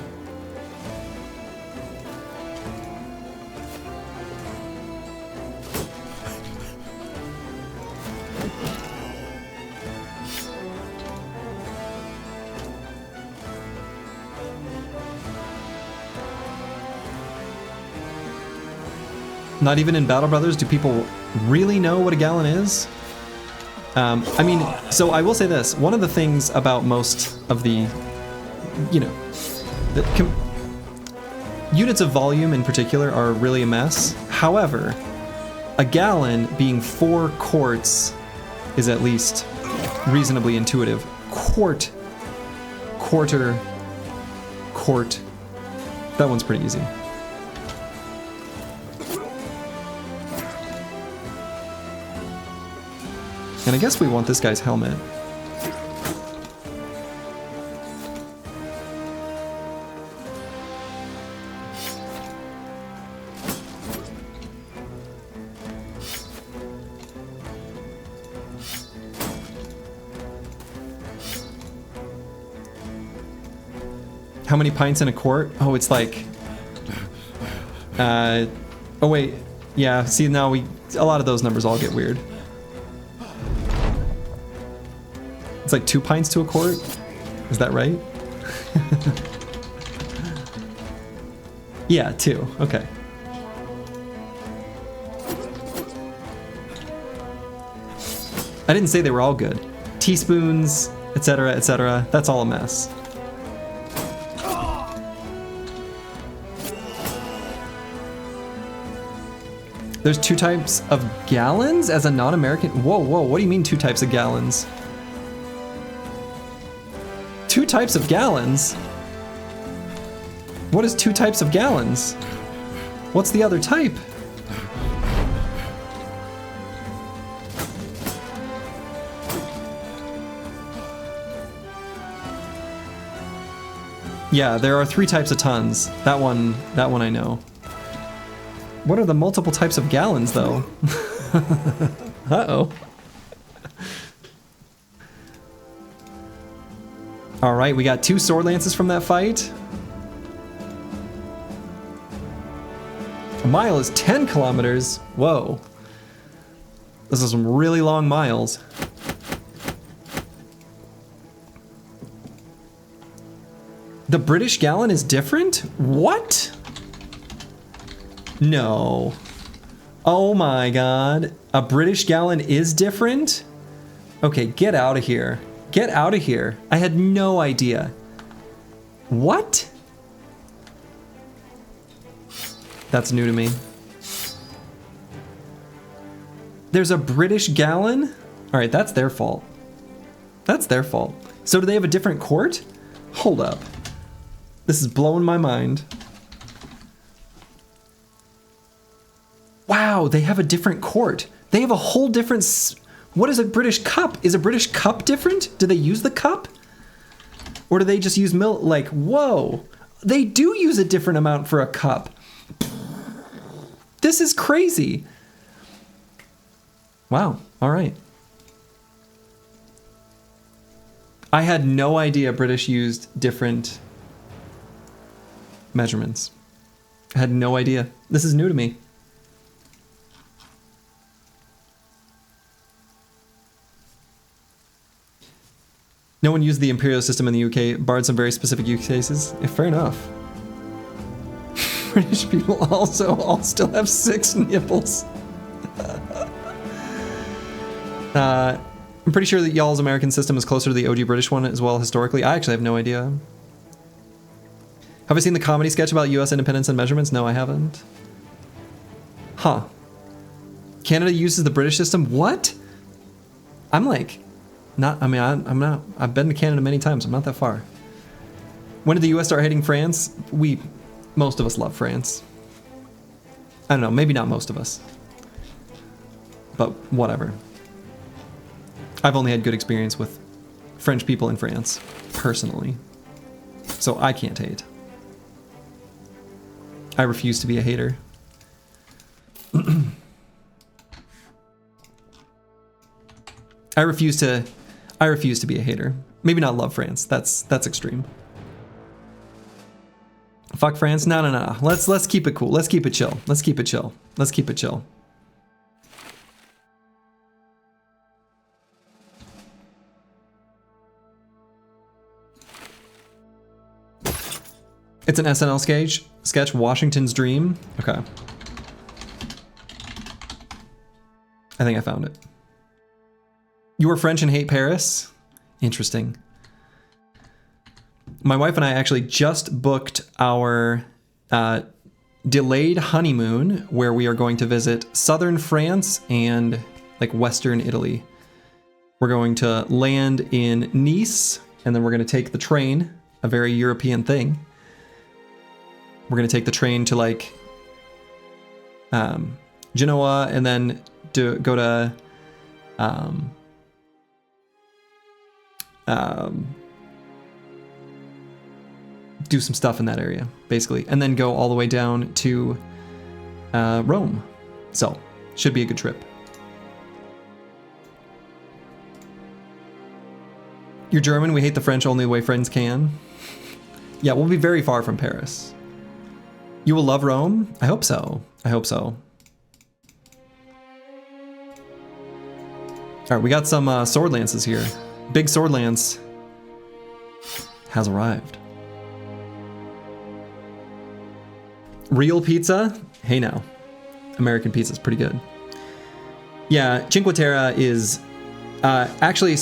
Not even in Battle Brothers do people really know what a gallon is. I mean, so I will say this. One of the things about most of the, you know, units of volume in particular are really a mess. However, a gallon being 4 quarts is at least reasonably intuitive. Court, quarter, court. That one's pretty easy. And I guess we want this guy's helmet. How many pints in a quart? Oh, it's like... oh wait, yeah, see now a lot of those numbers all get weird. It's like 2 pints to a quart? Is that right? Yeah, 2, okay. I didn't say they were all good. Teaspoons, etc., etc., that's all a mess. There's 2 types of gallons as a non-American? Whoa, whoa, what do you mean 2 types of gallons? 2 types of gallons? What is 2 types of gallons? What's the other type? Yeah, there are 3 types of tons. That one I know. What are the multiple types of gallons, though? Uh-oh. Alright, we got 2 sword lances from that fight. A mile is 10 kilometers. Whoa. This is some really long miles. The British gallon is different? What? No. Oh my god. A British gallon is different? Okay, get out of here. Get out of here. I had no idea. What? That's new to me. There's a British gallon? Alright, that's their fault. That's their fault. So do they have a different quart? Hold up. This is blowing my mind. Wow, they have a different quart. They have a whole different... What is a British cup? Is a British cup different? Do they use the cup? Or do they just use milk? Like, whoa. They do use a different amount for a cup. This is crazy. Wow, all right. I had no idea British used different measurements. I had no idea. This is new to me. No one used the imperial system in the UK, barred some very specific use cases. Yeah, fair enough. British people also all still have 6 nipples. I'm pretty sure that y'all's American system is closer to the OG British one as well historically. I actually have no idea. Have I seen the comedy sketch about US independence and measurements? No, I haven't. Huh. Canada uses the British system? What? I'm like... Not, I mean, I'm not, I've been to Canada many times. I'm not that far. When did the US start hating France? Most of us love France. I don't know, maybe not most of us. But whatever. I've only had good experience with French people in France, personally. So I can't hate. I refuse to be a hater. I refuse to be a hater. Maybe not love France. That's extreme. Fuck France? No. Let's keep it cool. Let's keep it chill. Let's keep it chill. Let's keep it chill. It's an SNL sketch, Washington's Dream. Okay. I think I found it. You were French and hate Paris? Interesting. My wife and I actually just booked our delayed honeymoon where we are going to visit southern France and like western Italy. We're going to land in Nice, and then we're going to take the train, a very European thing. We're going to take the train to like Genoa, and then go to do some stuff in that area, basically, and then go all the way down to Rome. So, should be a good trip. You're German, we hate the French only the way friends can. Yeah, we'll be very far from Paris. You will love Rome? I hope so. I hope so. Alright, we got some sword lances here. Big sword lance has arrived. Real pizza? Hey now. American pizza's pretty good. Yeah, Cinque Terre is... actually,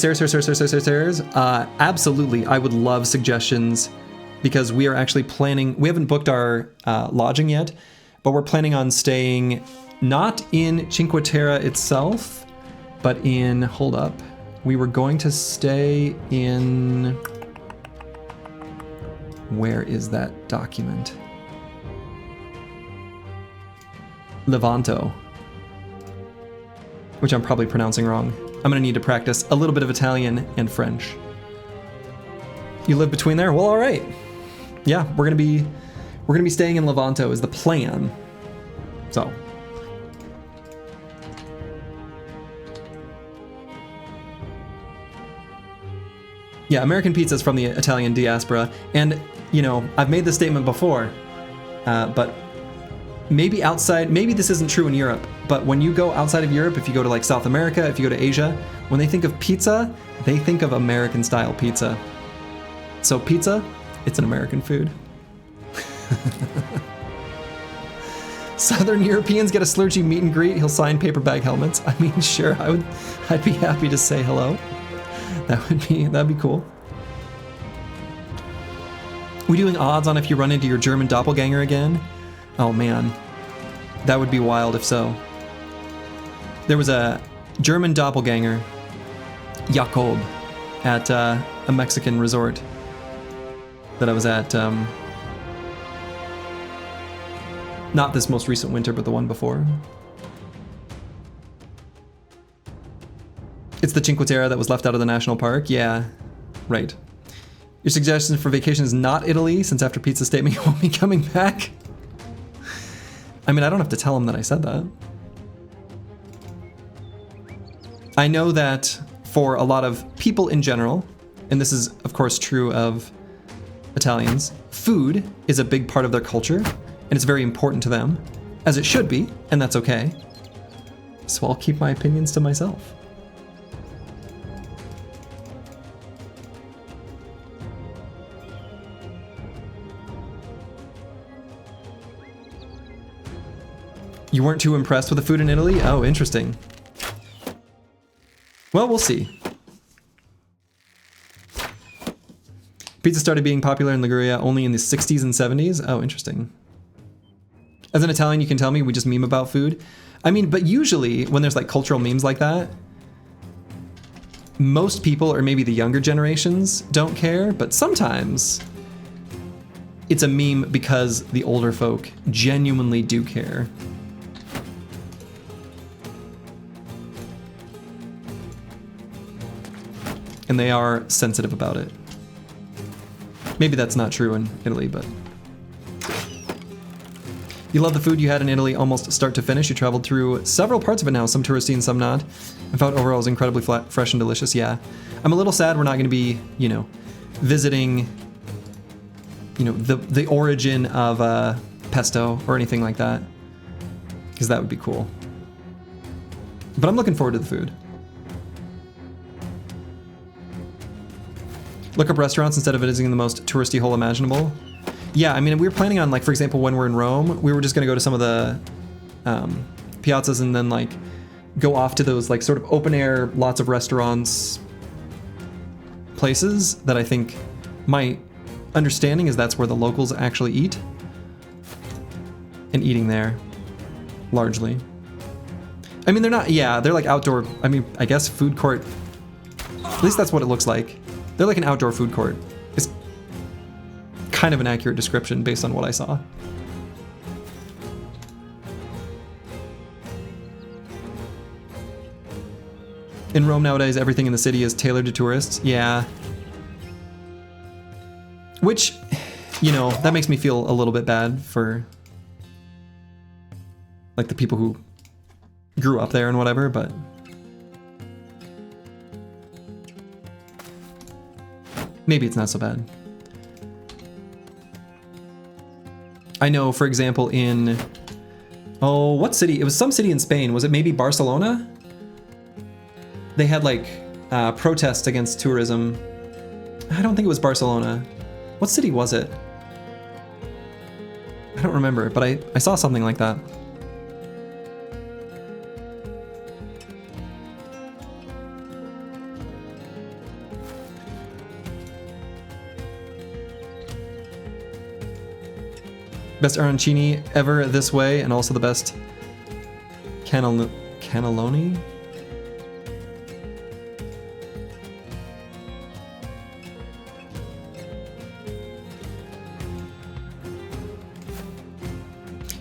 absolutely, I would love suggestions because we are actually planning... We haven't booked our lodging yet, but we're planning on staying not in Cinque Terre itself, but in... Hold up. We were going to stay in... Where is that document? Levanto, which I'm probably pronouncing wrong. I'm gonna need to practice a little bit of Italian and French. You live between there? Well, all right. Yeah, we're gonna be staying in Levanto is the plan. So. Yeah, American pizza is from the Italian diaspora, and you know I've made this statement before, but. Maybe this isn't true in Europe, but when you go outside of Europe, if you go to like South America, if you go to Asia, when they think of pizza, they think of American style pizza. So pizza, it's an American food. Southern Europeans get a Slurgy meet and greet, he'll sign paper bag helmets. I mean, sure, I'd be happy to say hello. That'd be cool. We doing odds on if you run into your German doppelganger again? Oh man, that would be wild if so. There was a German doppelganger, Jakob, at a Mexican resort that I was at, not this most recent winter, but the one before. It's the Cinque Terre that was left out of the national park? Yeah, right. Your suggestion for vacation is not Italy, since after pizza statement you won't be coming back? I mean, I don't have to tell him that I said that. I know that for a lot of people in general, and this is of course true of Italians, food is a big part of their culture, and it's very important to them, as it should be, and that's okay. So I'll keep my opinions to myself. You weren't too impressed with the food in Italy? Oh, interesting. Well, we'll see. Pizza started being popular in Liguria only in the 60s and 70s? Oh, interesting. As an Italian, you can tell me we just meme about food. I mean, but usually when there's like cultural memes like that, most people, or maybe the younger generations, don't care, but sometimes it's a meme because the older folk genuinely do care. And they are sensitive about it. Maybe that's not true in Italy, but... You love the food you had in Italy almost start to finish. You traveled through several parts of it now, some touristy and some not. I found overall it was incredibly fresh and delicious, yeah. I'm a little sad we're not going to be, you know, visiting, you know, the origin of pesto or anything like that. Because that would be cool. But I'm looking forward to the food. Look up restaurants instead of visiting the most touristy hole imaginable. Yeah, I mean, we were planning on, like, for example, when we're in Rome, we were just gonna go to some of the piazzas and then, like, go off to those, like, sort of open air, lots of restaurants places that I think my understanding is that's where the locals actually eat. And eating there, largely. I mean, they're not, yeah, they're like outdoor, I mean, I guess food court least that's what it looks like. They're like an outdoor food court. It's kind of an accurate description based on what I saw. In Rome nowadays, everything in the city is tailored to tourists. Yeah. Which, you know, that makes me feel a little bit bad for like the people who grew up there and whatever, but maybe it's not so bad. I know, for example, in, oh, what city? It was some city in Spain. Was it maybe Barcelona? They had like protests against tourism. I don't think it was Barcelona. What city was it? I don't remember, but I saw something like that. Best arancini ever this way, and also the best cannelloni?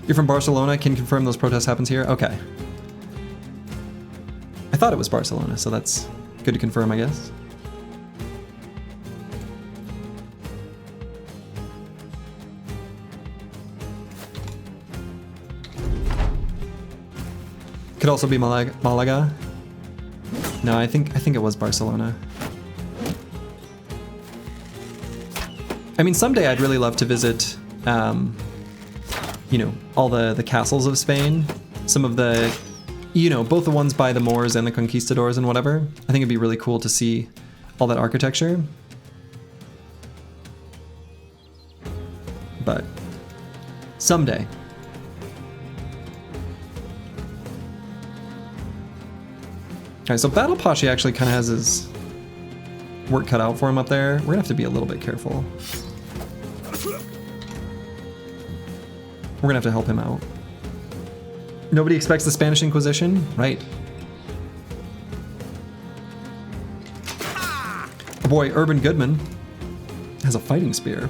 You're from Barcelona, can confirm those protests happens here? Okay. I thought it was Barcelona, so that's good to confirm, I guess. Could also be Malaga. No, I think it was Barcelona. I mean, someday I'd really love to visit, you know, all the castles of Spain. Some of the, you know, both the ones by the Moors and the conquistadors and whatever. I think it'd be really cool to see all that architecture. But someday. Alright, so Battle Pashi actually kind of has his work cut out for him up there. We're gonna have to be a little bit careful. We're gonna have to help him out. Nobody expects the Spanish Inquisition? Right. Our boy Urban Goodman has a fighting spear.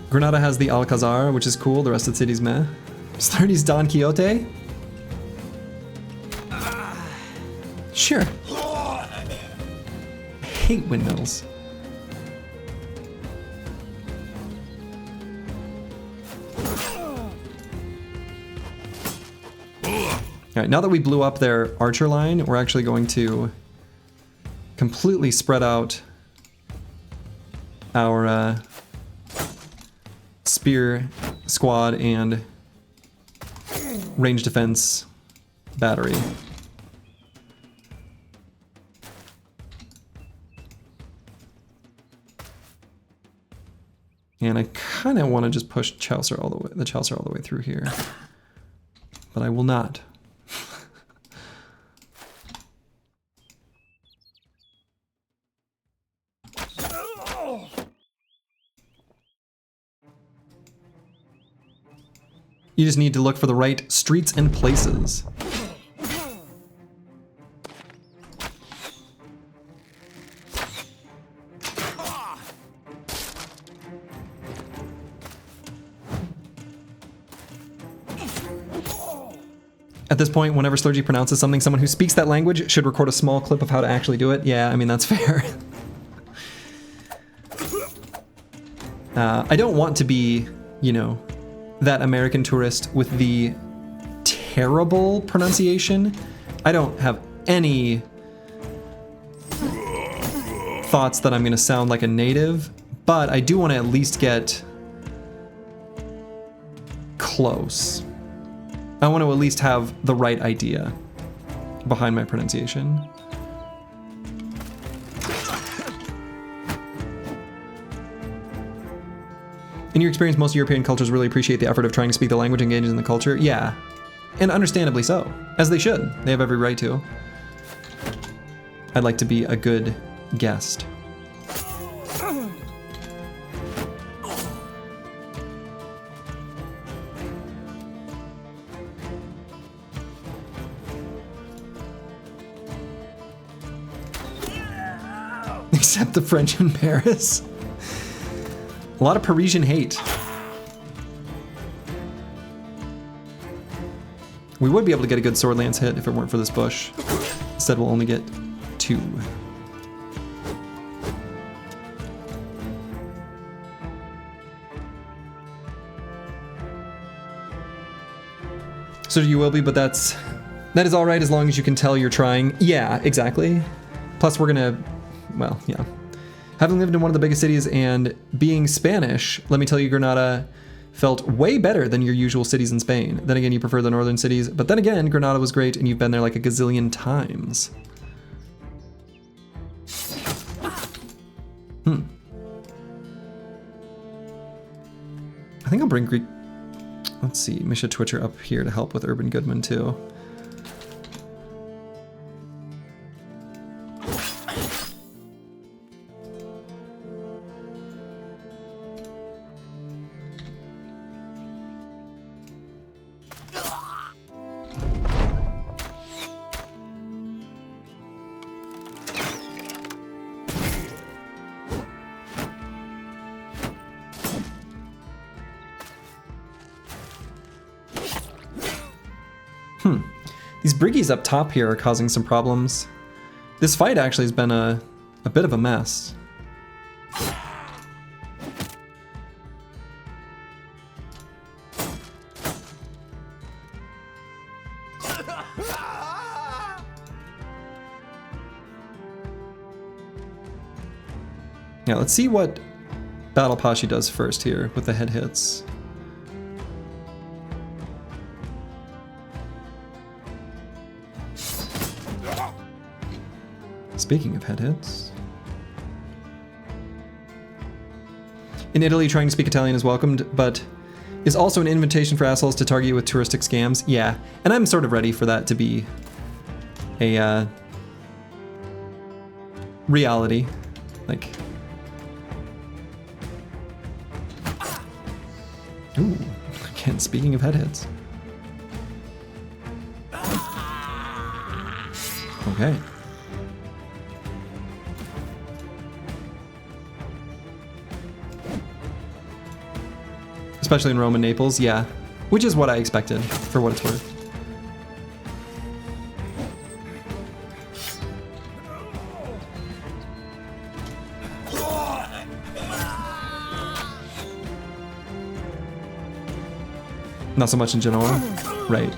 Granada has the Alcazar, which is cool. The rest of the city's meh. Sturdy's Don Quixote? Sure. I hate windmills. Alright, now that we blew up their archer line, we're actually going to completely spread out our spear squad and range defense battery. And I kind of want to just push Chaucer all the way, the Chaucer all the way through here, but I will not. You just need to look for the right streets and places. At this point, whenever Slurgy pronounces something, someone who speaks that language should record a small clip of how to actually do it. Yeah, I mean, that's fair. I don't want to be, you know, that American tourist with the terrible pronunciation. I don't have any thoughts that I'm gonna sound like a native, but I do want to at least get close. I want to at least have the right idea behind my pronunciation. In your experience, most European cultures really appreciate the effort of trying to speak the language and engage in the culture. Yeah, and understandably so, as they should. They have every right to. I'd like to be a good guest. Except the French in Paris. A lot of Parisian hate. We would be able to get a good sword lance hit if it weren't for this bush. Instead, we'll only get 2. So you will be, but that is all right as long as you can tell you're trying. Yeah, exactly. Plus, we're gonna, well, yeah. Having lived in one of the biggest cities and being Spanish, let me tell you, Granada felt way better than your usual cities in Spain. Then again, you prefer the northern cities, but then again, Granada was great and you've been there like a gazillion times. I think I'll bring Greek. Let's see, Misha Twitcher up here to help with Urban Goodman too. These briggies up top here are causing some problems. This fight actually has been a bit of a mess. Yeah, let's see what Battle Pashi does first here with the head hits. Speaking of head hits. In Italy, trying to speak Italian is welcomed, but is also an invitation for assholes to target you with touristic scams. Yeah, and I'm sort of ready for that to be a reality. Like, ooh, again, speaking of head hits. Okay. Especially in Rome and Naples, yeah. Which is what I expected, for what it's worth. Not so much in Genoa? Right.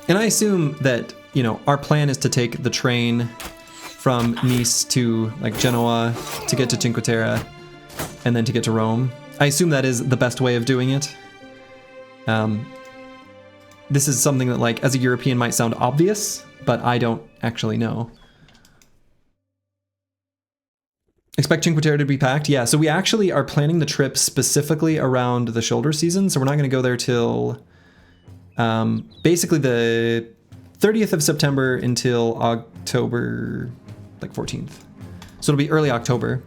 And I assume that, you know, our plan is to take the train from Nice to, like, Genoa to get to Cinque Terre and then to get to Rome. I assume that is the best way of doing it. This is something that, like, as a European might sound obvious, but I don't actually know. Expect Cinque Terre to be packed? Yeah, so we actually are planning the trip specifically around the shoulder season, so we're not going to go there till basically the 30th of September until October, like 14th. So it'll be early October.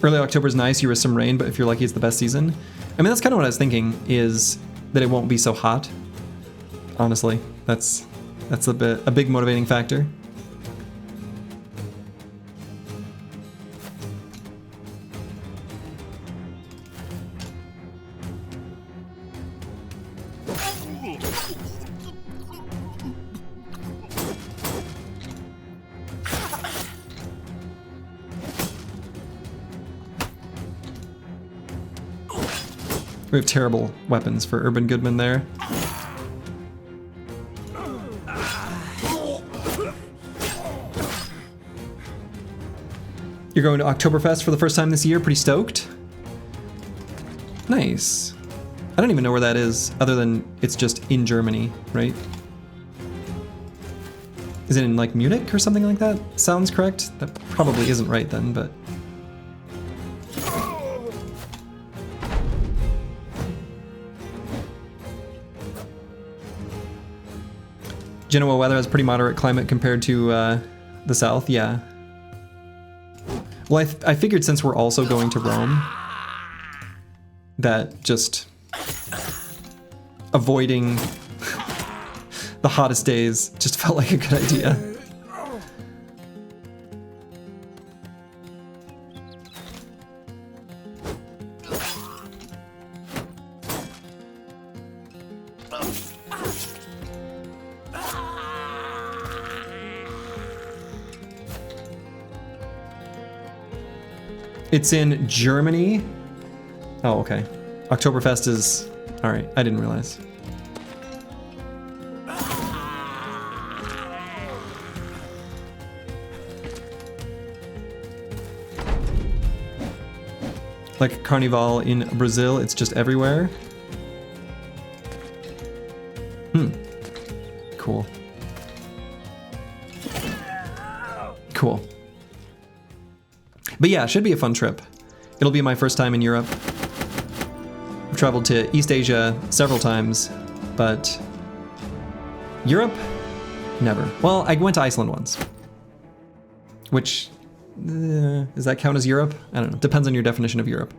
Early October is nice, you risk some rain, but if you're lucky, it's the best season. I mean, that's kind of what I was thinking, is that it won't be so hot. Honestly, that's a big motivating factor. We have terrible weapons for Urban Goodman there. You're going to Oktoberfest for the first time this year. Pretty stoked. Nice. I don't even know where that is, other than it's just in Germany, right? Is it in like Munich or something like that? Sounds correct? That probably isn't right then, but... Genoa weather has pretty moderate climate compared to the south, yeah. Well, I figured since we're also going to Rome, that just avoiding the hottest days just felt like a good idea. It's in Germany. Oh, okay. Oktoberfest is... Alright, I didn't realize. Like Carnival in Brazil, it's just everywhere. Cool. Cool. But yeah, it should be a fun trip. It'll be my first time in Europe. I've traveled to East Asia several times, but Europe, never. Well, I went to Iceland once, which, does that count as Europe? I don't know, depends on your definition of Europe.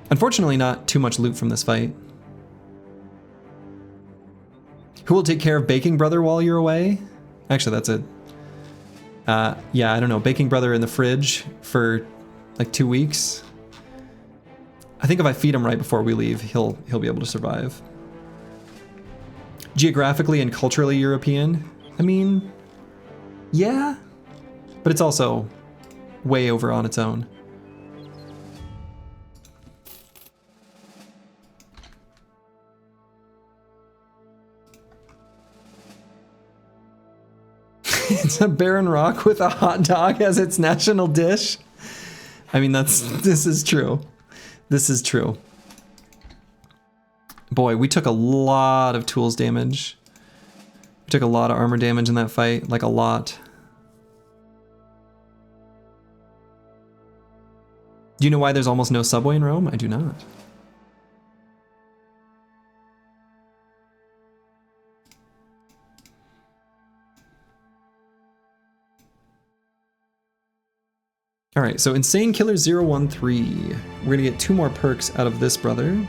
Unfortunately, not too much loot from this fight. Who will take care of Baking Brother while you're away? Actually, that's it. Yeah, I don't know, Baking Brother in the fridge for like 2 weeks. I think if I feed him right before we leave, he'll be able to survive. Geographically and culturally European? I mean, yeah, but it's also way over on its own. It's a barren rock with a hot dog as its national dish. I mean, this is true. This is true. Boy, we took a lot of tools damage. We took a lot of armor damage in that fight, like a lot. Do you know why there's almost no subway in Rome? I do not. All right, so Insane Killer 013. We're gonna get 2 more perks out of this brother.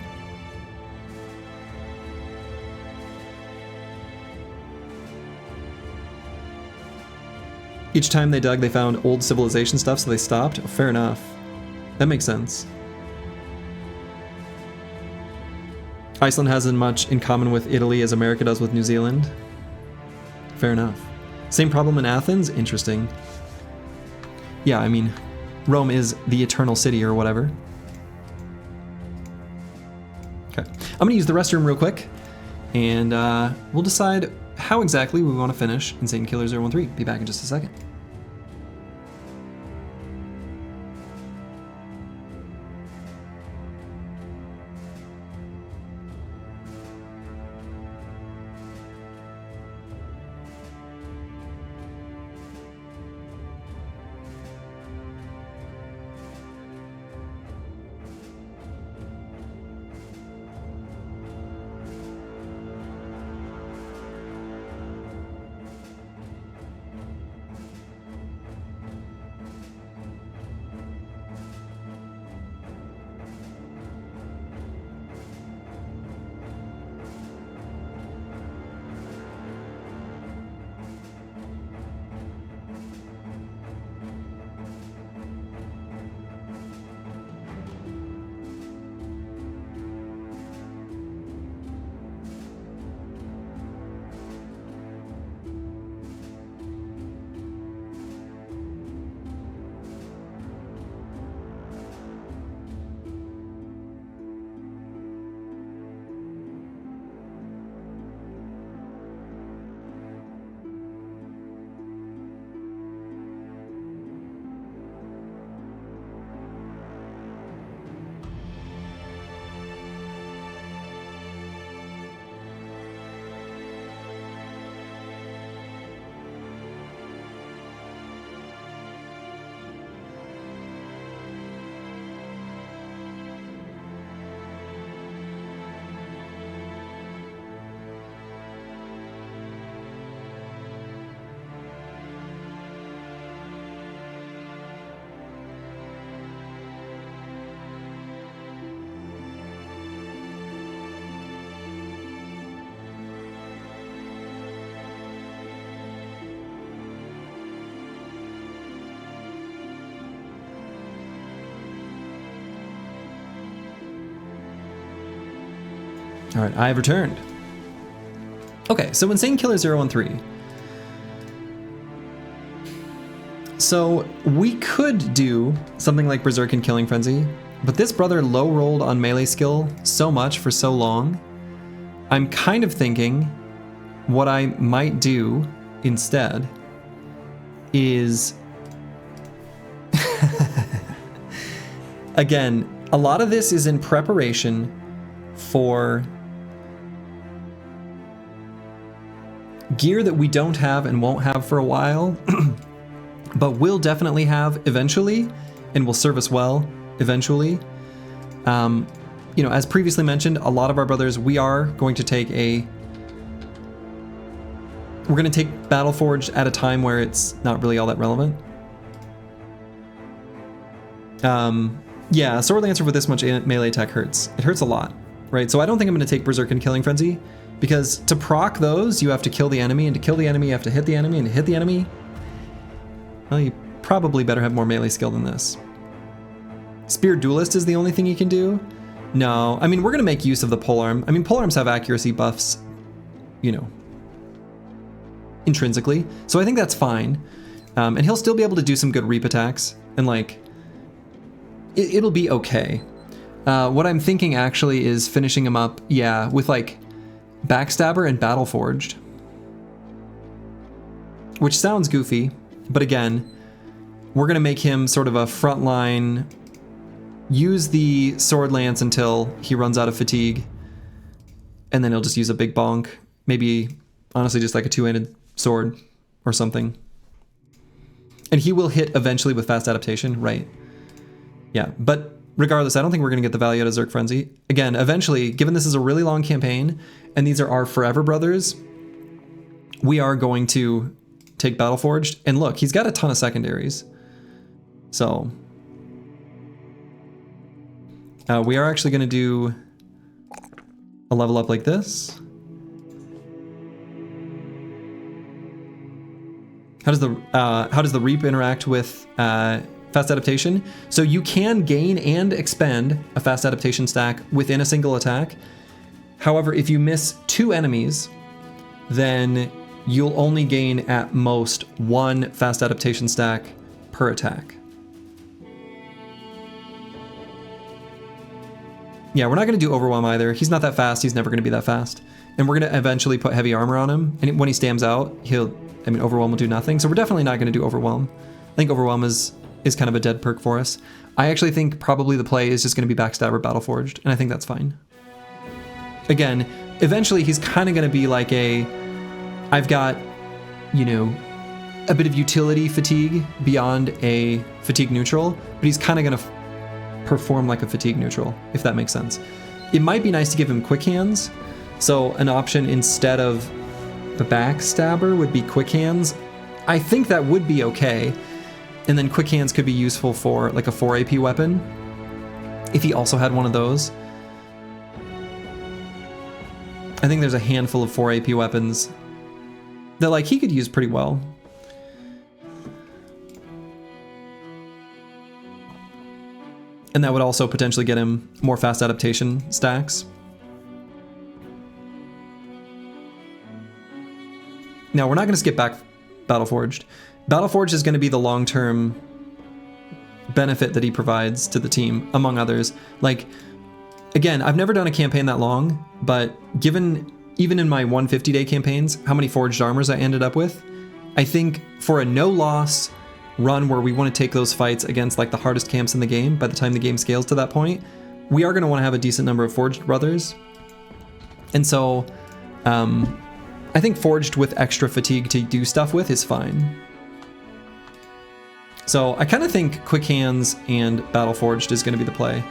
Each time they dug, they found old civilization stuff, so they stopped. Oh, fair enough. That makes sense. Iceland has as much in common with Italy as America does with New Zealand. Fair enough. Same problem in Athens? Interesting. Yeah, I mean, Rome is the eternal city or whatever. Okay, I'm gonna use the restroom real quick, and we'll decide how exactly we want to finish Insane Killer 013. Be back in just a second. All right, I have returned. Okay, so Insane Killer 013. So we could do something like Berserk and Killing Frenzy, but this brother low rolled on melee skill so much for so long. I'm kind of thinking what I might do instead is again, a lot of this is in preparation for gear that we don't have and won't have for a while, but will definitely have eventually and will serve us well eventually. You know, as previously mentioned, a lot of our brothers, we are going to take we're going to take Battleforged at a time where it's not really all that relevant. Yeah, Sword Lancer with this much melee attack hurts. It hurts a lot, right? So I don't think I'm going to take Berserk and Killing Frenzy, because to proc those, you have to kill the enemy, and to kill the enemy, you have to hit the enemy, and to hit the enemy, well, you probably better have more melee skill than this. Spear Duelist is the only thing you can do? No, I mean, we're going to make use of the polearm. I mean, polearms have accuracy buffs, you know, intrinsically, so I think that's fine. And he'll still be able to do some good reap attacks, and like, it'll be okay. What I'm thinking actually is finishing him up, yeah, with like Backstabber and Battleforged. Which sounds goofy, but again, we're gonna make him sort of a frontline, use the Sword Lance until he runs out of fatigue, and then he'll just use a big bonk. Maybe, honestly, just like a two-handed sword or something. And he will hit eventually with fast adaptation, right? Yeah, but regardless, I don't think we're going to get the value out of Zerk Frenzy. Again, eventually, given this is a really long campaign, and these are our forever brothers, we are going to take Battleforged. And look, he's got a ton of secondaries. So, we are actually going to do a level up like this. How does the Reap interact with fast adaptation? So you can gain and expend a fast adaptation stack within a single attack. However, if you miss 2 enemies, then you'll only gain at most 1 fast adaptation stack per attack. Yeah, we're not going to do Overwhelm either. He's not that fast. He's never going to be that fast. And we're going to eventually put heavy armor on him. And when he stams out, Overwhelm will do nothing. So we're definitely not going to do Overwhelm. I think Overwhelm is kind of a dead perk for us. I actually think probably the play is just going to be Backstabber Battleforged, and I think that's fine. Again, eventually he's kind of going to be like I've got, you know, a bit of utility fatigue beyond a fatigue neutral, but he's kind of going to perform like a fatigue neutral, if that makes sense. It might be nice to give him quick hands, so an option instead of the Backstabber would be quick hands. I think that would be okay. And then quick hands could be useful for like a 4 AP weapon, if he also had one of those. I think there's a handful of 4 AP weapons that like he could use pretty well. And that would also potentially get him more fast adaptation stacks. Now, we're not going to skip back Battleforged. Battleforged is going to be the long-term benefit that he provides to the team, among others. Like, again, I've never done a campaign that long, but given, even in my 150-day campaigns, how many forged armors I ended up with, I think for a no-loss run where we want to take those fights against like the hardest camps in the game, by the time the game scales to that point, we are going to want to have a decent number of forged brothers. And so, I think forged with extra fatigue to do stuff with is fine. So I kind of think quick hands and Battleforged is going to be the play.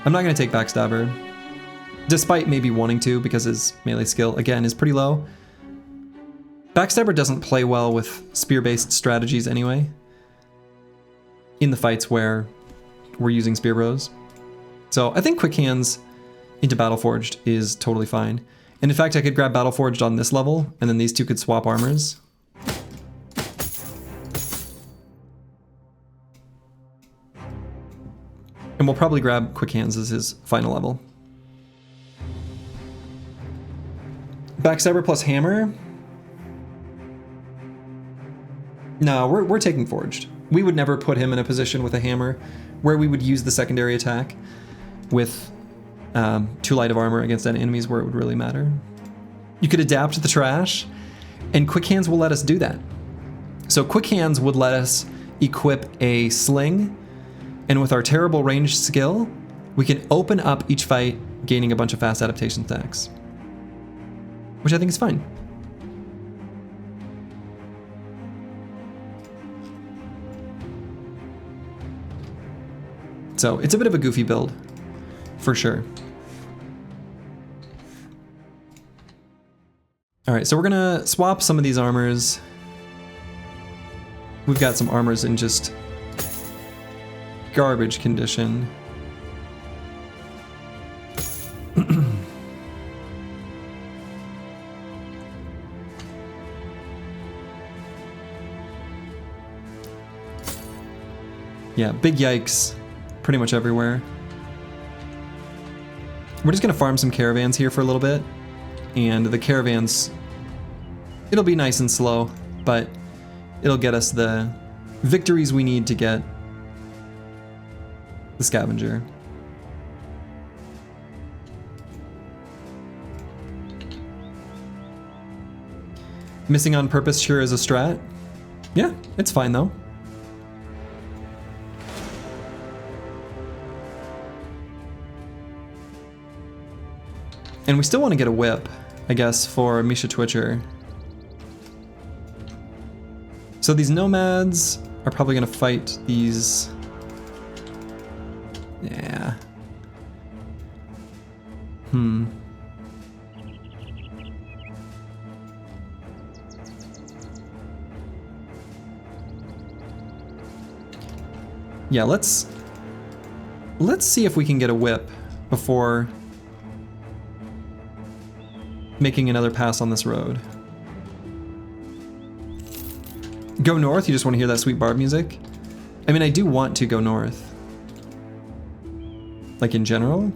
I'm not going to take Backstabber, despite maybe wanting to, because his melee skill, again, is pretty low. Backstabber doesn't play well with spear-based strategies anyway, in the fights where we're using spear bros. So I think quick hands into Battleforged is totally fine. And in fact, I could grab Battleforged on this level, and then these two could swap armors. And we'll probably grab Quick Hands as his final level. Backstabber plus hammer? No, we're taking forged. We would never put him in a position with a hammer where we would use the secondary attack with 2 light of armor against enemies where it would really matter. You could adapt the trash, and Quick Hands will let us do that. So Quick Hands would let us equip a sling, and with our terrible ranged skill, we can open up each fight, gaining a bunch of fast adaptation stacks. Which I think is fine. So it's a bit of a goofy build, for sure. All right, so we're gonna swap some of these armors. We've got some armors in just garbage condition. Yeah, big yikes pretty much everywhere. We're just gonna farm some caravans here for a little bit, and the caravans, it'll be nice and slow, but it'll get us the victories we need to get the scavenger. Missing on purpose sure is a strat. Yeah, it's fine though. And we still want to get a whip, I guess, for Misha Twitcher. So these nomads are probably going to fight these... Yeah. Yeah, let's see if we can get a whip before making another pass on this road. Go north? You just want to hear that sweet barb music? I mean, I do want to go north. Like in general?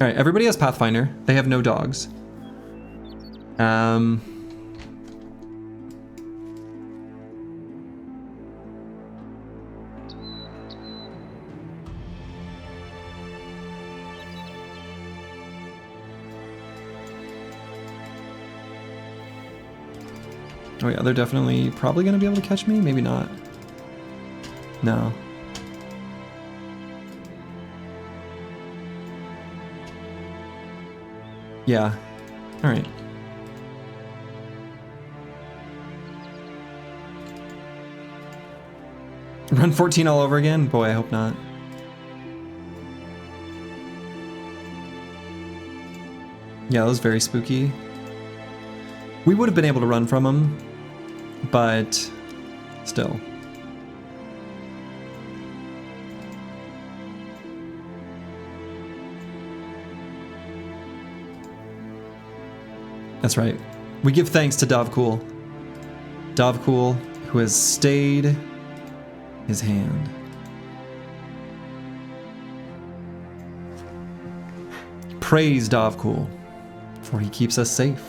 Alright, everybody has Pathfinder. They have no dogs. Oh yeah, they're definitely probably gonna be able to catch me, maybe not. No. Yeah. All right. Run 14 all over again? Boy, I hope not. Yeah, that was very spooky. We would have been able to run from them, but still. That's right. We give thanks to Dovcool. Dovcool, who has stayed his hand. Praise Dovcool, for he keeps us safe.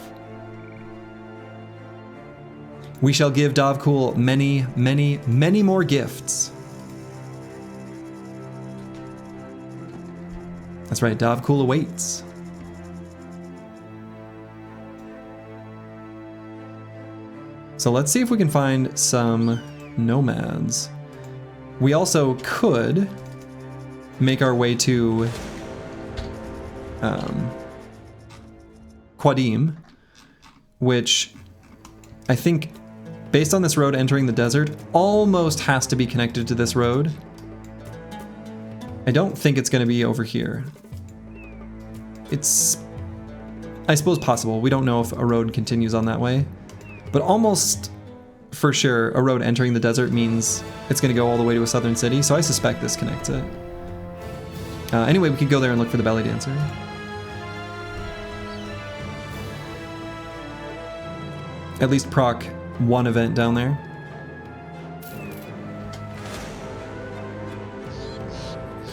We shall give Dovcool many, many, many more gifts. That's right, Dovcool awaits. So let's see if we can find some nomads. We also could make our way to Quadim, which I think, based on this road entering the desert, almost has to be connected to this road. I don't think it's going to be over here. It's, I suppose, possible. We don't know if a road continues on that way. But almost for sure, a road entering the desert means it's going to go all the way to a southern city, so I suspect this connects it. Anyway, we could go there and look for the belly dancer. At least proc one event down there.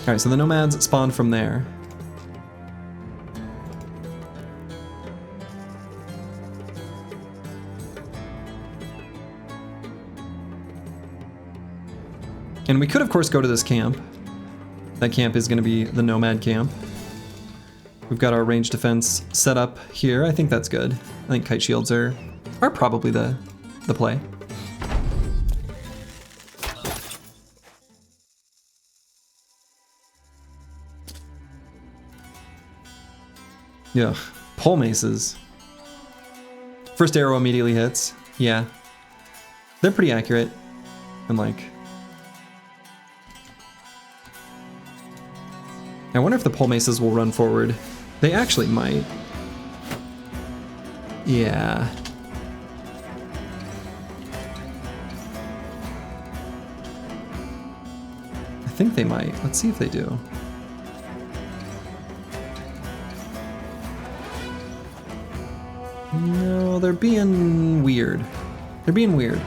Alright, so the nomads spawned from there. And we could, of course, go to this camp. That camp is going to be the Nomad camp. We've got our range defense set up here. I think that's good. I think kite shields are probably the play. Yeah, pole maces. First arrow immediately hits. Yeah. They're pretty accurate. And like... I wonder if the pole maces will run forward. They actually might. Yeah. I think they might. Let's see if they do. No, they're being weird. They're being weird.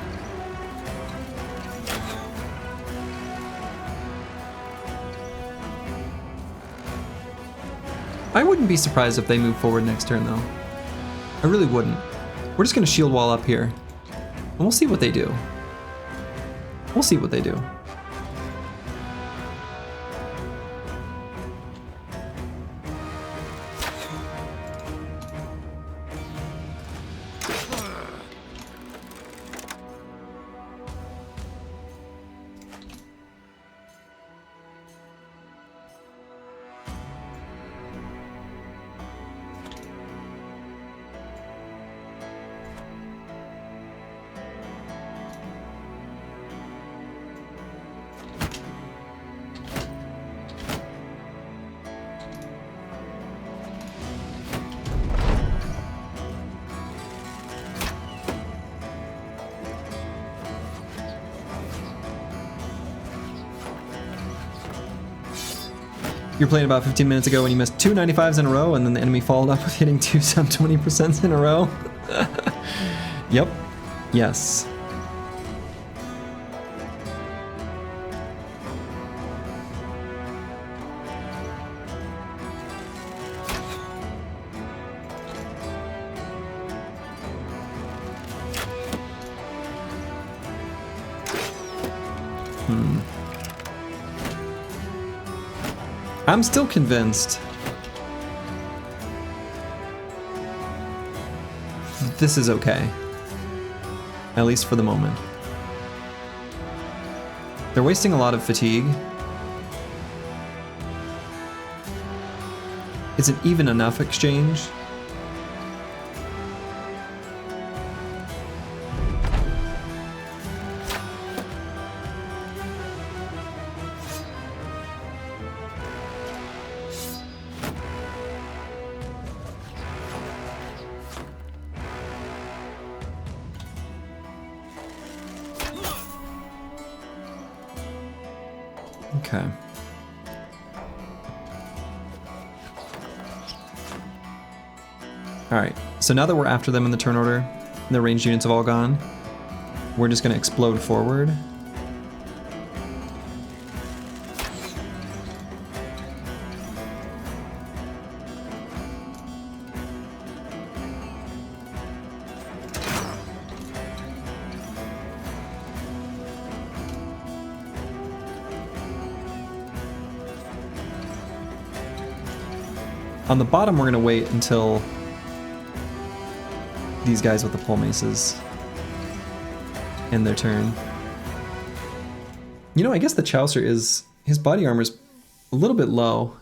I wouldn't be surprised if they move forward next turn, though. I really wouldn't. We're just going to shield wall up here. And we'll see what they do. We'll see what they do. You're playing about 15 minutes ago when you missed 2 95s in a row and then the enemy followed up with hitting 2 sub 20% in a row. Yep. Yes. I'm still convinced this is okay, at least for the moment. They're wasting a lot of fatigue. Is it even enough exchange? Okay. Alright, so now that we're after them in the turn order, the ranged units have all gone, we're just going to explode forward. On the bottom, we're going to wait until these guys with the pole maces end their turn. You know, I guess the Chaucer is... his body armor's a little bit low.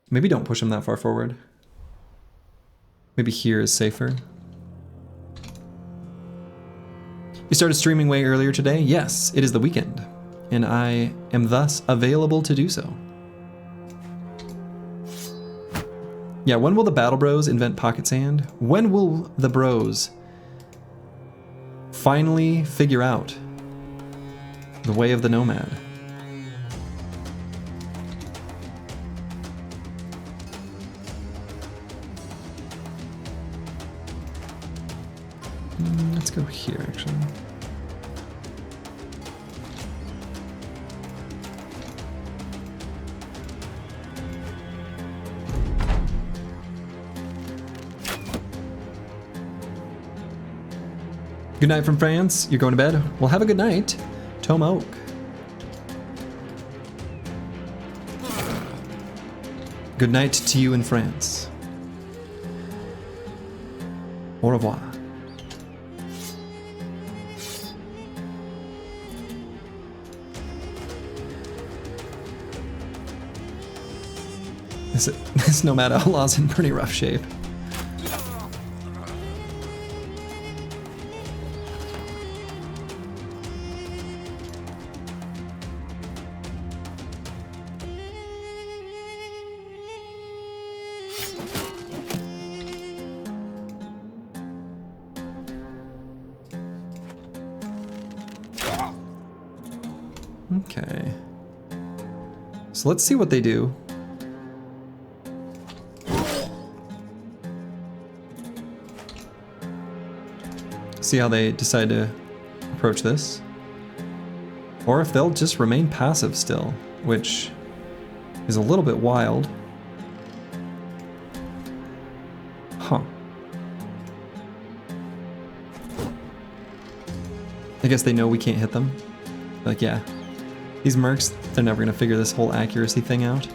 Maybe don't push him that far forward. Maybe here is safer. You started streaming way earlier today? Yes, it is the weekend, and I am thus available to do so. Yeah, when will the Battle Bros invent pocket sand? When will the bros finally figure out the way of the Nomad? Let's go here, actually. Good night from France. You're going to bed? Well, have a good night. Tome Oak. Good night to you in France. Au revoir. This Nomad Outlaw's in pretty rough shape. Okay. So let's see what they do. See how they decide to approach this. Or if they'll just remain passive still, which is a little bit wild. Huh. I guess they know we can't hit them. Like, yeah. These mercs, they're never gonna figure this whole accuracy thing out.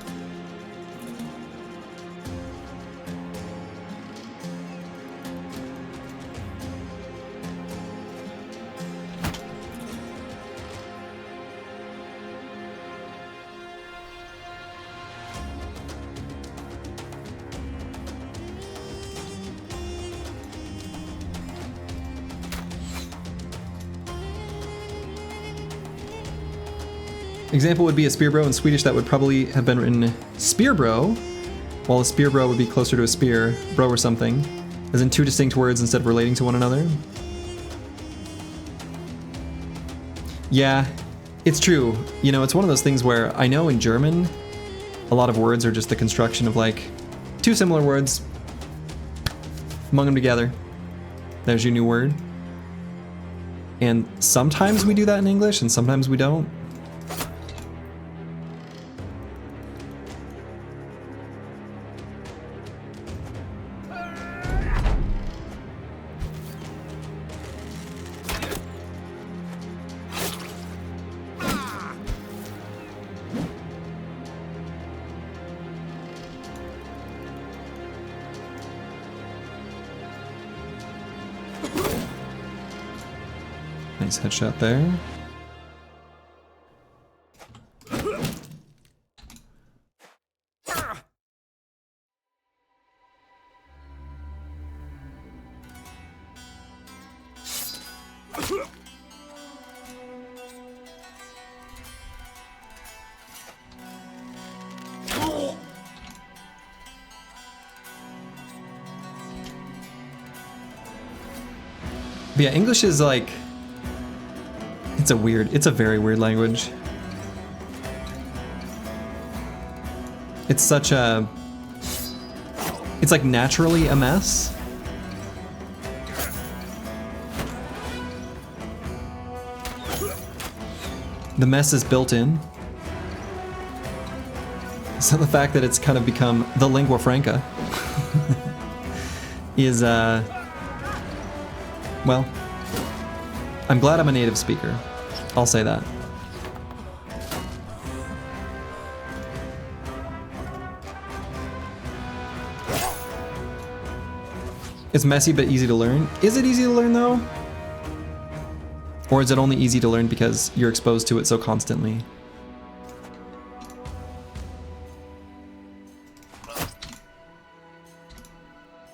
Example would be a spear bro. In Swedish that would probably have been written spear bro, while a spear bro would be closer to a spear bro or something, as in two distinct words instead of relating to one another. Yeah, it's true. You know, it's one of those things where I know in German, a lot of words are just the construction of like two similar words, among them together. There's your new word. And sometimes we do that in English and sometimes we don't. Nice headshot there. But yeah, English is like, it's a very weird language. It's such a, it's like naturally a mess. The mess is built in. So the fact that it's kind of become the lingua franca is, well, I'm glad I'm a native speaker. I'll say that. It's messy but easy to learn. Is it easy to learn though? Or is it only easy to learn because you're exposed to it so constantly?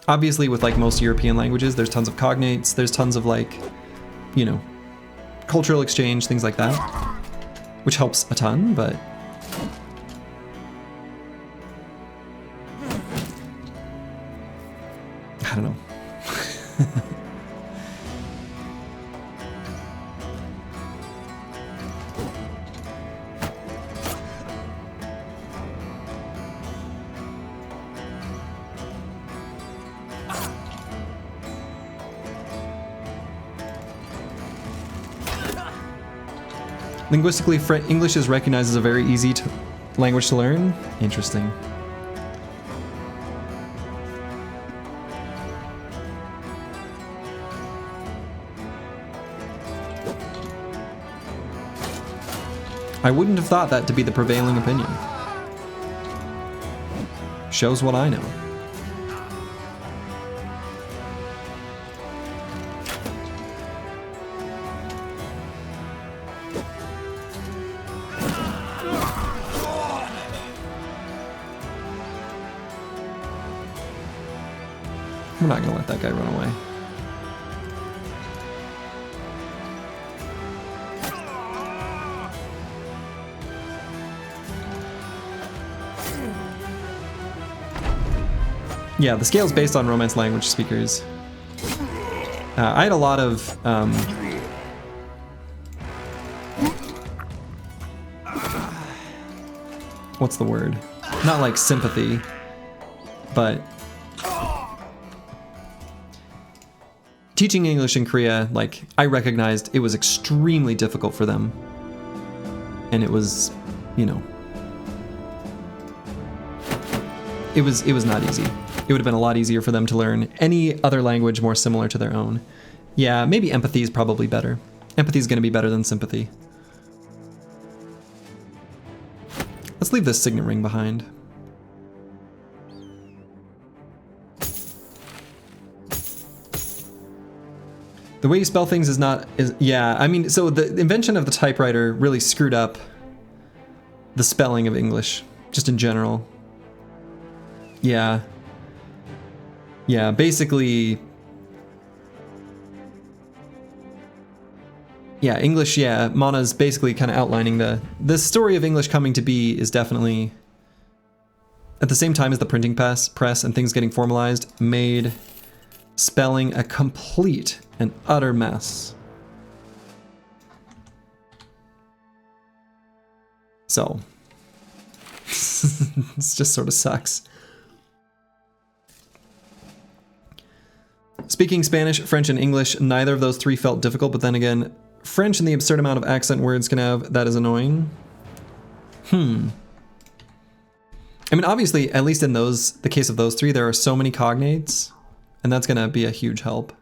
Obviously with like most European languages, there's tons of cognates, there's tons of like, you know, cultural exchange, things like that, which helps a ton, but I don't know. Linguistically, English is recognized as a very easy language to learn. Interesting. I wouldn't have thought that to be the prevailing opinion. Shows what I know. We're not gonna let that guy run away. Yeah, the scale's based on Romance language speakers. I had a lot of what's the word? Not like sympathy, but teaching English in Korea, like, I recognized it was extremely difficult for them. And it was, you know, it was not easy. It would have been a lot easier for them to learn any other language more similar to their own. Yeah, maybe empathy is probably better. Empathy is going to be better than sympathy. Let's leave this signet ring behind. The way you spell things is not... yeah, I mean, so the invention of the typewriter really screwed up the spelling of English, just in general. Yeah. Yeah, basically... yeah, English, yeah, Mana's basically kind of outlining the story of English coming to be is definitely, at the same time as the printing press and things getting formalized, made spelling a complete and utter mess. So, this just sort of sucks. Speaking Spanish, French, and English, neither of those three felt difficult, but then again, French and the absurd amount of accent words can have, that is annoying. I mean, obviously, at least in the case of those three, there are so many cognates, and that's gonna be a huge help.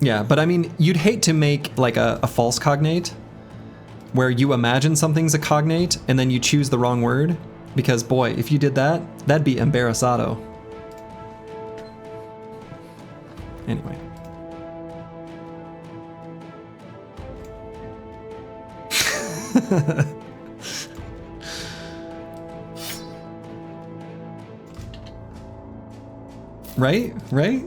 Yeah, but I mean, you'd hate to make like a false cognate where you imagine something's a cognate and then you choose the wrong word, because boy, if you did that, that'd be embarazado. Anyway. Right? Right?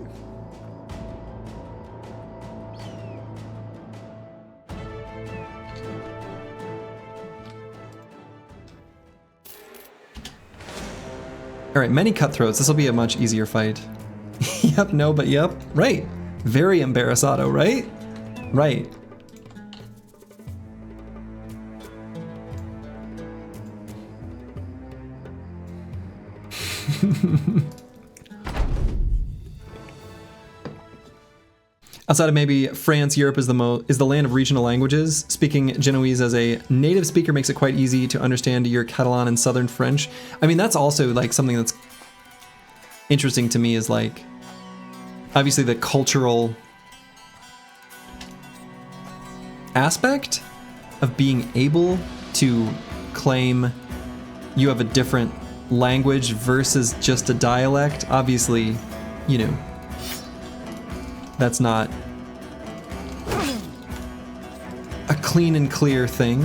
Alright, many cutthroats. This will be a much easier fight. Yep, no, but yep. Right. Very embarazado, right? Right. Outside of maybe France, Europe is the land of regional languages. Speaking Genoese as a native speaker makes it quite easy to understand your Catalan and Southern French. I mean, that's also like something that's interesting to me, is like, obviously the cultural aspect of being able to claim you have a different language versus just a dialect. Obviously, you know, that's not a clean and clear thing.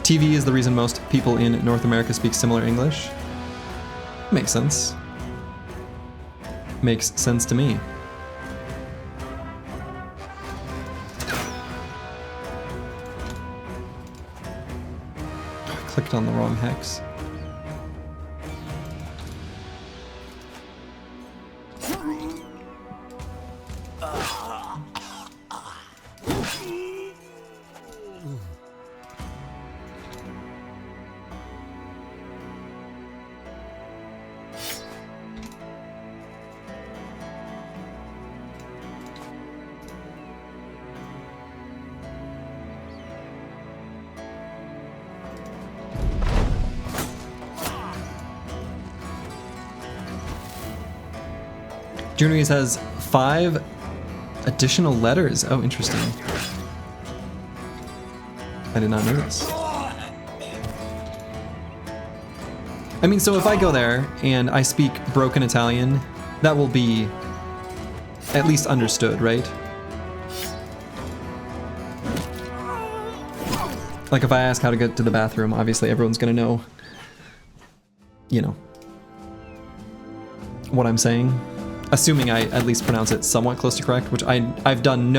TV is the reason most people in North America speak similar English. Makes sense. Makes sense to me. Clicked on the wrong hex. Journeys has 5 additional letters. Oh, interesting. I did not notice. I mean, so if I go there and I speak broken Italian, that will be at least understood, right? Like if I ask how to get to the bathroom, obviously everyone's gonna know, you know, what I'm saying. Assuming I at least pronounce it somewhat close to correct, which I've done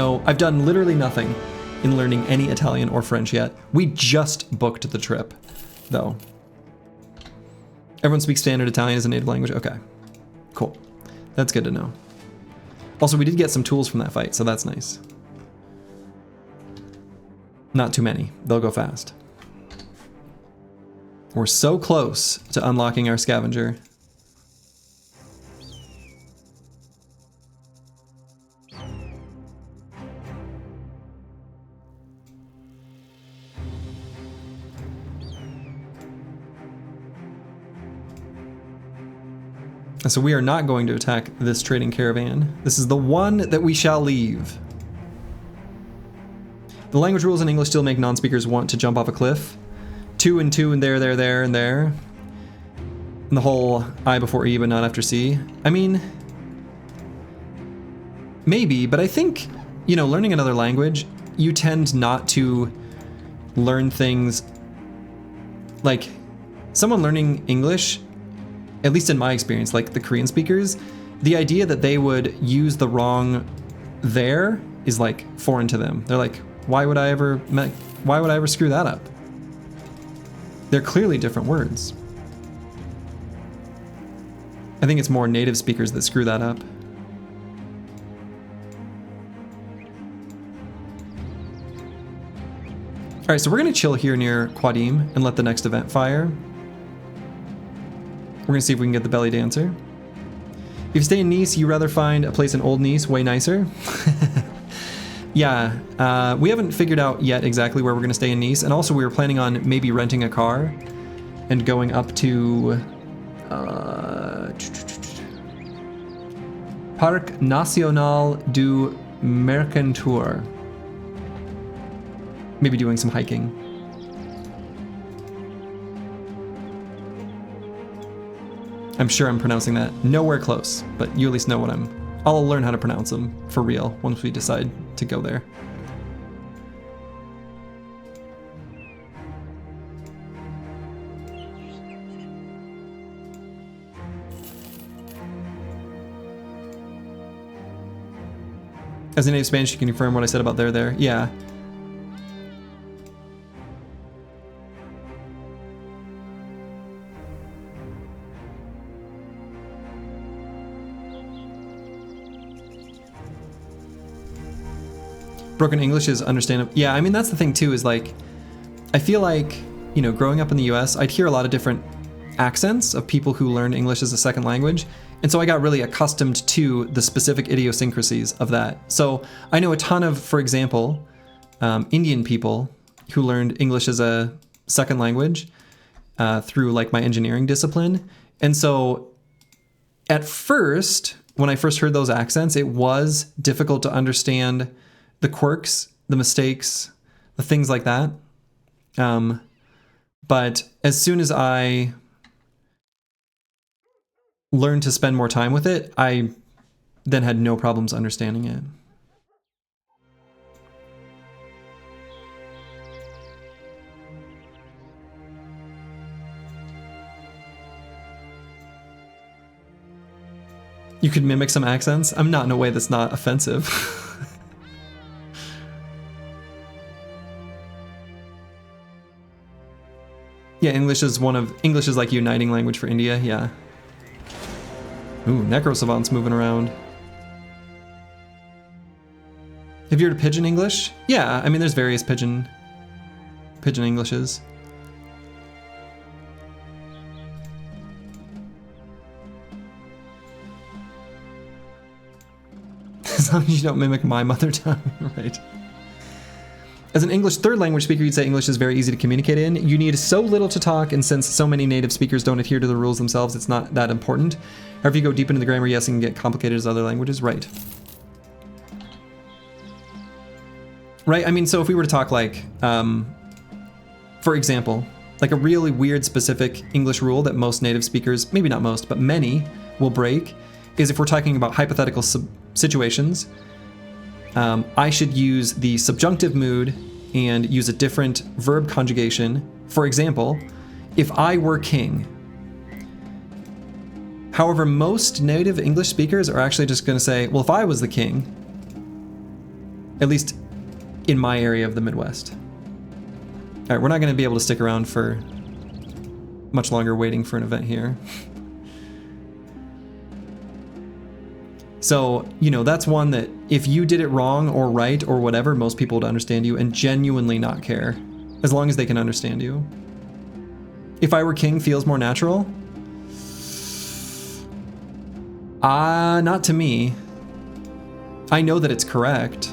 literally nothing in learning any Italian or French yet. We just booked the trip, though. Everyone speaks standard Italian as a native language? Okay, cool. That's good to know. Also, we did get some tools from that fight, so that's nice. Not too many. They'll go fast. We're so close to unlocking our scavenger. So we are not going to attack this trading caravan. This is the one that we shall leave. The language rules in English still make non-speakers want to jump off a cliff. 2 and 2 and there, and there. And the whole I before E but not after C. I mean, maybe, but I think, you know, learning another language, you tend not to learn things like someone learning English, at least in my experience, like the Korean speakers, the idea that they would use the wrong there is like foreign to them. They're like, why would I ever screw that up? They're clearly different words. I think it's more native speakers that screw that up. All right, so we're gonna chill here near Quadim and let the next event fire. We're gonna see if we can get the belly dancer. If you stay in Nice, you rather find a place in Old Nice way nicer. Yeah, we haven't figured out yet exactly where we're gonna stay in Nice, and also we were planning on maybe renting a car and going up to Parc National du Mercantour. Maybe doing some hiking. I'm sure I'm pronouncing that nowhere close, but you at least know what I'll learn how to pronounce them for real once we decide to go there. As a native Spanish, you can confirm what I said about there. Yeah. Broken English is understandable. Yeah, I mean, that's the thing too, is like, I feel like, you know, growing up in the US, I'd hear a lot of different accents of people who learn English as a second language. And so I got really accustomed to the specific idiosyncrasies of that. So I know a ton of, for example, Indian people who learned English as a second language through like my engineering discipline. And so at first, when I first heard those accents, it was difficult to understand the quirks, the mistakes, the things like that. But as soon as I learned to spend more time with it, I then had no problems understanding it. You could mimic some accents? I'm not in a way that's not offensive. Yeah, English is like uniting language for India, yeah. Ooh, Necro Savant's moving around. Have you heard of Pidgin English? Yeah, I mean, there's various Pidgin Englishes. As long as you don't mimic my mother tongue, right? As an English third language speaker, you'd say English is very easy to communicate in. You need so little to talk, and since so many native speakers don't adhere to the rules themselves, it's not that important. However, if you go deep into the grammar, yes, it can get complicated as other languages, right? Right, I mean, so if we were to talk like, for example, like a really weird specific English rule that most native speakers, maybe not most, but many will break, is if we're talking about hypothetical situations, I should use the subjunctive mood and use a different verb conjugation. For example, if I were king. However, most native English speakers are actually just going to say, well, if I was the king, at least in my area of the Midwest. All right, we're not going to be able to stick around for much longer waiting for an event here. So, you know, that's one that if you did it wrong or right or whatever, most people would understand you and genuinely not care, as long as they can understand you. If I were king feels more natural? Not to me. I know that it's correct,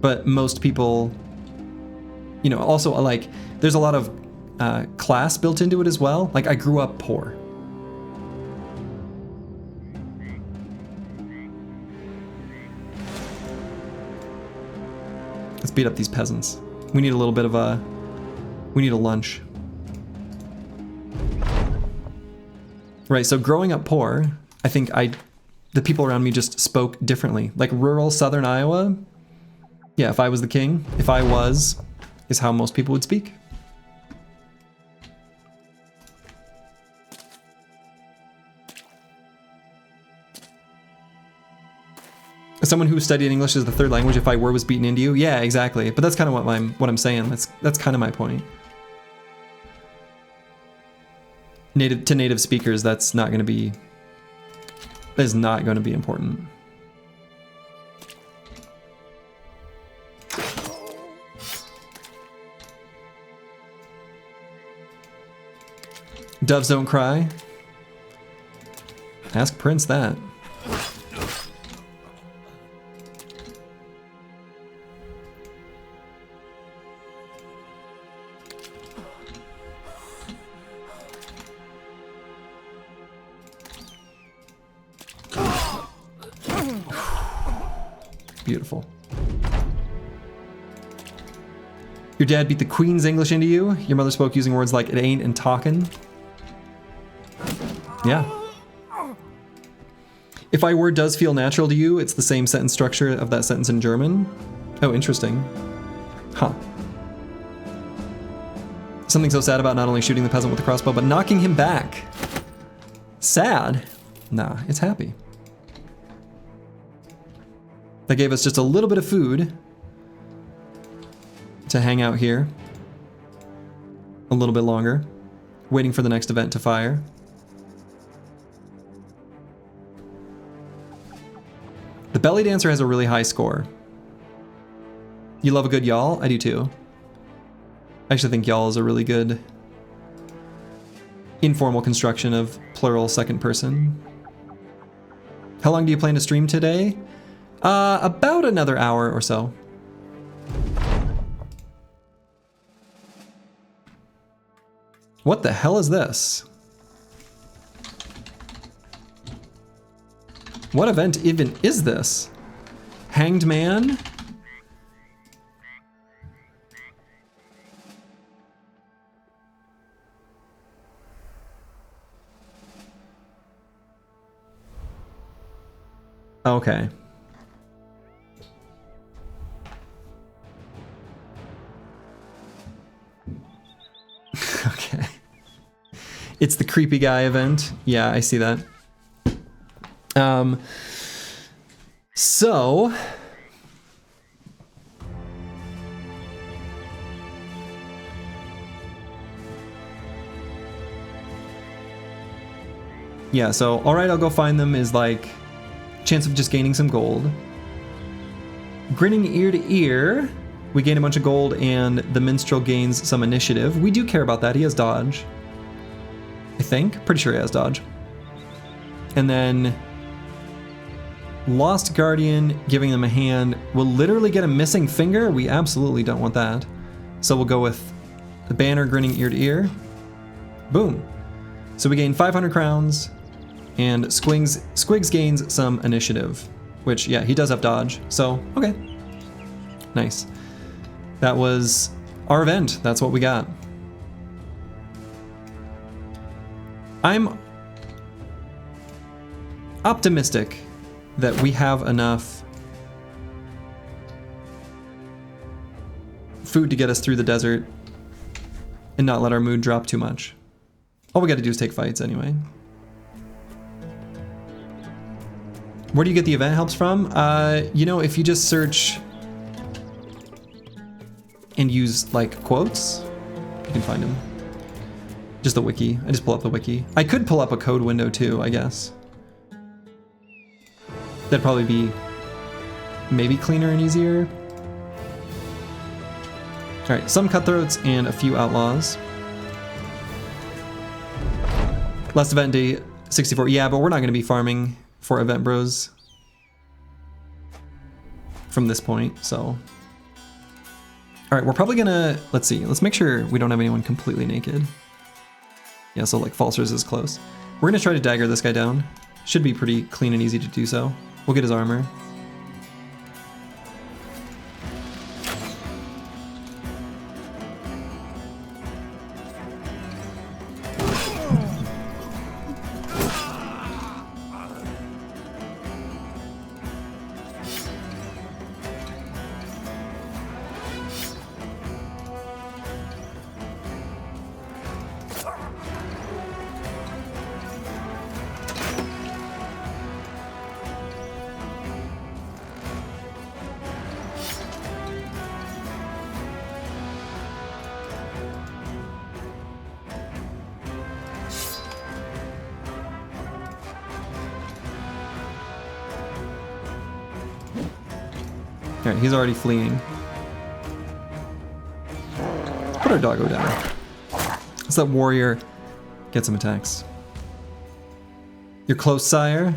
but most people, you know, also like, there's a lot of class built into it as well. Like, I grew up poor. Let's beat up these peasants. We need a little bit of a... We need a lunch. Right, so growing up poor, I think the people around me just spoke differently. Like rural southern Iowa, yeah, if I was the king, if I was, is how most people would speak. Someone who studied English as the third language, if I were, was beaten into you. Yeah, exactly. But that's kind of what I'm saying. That's kind of my point. Native speakers, that is not going to be important. Doves don't cry. Ask Prince that. Beautiful. Your dad beat the Queen's English into you. Your mother spoke using words like it ain't and talkin'. Yeah. If I were does feel natural to you, it's the same sentence structure of that sentence in German. Oh, interesting. Huh. Something so sad about not only shooting the peasant with the crossbow, but knocking him back. Sad? Nah, it's happy. That gave us just a little bit of food to hang out here a little bit longer, waiting for the next event to fire. The belly dancer has a really high score. You love a good y'all? I do too. I actually think y'all is a really good informal construction of plural second person. How long do you plan to stream today? About another hour or so. What the hell is this? What event even is this? Hanged Man? Okay. Okay. It's the creepy guy event. Yeah, I see that. So yeah, so all right, I'll go find them is like chance of just gaining some gold. Grinning ear to ear. We gain a bunch of gold and the minstrel gains some initiative. We do care about that. He has dodge. I think. Pretty sure he has dodge. And then Lost Guardian, giving them a hand, will literally get a missing finger. We absolutely don't want that. So we'll go with the banner grinning ear to ear. Boom. So we gain 500 crowns, and Squigs gains some initiative, which, yeah, he does have dodge, so, okay. Nice. That was our event. That's what we got. I'm optimistic that we have enough food to get us through the desert and not let our mood drop too much. All we gotta do is take fights anyway. Where do you get the event helps from? You know, if you just search and use like quotes, you can find them. Just the wiki. I just pull up the wiki. I could pull up a code window too, I guess. That'd probably be maybe cleaner and easier. All right, some cutthroats and a few outlaws. Last event day 64. Yeah, but we're not going to be farming for event bros from this point, so. All right, we're probably gonna, let's see, let's make sure we don't have anyone completely naked. Yeah, so like Falsers is close. We're gonna try to dagger this guy down. Should be pretty clean and easy to do so. We'll get his armor. Alright, he's already fleeing. Put our doggo down. Let's let warrior get some attacks. You're close, sire.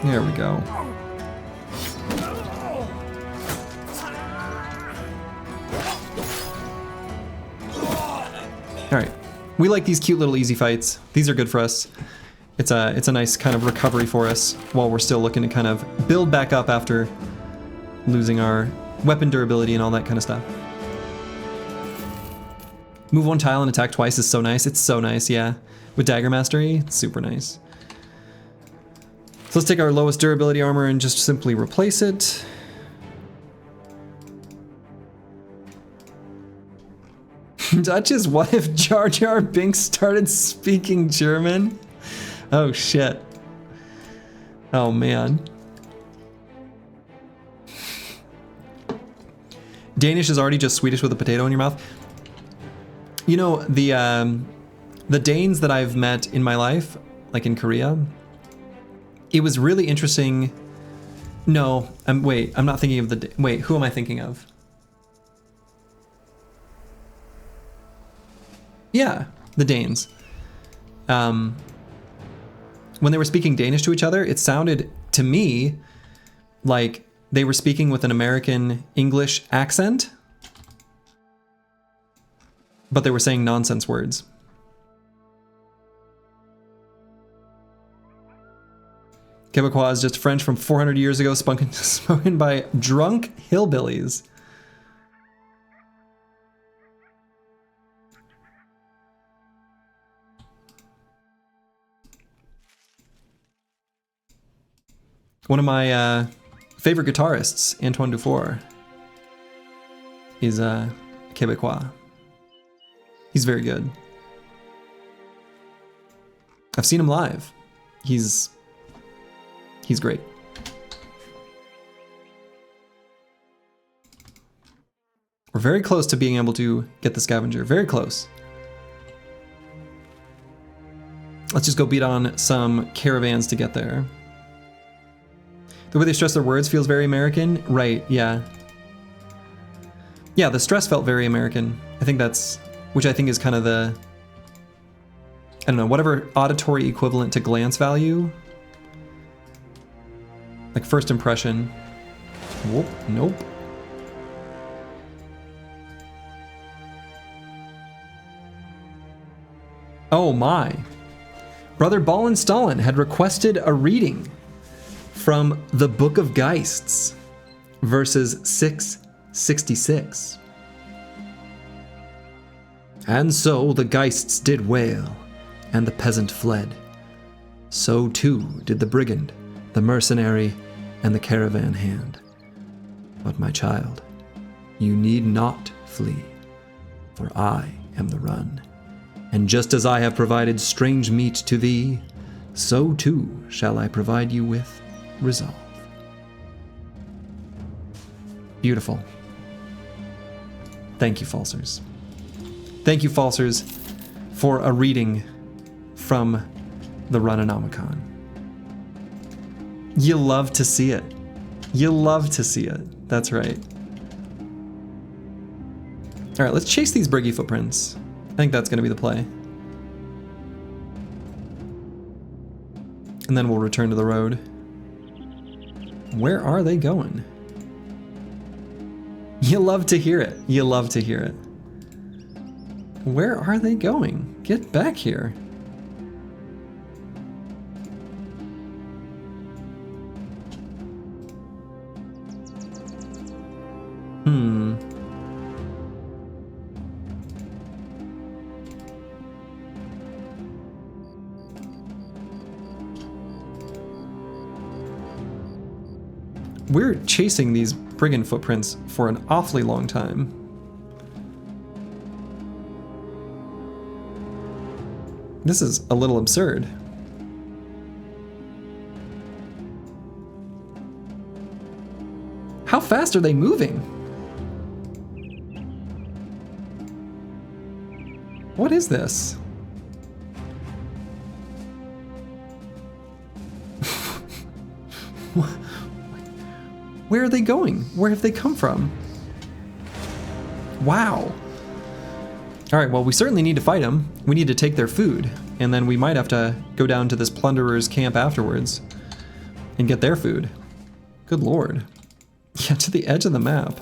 There we go. Alright. We like these cute little easy fights. These are good for us. It's a nice kind of recovery for us while we're still looking to kind of build back up after losing our weapon durability and all that kind of stuff. Move one tile and attack twice is so nice. It's so nice, yeah. With Dagger Mastery, it's super nice. So let's take our lowest durability armor and just simply replace it. Duchess, what if Jar Jar Binks started speaking German? Oh shit. Oh man. Danish is already just Swedish with a potato in your mouth. You know, the Danes that I've met in my life, like in Korea, it was really interesting. No, wait, I'm not thinking of the, wait, who am I thinking of? Yeah, the Danes. When they were speaking Danish to each other, it sounded to me like they were speaking with an American English accent, but they were saying nonsense words. Quebecois is just French from 400 years ago, spoken by drunk hillbillies. One of my favorite guitarists, Antoine Dufour, is Quebecois. He's very good. I've seen him live. He's great. We're very close to being able to get the scavenger. Very close. Let's just go beat on some caravans to get there. The way they stress their words feels very American. Right, yeah. Yeah, the stress felt very American. I think that's, which I think is kind of the, I don't know, whatever auditory equivalent to glance value. Like first impression. Whoop, nope. Oh my. Brother Ballin Stalin had requested a reading from the Book of Geists, verses 666. And so the Geists did wail, and the peasant fled. So too did the brigand, the mercenary, and the caravan hand. But my child, you need not flee, for I am the Run. And just as I have provided strange meat to thee, so too shall I provide you with resolve. Beautiful. Thank you, Falsers. Thank you, Falsers, for a reading from the Runonomicon. You love to see it. You love to see it. That's right. All right, let's chase these Briggy footprints. I think that's going to be the play. And then we'll return to the road. Where are they going? You love to hear it. You love to hear it. Where are they going? Get back here. We're chasing these brigand footprints for an awfully long time. This is a little absurd. How fast are they moving? What is this? Where are they going? Where have they come from? Wow. All right, well, we certainly need to fight them. We need to take their food, and then we might have to go down to this plunderer's camp afterwards and get their food. Good lord. Yeah, to the edge of the map.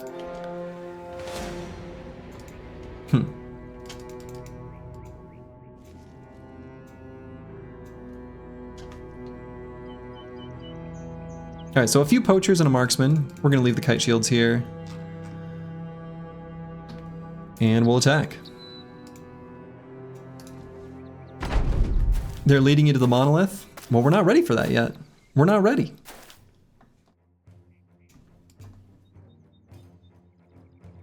All right, so a few poachers and a marksman. We're gonna leave the kite shields here. And we'll attack. They're leading you to the monolith? Well, we're not ready for that yet. We're not ready.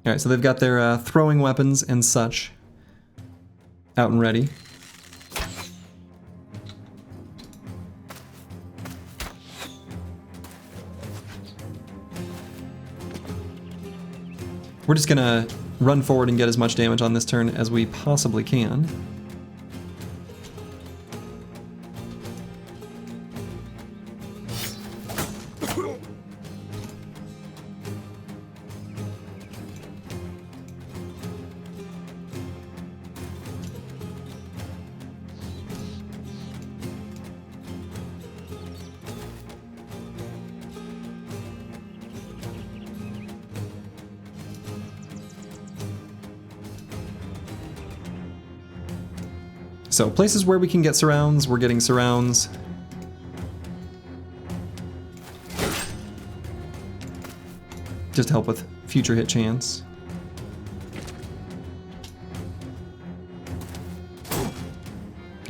All right, so they've got their throwing weapons and such out and ready. We're just gonna run forward and get as much damage on this turn as we possibly can. So places where we can get surrounds, we're getting surrounds. Just to help with future hit chance.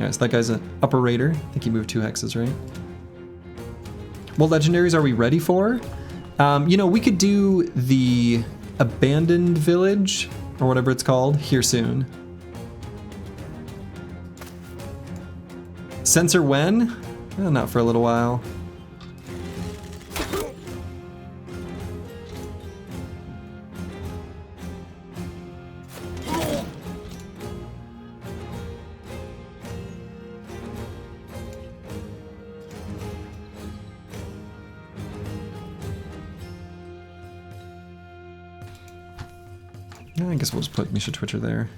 Alright, so that guy's an upper raider. I think he moved 2 hexes, right? What legendaries are we ready for? You know, we could do the abandoned village, or whatever it's called, here soon. Censor when? Not for a little while. I guess we'll just put Misha Twitcher there.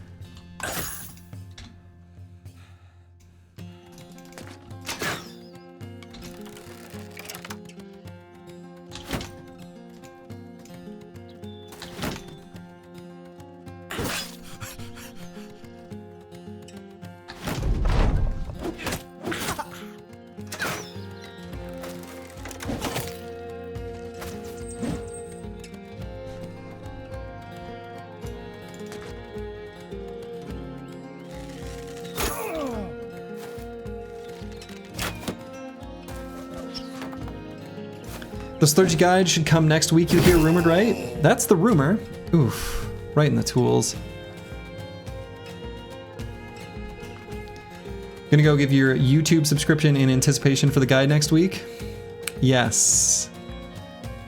The Sturgy Guide should come next week, you hear rumored, right? That's the rumor. Oof, right in the tools. Gonna go give your YouTube subscription in anticipation for the guide next week? Yes.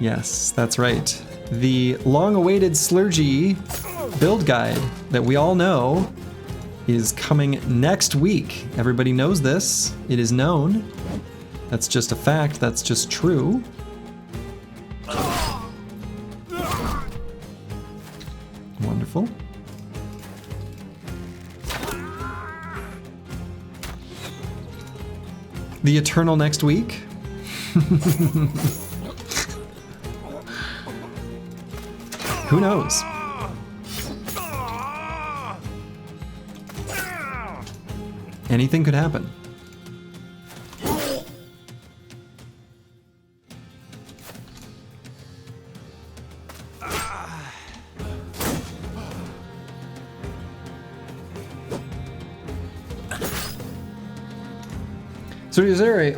Yes, that's right. The long-awaited Slurgy build guide that we all know is coming next week. Everybody knows this. It is known. That's just a fact. That's just true. Wonderful. The Eternal next week. Who knows? Anything could happen. So is there a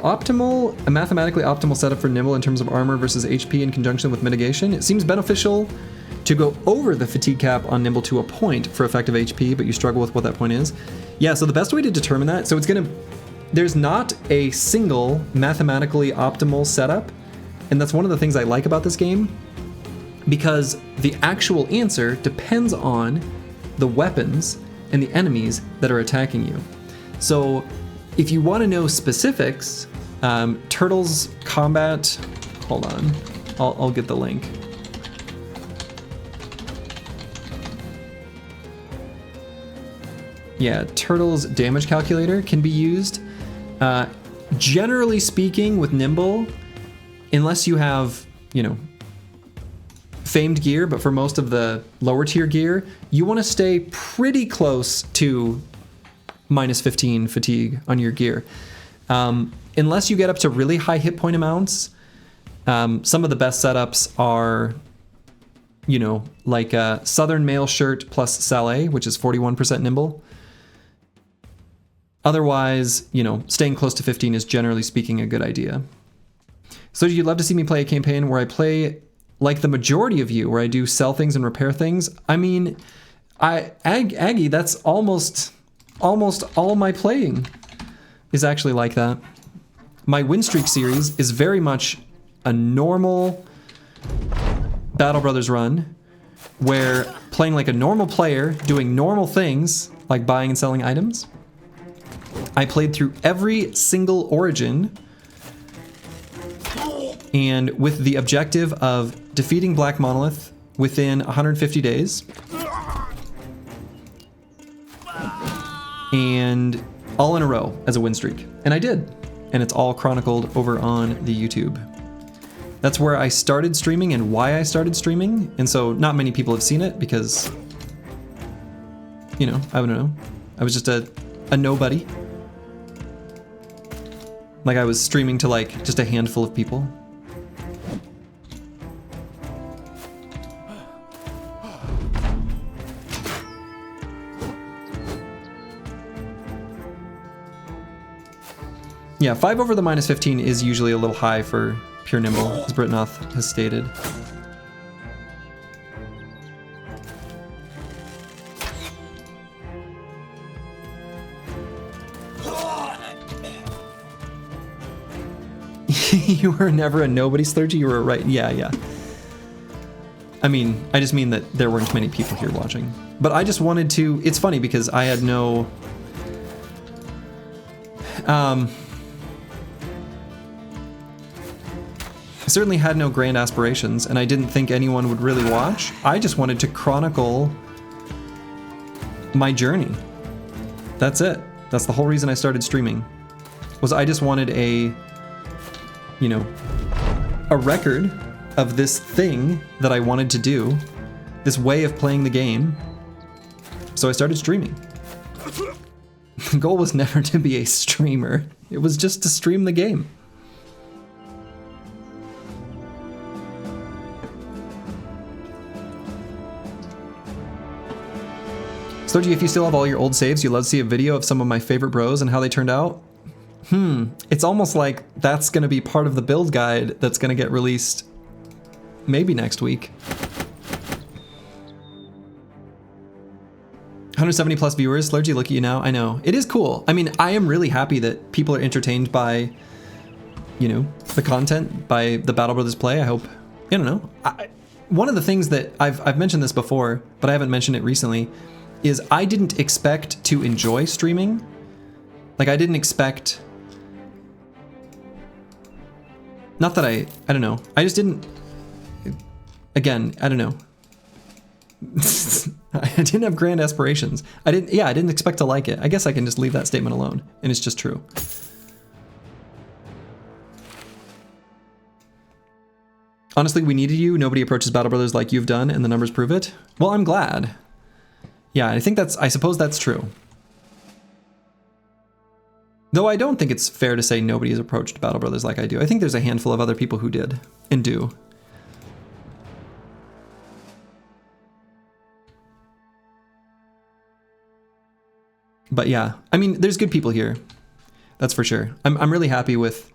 mathematically optimal setup for Nimble in terms of armor versus HP in conjunction with mitigation? It seems beneficial to go over the fatigue cap on Nimble to a point for effective HP, but you struggle with what that point is. Yeah, so the best way to determine that, so there's not a single mathematically optimal setup, and that's one of the things I like about this game, because the actual answer depends on the weapons and the enemies that are attacking you. So if you want to know specifics, Turtles Combat, hold on, I'll get the link. Yeah, Turtles damage calculator can be used. Generally speaking with Nimble, unless you have, you know, famed gear, but for most of the lower tier gear, you want to stay pretty close to minus 15 fatigue on your gear. Unless you get up to really high hit point amounts, some of the best setups are, you know, like a Southern Mail Shirt plus Saleh, which is 41% nimble. Otherwise, you know, staying close to 15 is generally speaking a good idea. So you'd love to see me play a campaign where I play like the majority of you, where I do sell things and repair things? I mean, Aggie, that's almost all my playing is actually like that. My Winstreak series is very much a normal Battle Brothers run where playing like a normal player, doing normal things like buying and selling items. I played through every single origin and with the objective of defeating Black Monolith within 150 days. And all in a row as a win streak. And I did. And it's all chronicled over on the YouTube. That's where I started streaming and why I started streaming. And so not many people have seen it because, you know, I don't know. I was just a nobody. Like I was streaming to like just a handful of people. Yeah, 5 over the minus 15 is usually a little high for pure nimble, as Britnoth has stated. You were never a nobody, Slurgy? You were right. Yeah. I mean, I just mean that there weren't many people here watching. But I just wanted to... It's funny because I had no... I certainly had no grand aspirations, and I didn't think anyone would really watch. I just wanted to chronicle my journey. That's it. That's the whole reason I started streaming. Was I just wanted a... you know, a record of this thing that I wanted to do, this way of playing the game. So I started streaming. The goal was never to be a streamer. It was just to stream the game. Slurgy, if you still have all your old saves, you'd love to see a video of some of my favorite bros and how they turned out. It's almost like that's going to be part of the build guide that's going to get released maybe next week. 170 plus viewers, Slurgy, look at you now. I know. It is cool. I mean, I am really happy that people are entertained by, you know, the content, by the Battle Brothers play. I hope, I don't know. One of the things that I've mentioned this before, but I haven't mentioned it recently, is I didn't expect to enjoy streaming. Like, I didn't expect... Not that I don't know. I just didn't... Again, I don't know. I didn't have grand aspirations. I didn't expect to like it. I guess I can just leave that statement alone, and it's just true. Honestly, we needed you. Nobody approaches Battle Brothers like you've done, and the numbers prove it. Well, I'm glad. Yeah, I suppose that's true. Though I don't think it's fair to say nobody has approached Battle Brothers like I do. I think there's a handful of other people who did, and do. But yeah, I mean, there's good people here. That's for sure. I'm really happy with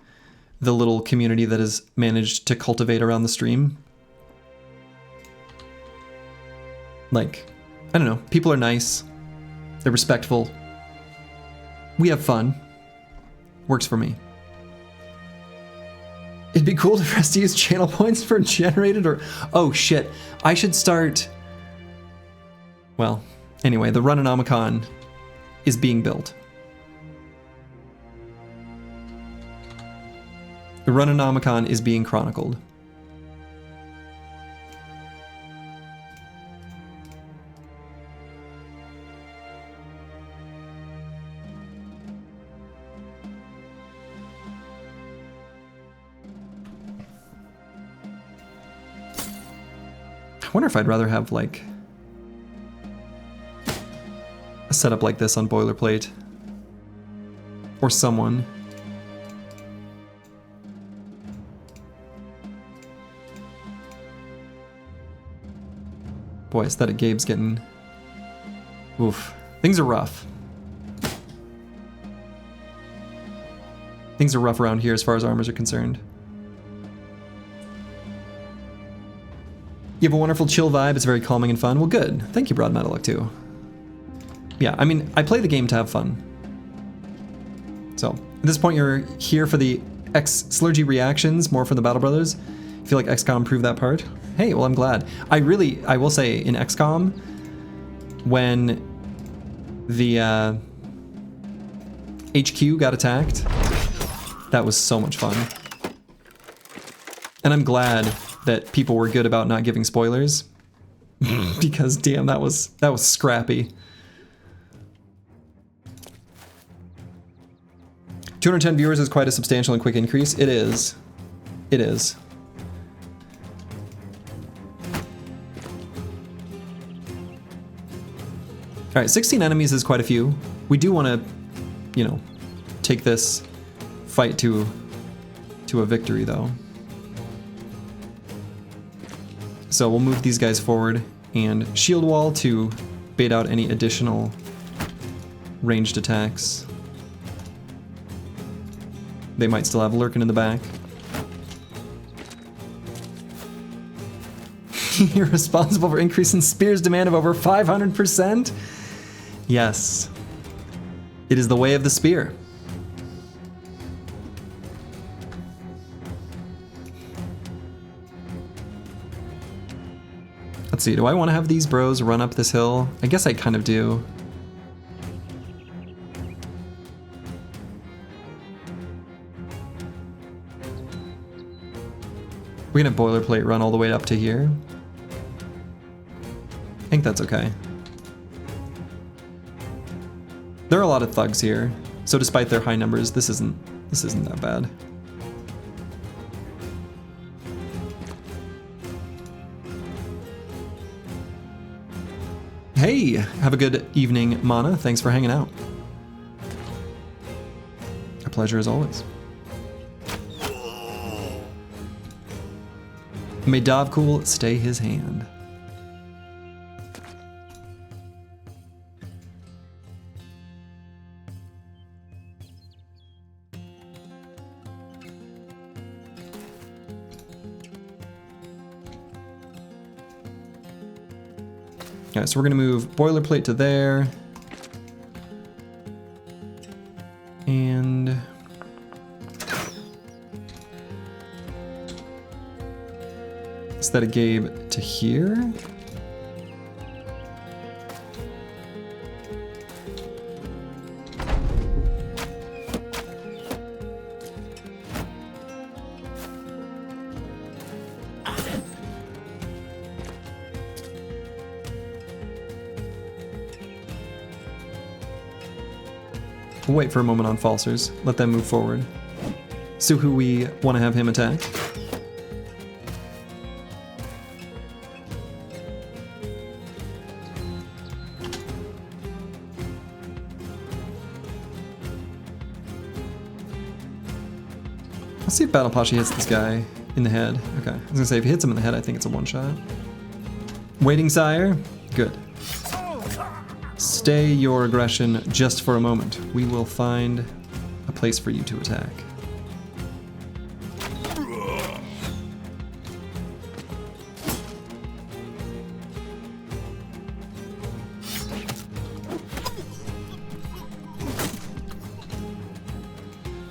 the little community that has managed to cultivate around the stream. Like, I don't know, people are nice. They're respectful. We have fun. Works for me. It'd be cool for us to use channel points for generated or... Oh shit, I should start... Well, anyway, the Run1 is being built. The Run1 is being chronicled. I wonder if I'd rather have, like, a setup like this on Boilerplate. Or someone. Boy, Aesthetic Gabe's getting... Oof. Things are rough. Things are rough around here as far as armors are concerned. You have a wonderful chill vibe, it's very calming and fun. Well, good. Thank you, Broad Metallic, too. Yeah, I mean, I play the game to have fun. So, at this point, you're here for the Slurgy reactions, more for the Battle Brothers. I feel like XCOM proved that part. Hey, well, I'm glad. I will say, in XCOM, when the HQ got attacked, that was so much fun. And I'm glad that people were good about not giving spoilers. Because, damn, that was scrappy. 210 viewers is quite a substantial and quick increase. It is. It is. All right, 16 enemies is quite a few. We do want to, you know, take this fight to a victory, though. So we'll move these guys forward and shield wall to bait out any additional ranged attacks. They might still have lurking in the back. You're responsible for increasing Spear's demand of over 500%? Yes. It is the way of the Spear. Let's see, do I want to have these bros run up this hill? I guess I kind of do. We're gonna boilerplate run all the way up to here. I think that's okay. There are a lot of thugs here, so despite their high numbers, this isn't that bad. Hey, have a good evening, Mana. Thanks for hanging out. A pleasure as always. May Dovcool stay his hand. Alright, so we're gonna move boilerplate to there. And Aesthetic Gabe to here. We'll wait for a moment on Falsers, let them move forward. See who we want to have him attack. Let's see if Battle Pashi hits this guy in the head. Okay, I was gonna say if he hits him in the head, I think it's a one-shot. Waiting, sire. Good. Stay your aggression just for a moment. We will find a place for you to attack.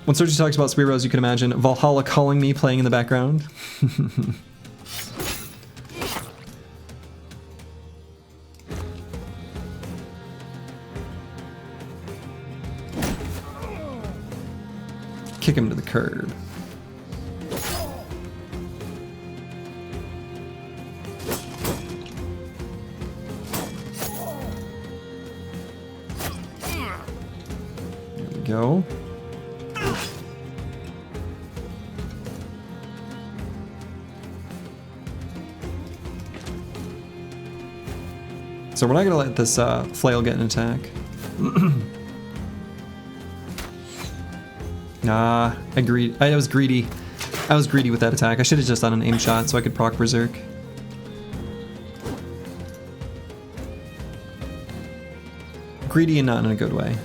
When Sergi talks about Spearos, you can imagine Valhalla calling me playing in the background. Kick him to the curb. There we go. So we're not gonna let this flail get an attack. Nah, I was greedy. I was greedy with that attack. I should have just done an aim shot so I could proc Berserk. Greedy and not in a good way.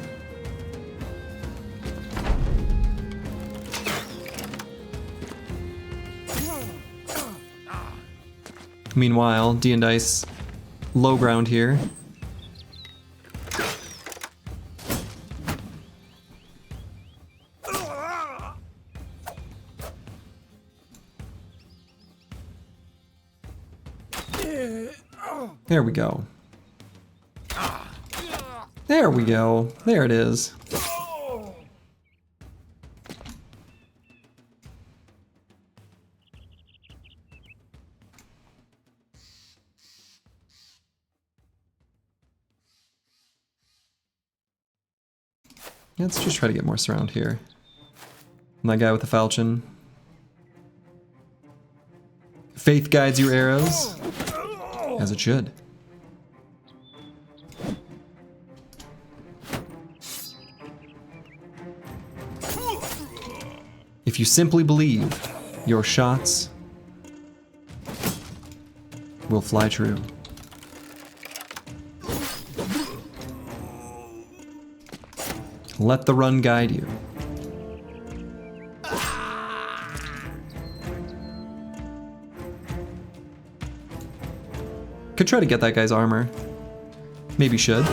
Meanwhile, D and Dice low ground here. There we go. There we go. There it is. Let's just try to get more surround here. And that guy with the falchion. Faith guides your arrows. As it should. If you simply believe, your shots will fly true. Let the run guide you. Could try to get that guy's armor. Maybe should.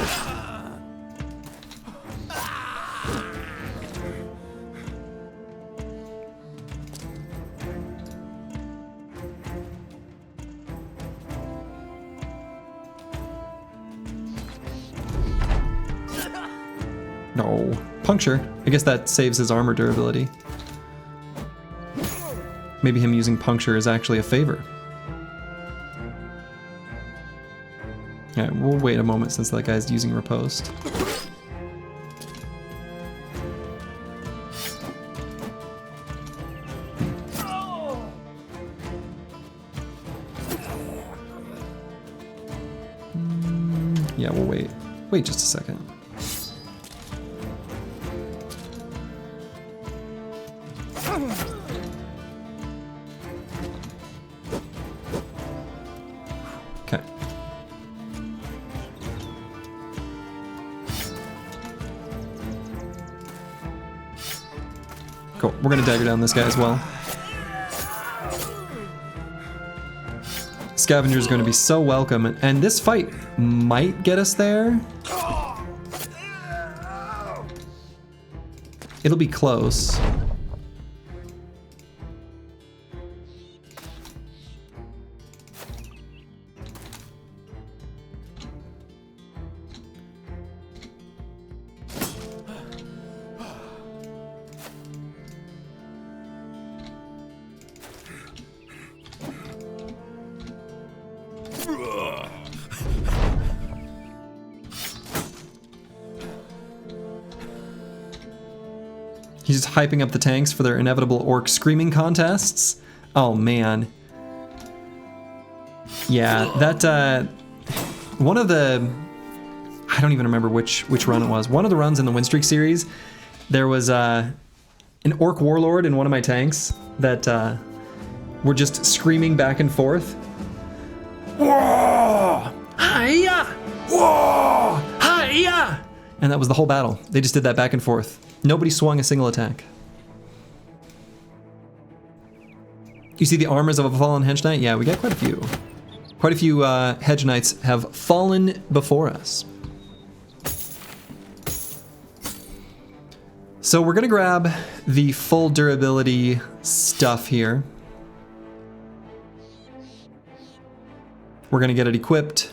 No. Puncture. I guess that saves his armor durability. Maybe him using puncture is actually a favor. Alright, we'll wait a moment since that guy's using riposte. Yeah, we'll wait. Wait just a second. Okay. Cool. We're gonna dagger down this guy as well. Scavenger's going to be so welcome, and this fight might get us there. It'll be close. He's just hyping up the tanks for their inevitable orc screaming contests. Oh man. Yeah, that one of the, I don't even remember which run it was. One of the runs in the Winstreak series, there was an orc warlord in one of my tanks that were just screaming back and forth. Whoa! Hiya! Whoa! Hiya! And that was the whole battle. They just did that back and forth. Nobody swung a single attack. You see the armors of a fallen hedge knight? Yeah, we got quite a few. Quite a few hedge knights have fallen before us. So we're gonna grab the full durability stuff here. We're gonna get it equipped.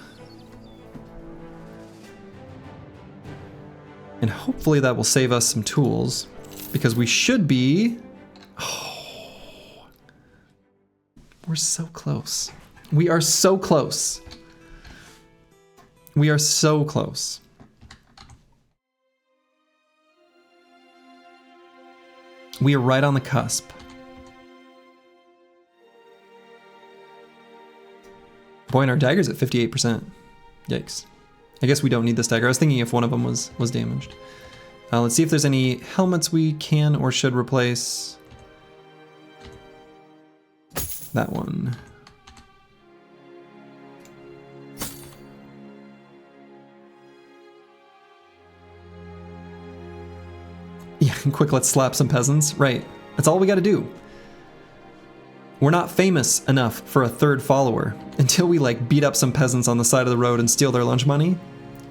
And hopefully that will save us some tools, because we should be... Oh, we're so close. We are so close. We are so close. We are right on the cusp. Boy, and our dagger's at 58%. Yikes. I guess we don't need this dagger. I was thinking if one of them was damaged. Let's see if there's any helmets we can or should replace. That one. Yeah, quick, let's slap some peasants. Right, that's all we gotta do. We're not famous enough for a third follower until we like beat up some peasants on the side of the road and steal their lunch money.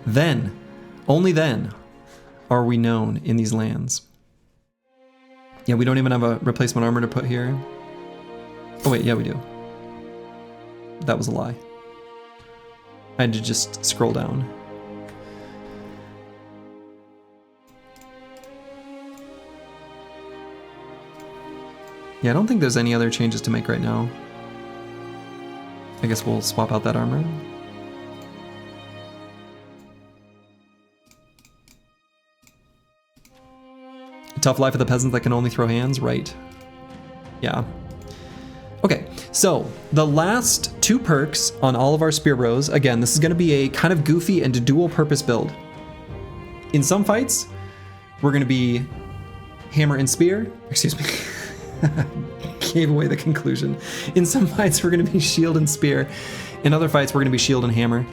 Then, only then, are we known in these lands. Yeah, we don't even have a replacement armor to put here. Oh wait, yeah we do. That was a lie. I had to just scroll down. Yeah, I don't think there's any other changes to make right now. I guess we'll swap out that armor. Tough life of the peasants that can only throw hands, right? Yeah. Okay, so the last two perks on all of our spear bros, again, this is gonna be a kind of goofy and dual purpose build. In some fights, we're gonna be hammer and spear, excuse me. Gave away the conclusion. In some fights, we're going to be shield and spear. In other fights, we're going to be shield and hammer.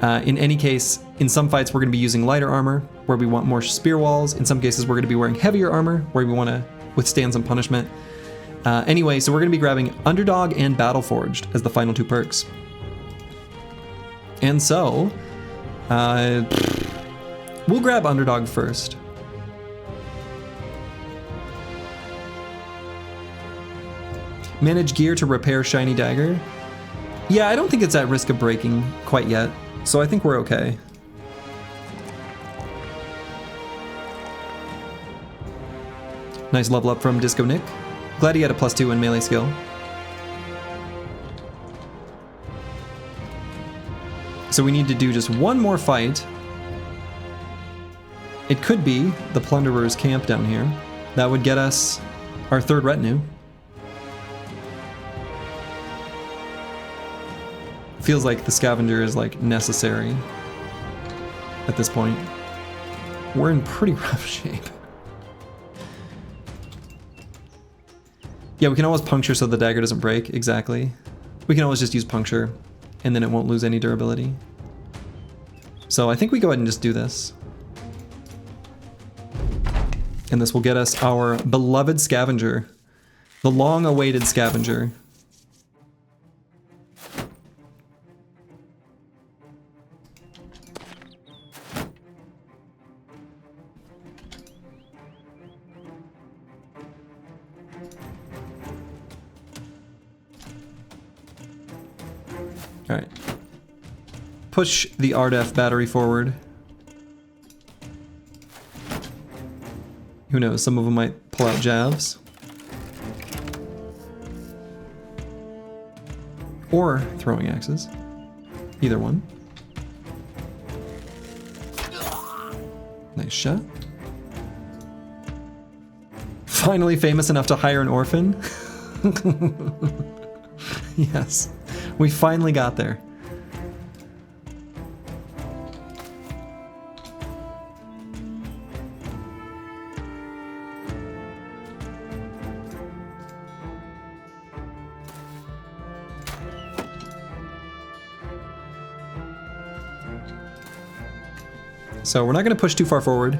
In any case, in some fights, we're going to be using lighter armor, where we want more spear walls. In some cases, we're going to be wearing heavier armor, where we want to withstand some punishment. Anyway, so we're going to be grabbing Underdog and Battle Forged as the final two perks. And so, we'll grab underdog first. Manage gear to repair shiny dagger. Yeah, I don't think it's at risk of breaking quite yet, so I think we're okay. Nice level up from Disco Nick. Glad he had a +2 in melee skill. So we need to do just one more fight. It could be the Plunderer's camp down here. That would get us our 3rd retinue. Feels like the scavenger is like necessary at this point. We're in pretty rough shape. Yeah, we can always puncture so the dagger doesn't break, exactly. We can always just use puncture and then it won't lose any durability. So I think we go ahead and just do this. And this will get us our beloved scavenger. The long-awaited scavenger. Alright. Push the RDF battery forward. Who knows, some of them might pull out jabs. Or throwing axes. Either one. Nice shot. Finally famous enough to hire an orphan? Yes. We finally got there. So we're not going to push too far forward.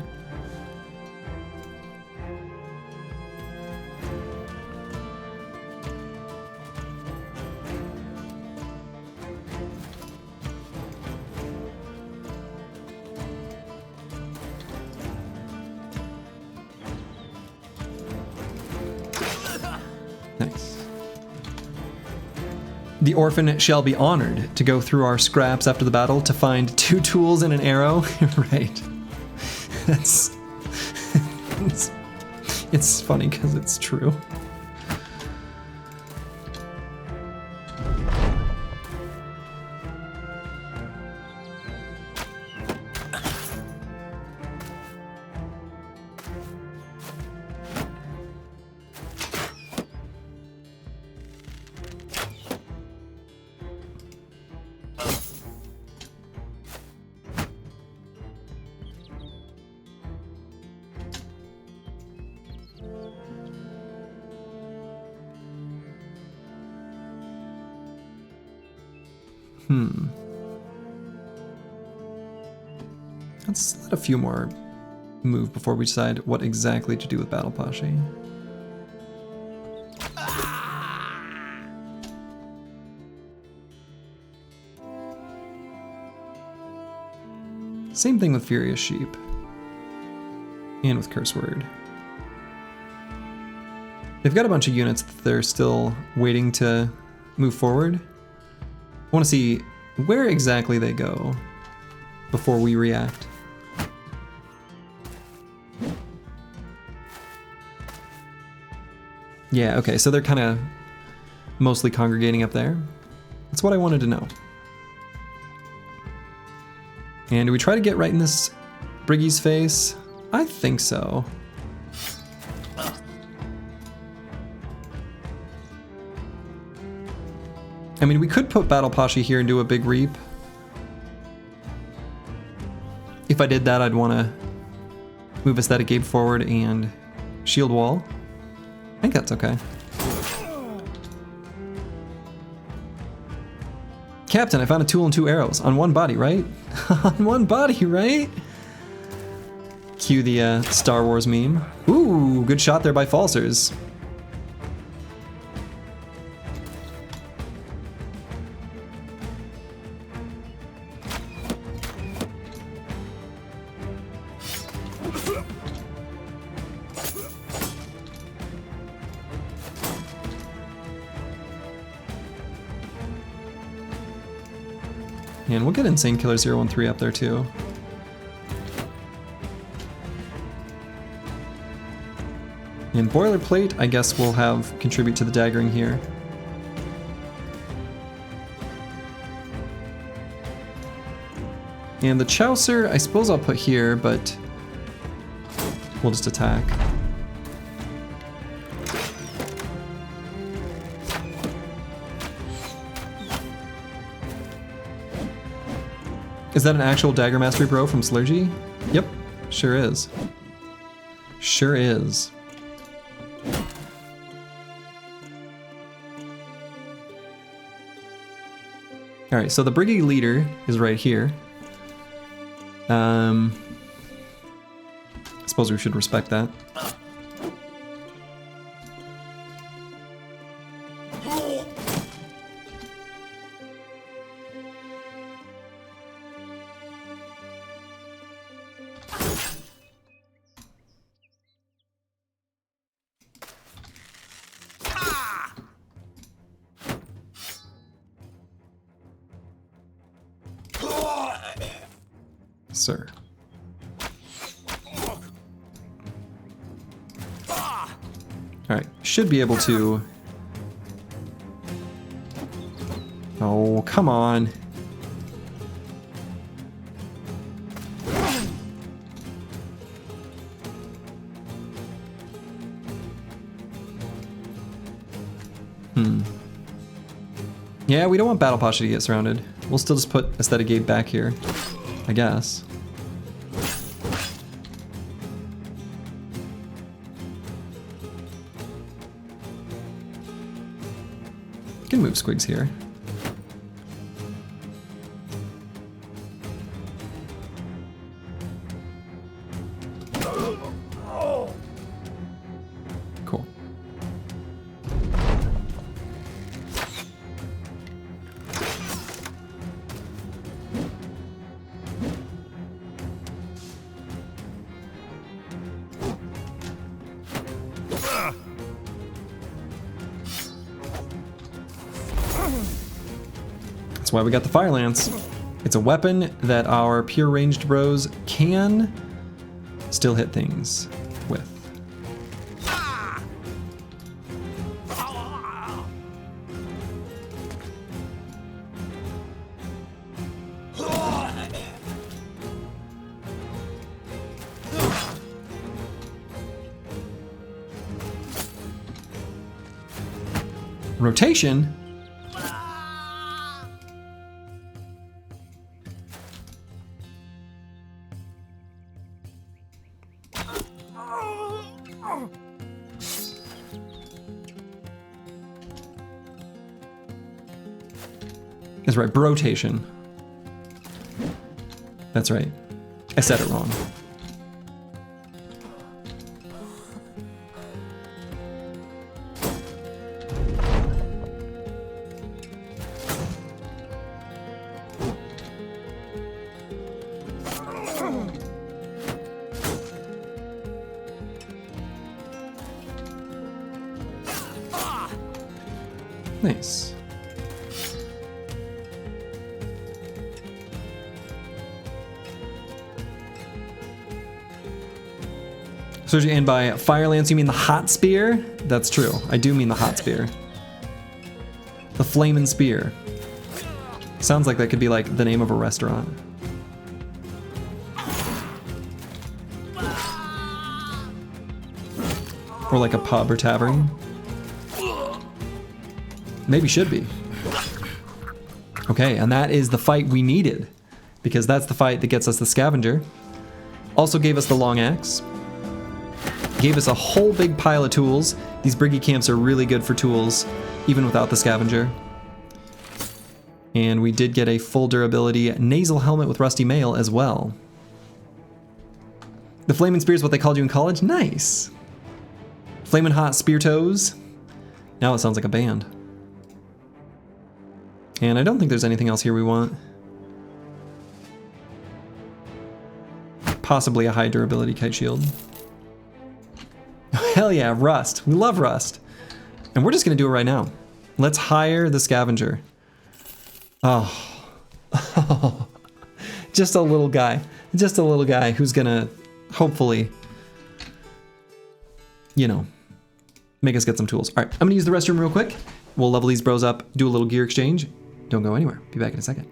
Nice. The orphan shall be honored to go through our scraps after the battle to find 2 tools and an arrow. Right. That's... it's funny because it's true. Let's let a few more move before we decide what exactly to do with Battle Pashi. Same thing with Furious Sheep. And with Curse Word. They've got a bunch of units that they're still waiting to move forward. I want to see where exactly they go before we react. Yeah, okay, so they're kind of mostly congregating up there. That's what I wanted to know. And do we try to get right in this Briggy's face? I think so. I mean, we could put Battle Pashi here and do a big reap. If I did that, I'd want to move Aesthetic Gabe forward and shield wall. I think that's okay. Captain, I found a tool and 2 arrows on 1 body, right? On 1 body, right? Cue the Star Wars meme. Ooh, good shot there by Falsers. And we'll get Insane Killer 013 up there too. And Boilerplate, I guess we'll have contribute to the daggering here. And the Chaucer, I suppose I'll put here, but we'll just attack. Is that an actual Dagger Mastery Bro from Slurgy? Yep, sure is. Sure is. Alright, so the Brigade leader is right here. I suppose we should respect that. Sir. Alright, should be able to... Oh, come on. Yeah, we don't want Battle Posture to get surrounded. We'll still just put Aesthetic Gabe back here, I guess. Can move Squigs here. Cool. That's why we got the Fire Lance. It's a weapon that our pure ranged bros can still hit things with. Rotation? That's right, brotation. That's right. I said it wrong. Nice. So, and by Fire Lance, you mean the Hot Spear? That's true. I do mean the Hot Spear. The Flamin' Spear. Sounds like that could be like the name of a restaurant. Or like a pub or tavern. Maybe should be. Okay, and that is the fight we needed, because that's the fight that gets us the Scavenger. Also gave us the Long Axe. Gave us a whole big pile of tools. These Briggy camps are really good for tools, even without the Scavenger. And we did get a full durability nasal helmet with rusty mail as well. The Flamin' Spear is what they called you in college? Nice! Flamin' Hot Spear Toes. Now it sounds like a band. And I don't think there's anything else here we want. Possibly a high durability kite shield. Hell yeah, Rust. We love Rust. And we're just gonna do it right now. Let's hire the Scavenger. Oh. Just a little guy. Just a little guy who's gonna, hopefully, you know, make us get some tools. All right, I'm gonna use the restroom real quick. We'll level these bros up, do a little gear exchange. Don't go anywhere. Be back in a second.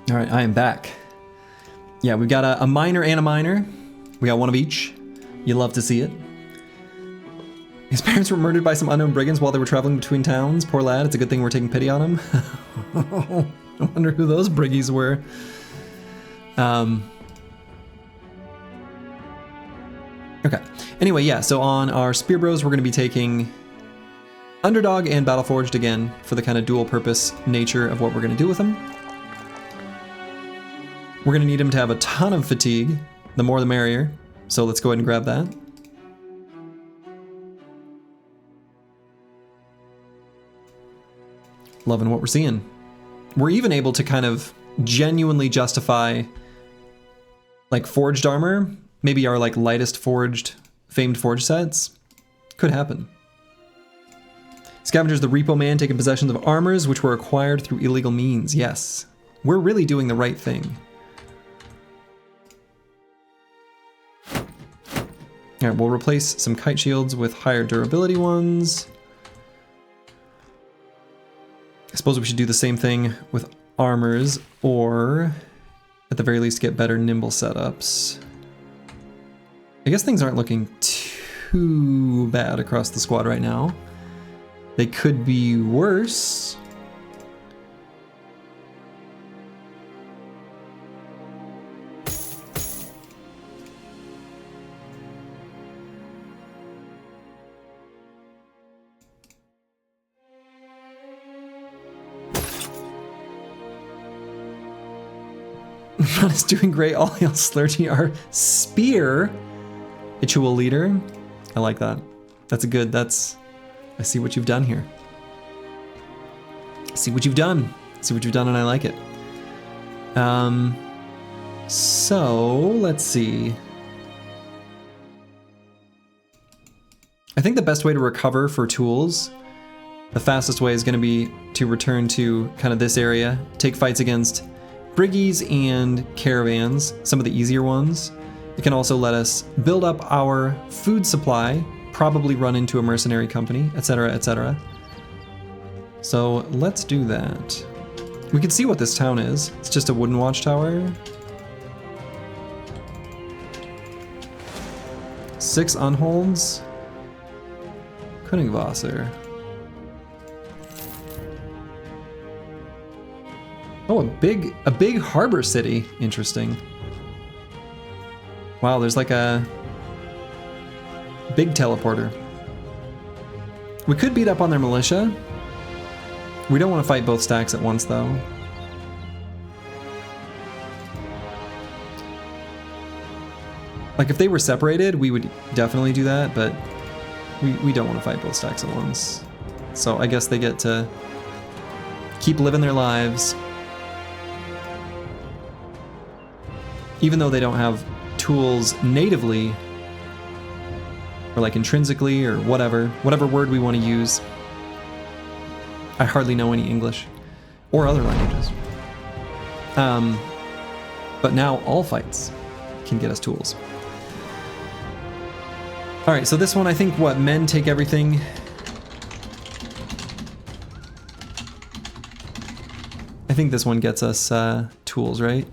All right, I am back. Yeah, we've got a miner and a miner. We got one of each. You love to see it. His parents were murdered by some unknown brigands while they were traveling between towns. Poor lad, it's a good thing we're taking pity on him. I wonder who those briggies were. Okay, anyway, yeah, so on our Spear Bros, we're gonna be taking Underdog and Battleforged again for the kind of dual purpose nature of what we're gonna do with them. We're gonna need him to have a ton of fatigue. The more the merrier. So let's go ahead and grab that. Loving what we're seeing. We're even able to kind of genuinely justify like forged armor, maybe our like lightest forged, famed forged sets. Could happen. Scavengers the Repo Man taking possession of armors which were acquired through illegal means. Yes. We're really doing the right thing. All right, we'll replace some kite shields with higher durability ones. I suppose we should do the same thing with armors, or at the very least get better nimble setups. I guess things aren't looking too bad across the squad right now. They could be worse. Run is doing great. All hail Slurgy, our spear ritual leader. I like that. That's a good, I see what you've done here. I see what you've done. I see what you've done and I like it. So let's see. I think the best way to recover for tools, the fastest way is going to be to return to kind of this area, take fights against briggies and caravans, some of the easier ones. It can also let us build up our food supply, probably run into a mercenary company, etc., etc. So let's do that. We can see what this town is. It's just a wooden watchtower. 6 unholds. Königwasser. Oh, a big harbor city. Interesting. Wow, there's like a big teleporter. We could beat up on their militia. We don't want to fight both stacks at once, though. Like, if they were separated, we would definitely do that, but we don't want to fight both stacks at once. So I guess they get to keep living their lives. Even though they don't have tools natively, or like intrinsically, or whatever word we want to use. I hardly know any English or other languages. But now all fights can get us tools. All right, so this one, I think, what, men take everything. I think this one gets us tools, right?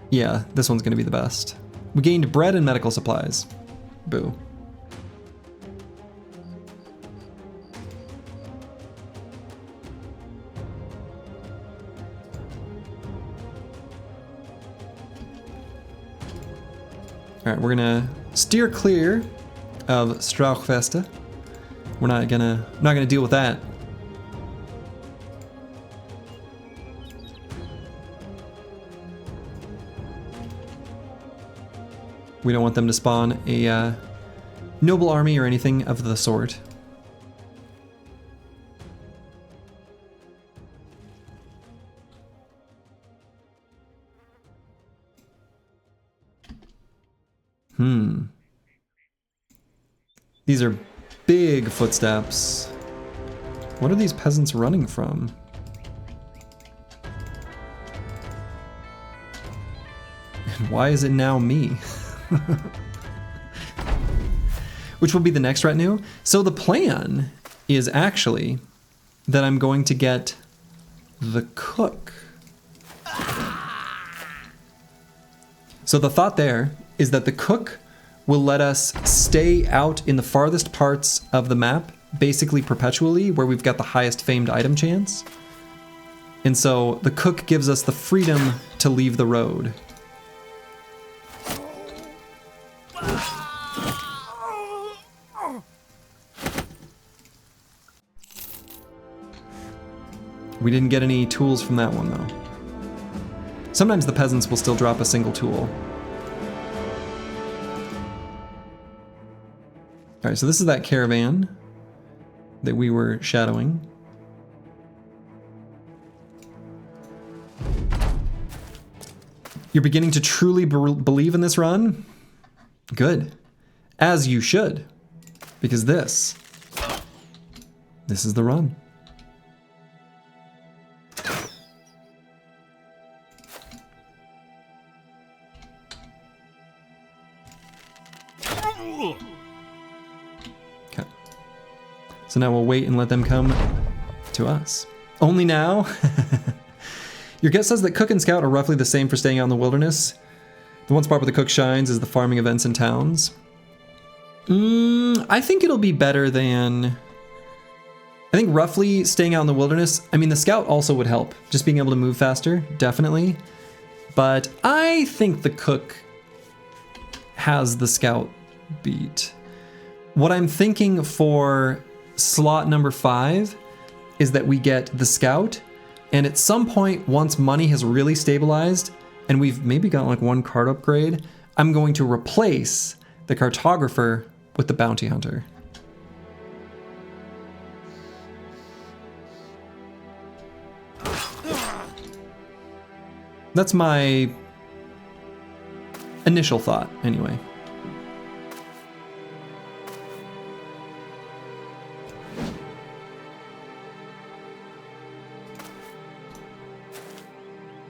Yeah, this one's gonna be the best. We gained bread and medical supplies. Boo. All right, we're gonna steer clear of Strauchfeste. We're not gonna deal with that. We don't want them to spawn a noble army or anything of the sort. These are big footsteps. What are these peasants running from? And why is it now me? Which will be the next retinue. So the plan is actually that I'm going to get the cook. So the thought there is that the cook will let us stay out in the farthest parts of the map, basically perpetually, where we've got the highest famed item chance. And so the cook gives us the freedom to leave the road. We didn't get any tools from that one, though. Sometimes the peasants will still drop a single tool. All right, so this is that caravan that we were shadowing. You're beginning to truly believe in this run? Good. As you should. Because this is the run. So now we'll wait and let them come to us. Only now? Your guest says that Cook and Scout are roughly the same for staying out in the wilderness. The one spot where the Cook shines is the farming events in towns. I think it'll be better than... I think roughly staying out in the wilderness, I mean, the Scout also would help. Just being able to move faster, definitely. But I think the Cook has the Scout beat. What I'm thinking for slot number 5 is that we get the Scout, and at some point, once money has really stabilized, and we've maybe got like one card upgrade, I'm going to replace the Cartographer with the Bounty Hunter. That's my initial thought, anyway.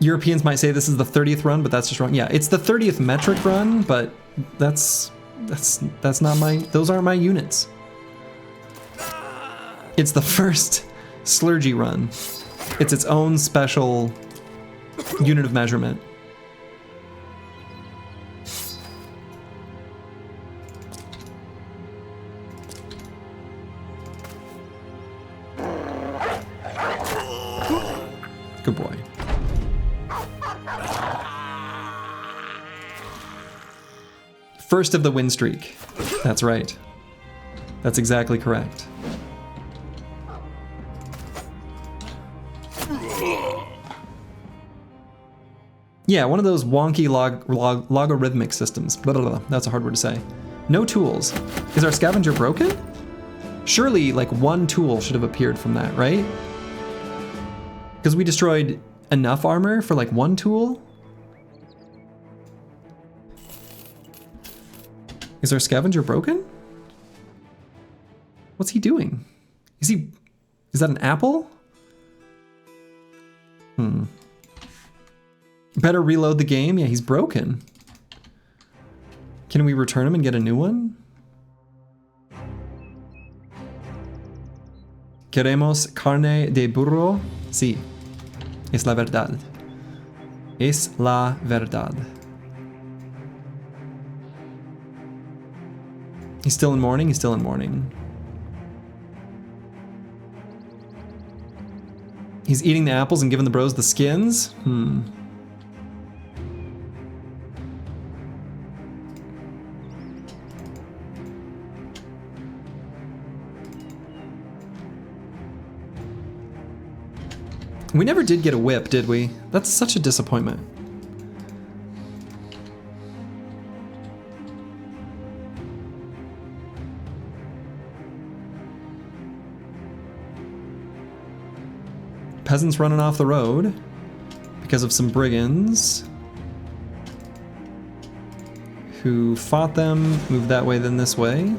Europeans might say this is the 30th run, but that's just wrong. Yeah, it's the 30th metric run, but that's not my, those aren't my units. It's the first Slurgy run. It's its own special unit of measurement. Good boy. First of the win streak. That's right. That's exactly correct. Yeah, one of those wonky logarithmic systems. Blah, blah, blah. That's a hard word to say. No tools. Is our scavenger broken? Surely, like, one tool should have appeared from that, right? Because we destroyed enough armor for, like, one tool? Is our scavenger broken? What's he doing? Is that an apple? Better reload the game? Yeah, he's broken. Can we return him and get a new one? Queremos carne de burro? Sí. Es la verdad. Es la verdad. He's still in mourning? He's still in mourning. He's eating the apples and giving the bros the skins? We never did get a whip, did we? That's such a disappointment. Peasants running off the road because of some brigands who fought them, moved that way then this way.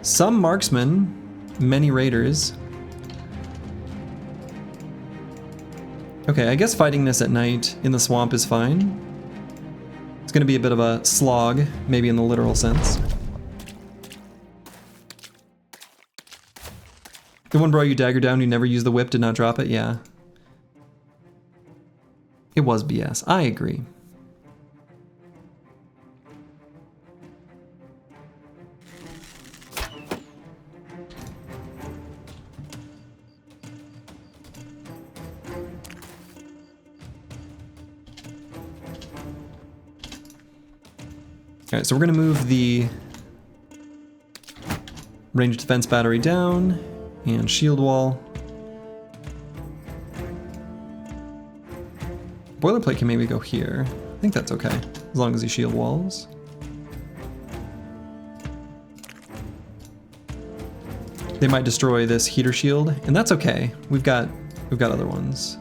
Some marksmen, many raiders. Okay, I guess fighting this at night in the swamp is fine. It's gonna be a bit of a slog, maybe in the literal sense. The one bro you dagger down, you never use the whip, did not drop it? Yeah. It was BS. I agree. Alright, so we're gonna move the ranged defense battery down. And shield wall. Boilerplate can maybe go here. I think that's okay, as long as he shield walls. They might destroy this heater shield, and that's okay. We've got other ones.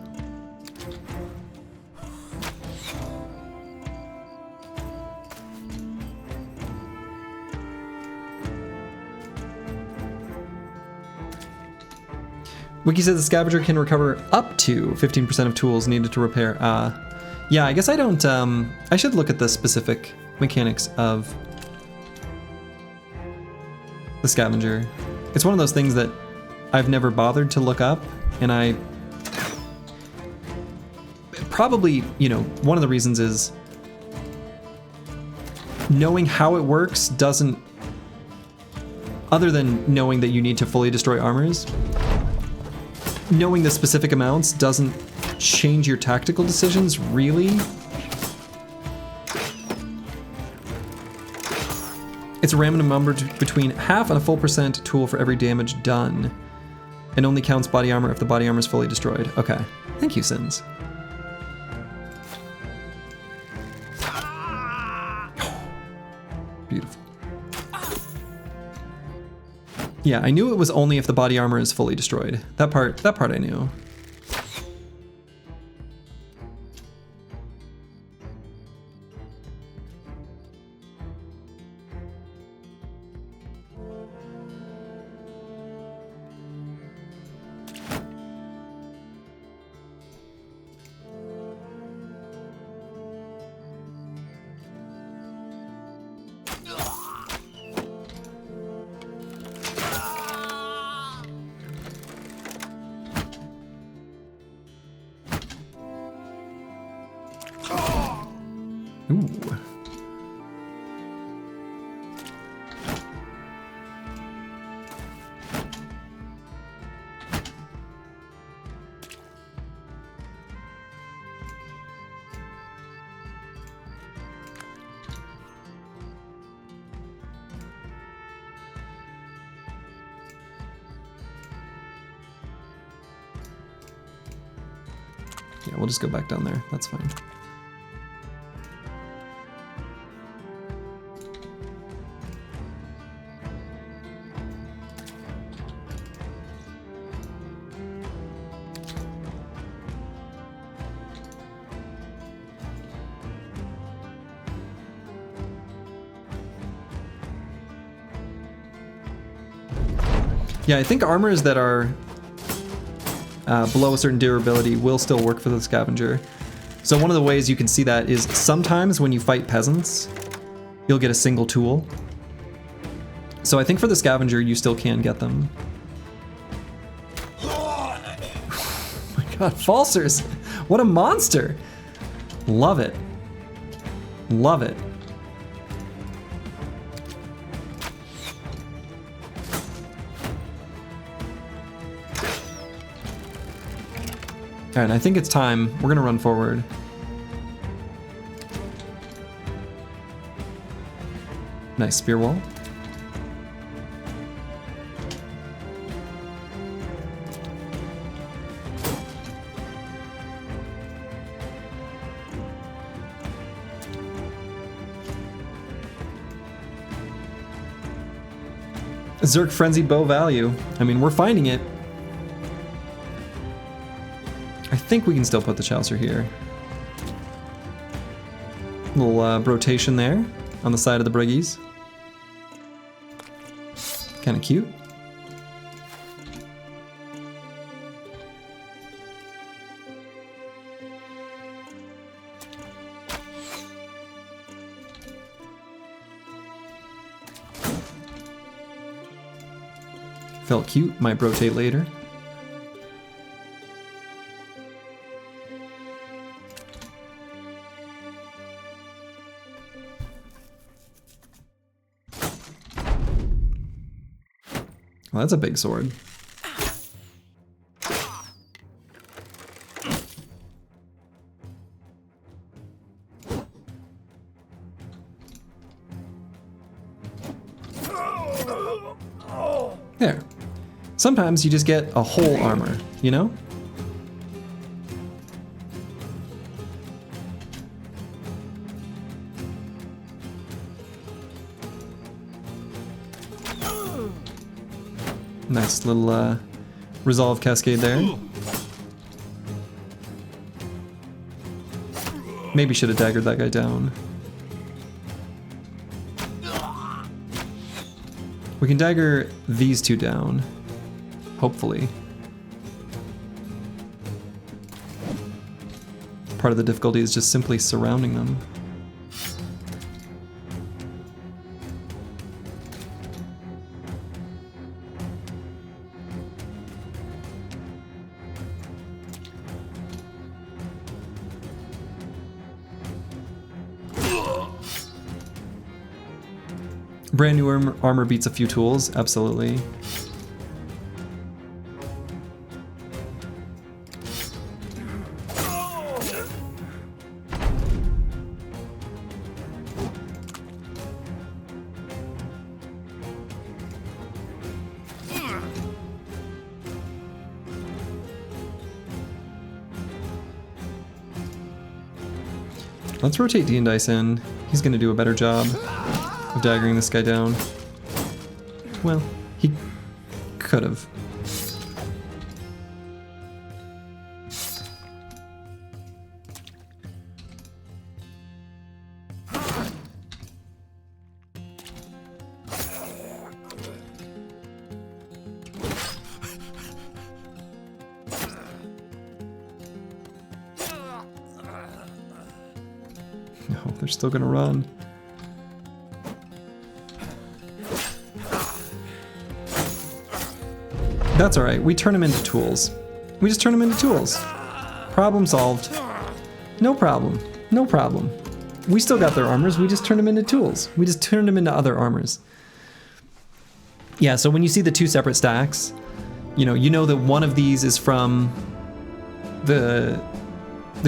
Wiki says the scavenger can recover up to 15% of tools needed to repair. Yeah, I guess I don't, I should look at the specific mechanics of the scavenger. It's one of those things that I've never bothered to look up, and I probably, you know, one of the reasons is knowing how it works doesn't, other than knowing that you need to fully destroy armors, knowing the specific amounts doesn't change your tactical decisions, really. It's a random number between half and a full % tool for every damage done, and only counts body armor if the body armor is fully destroyed. Okay, thank you, Sins. Beautiful. Yeah, I knew it was only if the body armor is fully destroyed. That part I knew. Ooh. Yeah, we'll just go back down there. That's fine. Yeah, I think armors that are below a certain durability will still work for the scavenger. So one of the ways you can see that is sometimes when you fight peasants, you'll get a single tool. So I think for the scavenger, you still can get them. Oh my god, falsers! What a monster! Love it. Love it. Alright, I think it's time. We're gonna run forward. Nice spear wall. Zerk Frenzy bow value. I mean, we're finding it. I think we can still put the Chaucer here. Little rotation there on the side of the Briggies. Kind of cute. Felt cute, might rotate later. Well, that's a big sword. There. Sometimes you just get a whole armor, you know? Nice little resolve cascade there. Maybe should have daggered that guy down. We can dagger these two down, hopefully. Part of the difficulty is just simply surrounding them. Brand new armor beats a few tools, absolutely. Let's rotate D and Dice in. He's gonna do a better job of daggering this guy down. Well, he could have. No, they're still gonna run. That's alright, we turn them into tools. We just turn them into tools. Problem solved. No problem. No problem. We still got their armors, we just turned them into tools. We just turned them into other armors. Yeah, so when you see the two separate stacks, you know that one of these is from the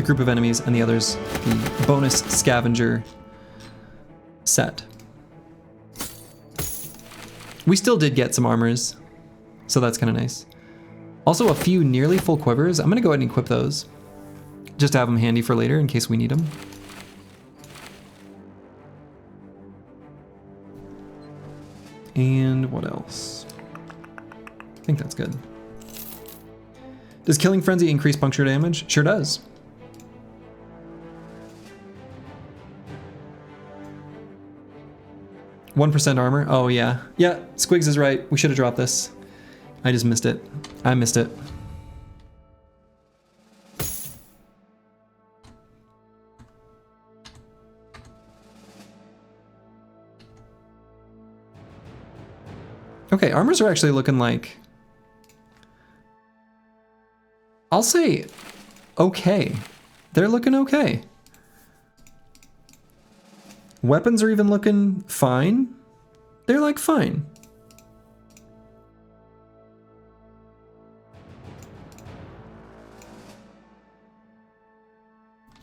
group of enemies and the other's the bonus scavenger set. We still did get some armors, so that's kind of nice. Also a few nearly full quivers. I'm gonna go ahead and equip those. Just to have them handy for later in case we need them. And what else? I think that's good. Does Killing Frenzy increase puncture damage? Sure does. %1 armor. Oh yeah. Yeah, Squigs is right. We should have dropped this. I just missed it. I missed it. Okay, armors are actually looking like... I'll say okay. They're looking okay. Weapons are even looking fine. They're like fine.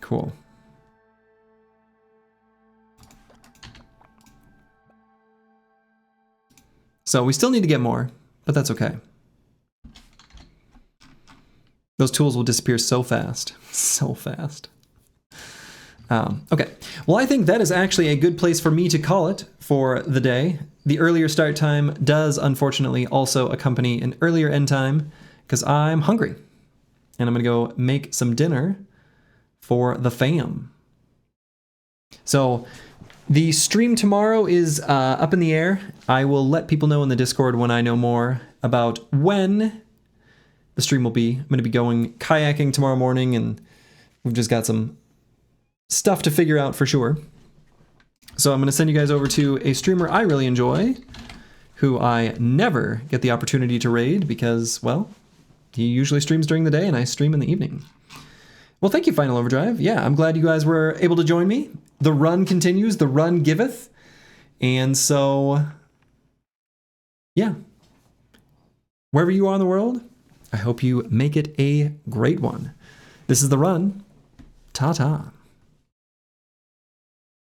Cool. So we still need to get more, but that's okay. Those tools will disappear so fast. So fast. Okay, well I think that is actually a good place for me to call it for the day. The earlier start time does unfortunately also accompany an earlier end time because I'm hungry. And I'm gonna go make some dinner for the fam. So the stream tomorrow is up in the air. I will let people know in the Discord when I know more about when the stream will be. I'm gonna be going kayaking tomorrow morning and we've just got some stuff to figure out for sure. So I'm going to send you guys over to a streamer I really enjoy, who I never get the opportunity to raid because, well, he usually streams during the day and I stream in the evening. Well, thank you, Final Overdrive. Yeah, I'm glad you guys were able to join me. The run continues, the run giveth. And so, yeah. Wherever you are in the world, I hope you make it a great one. This is The Run. Ta-ta.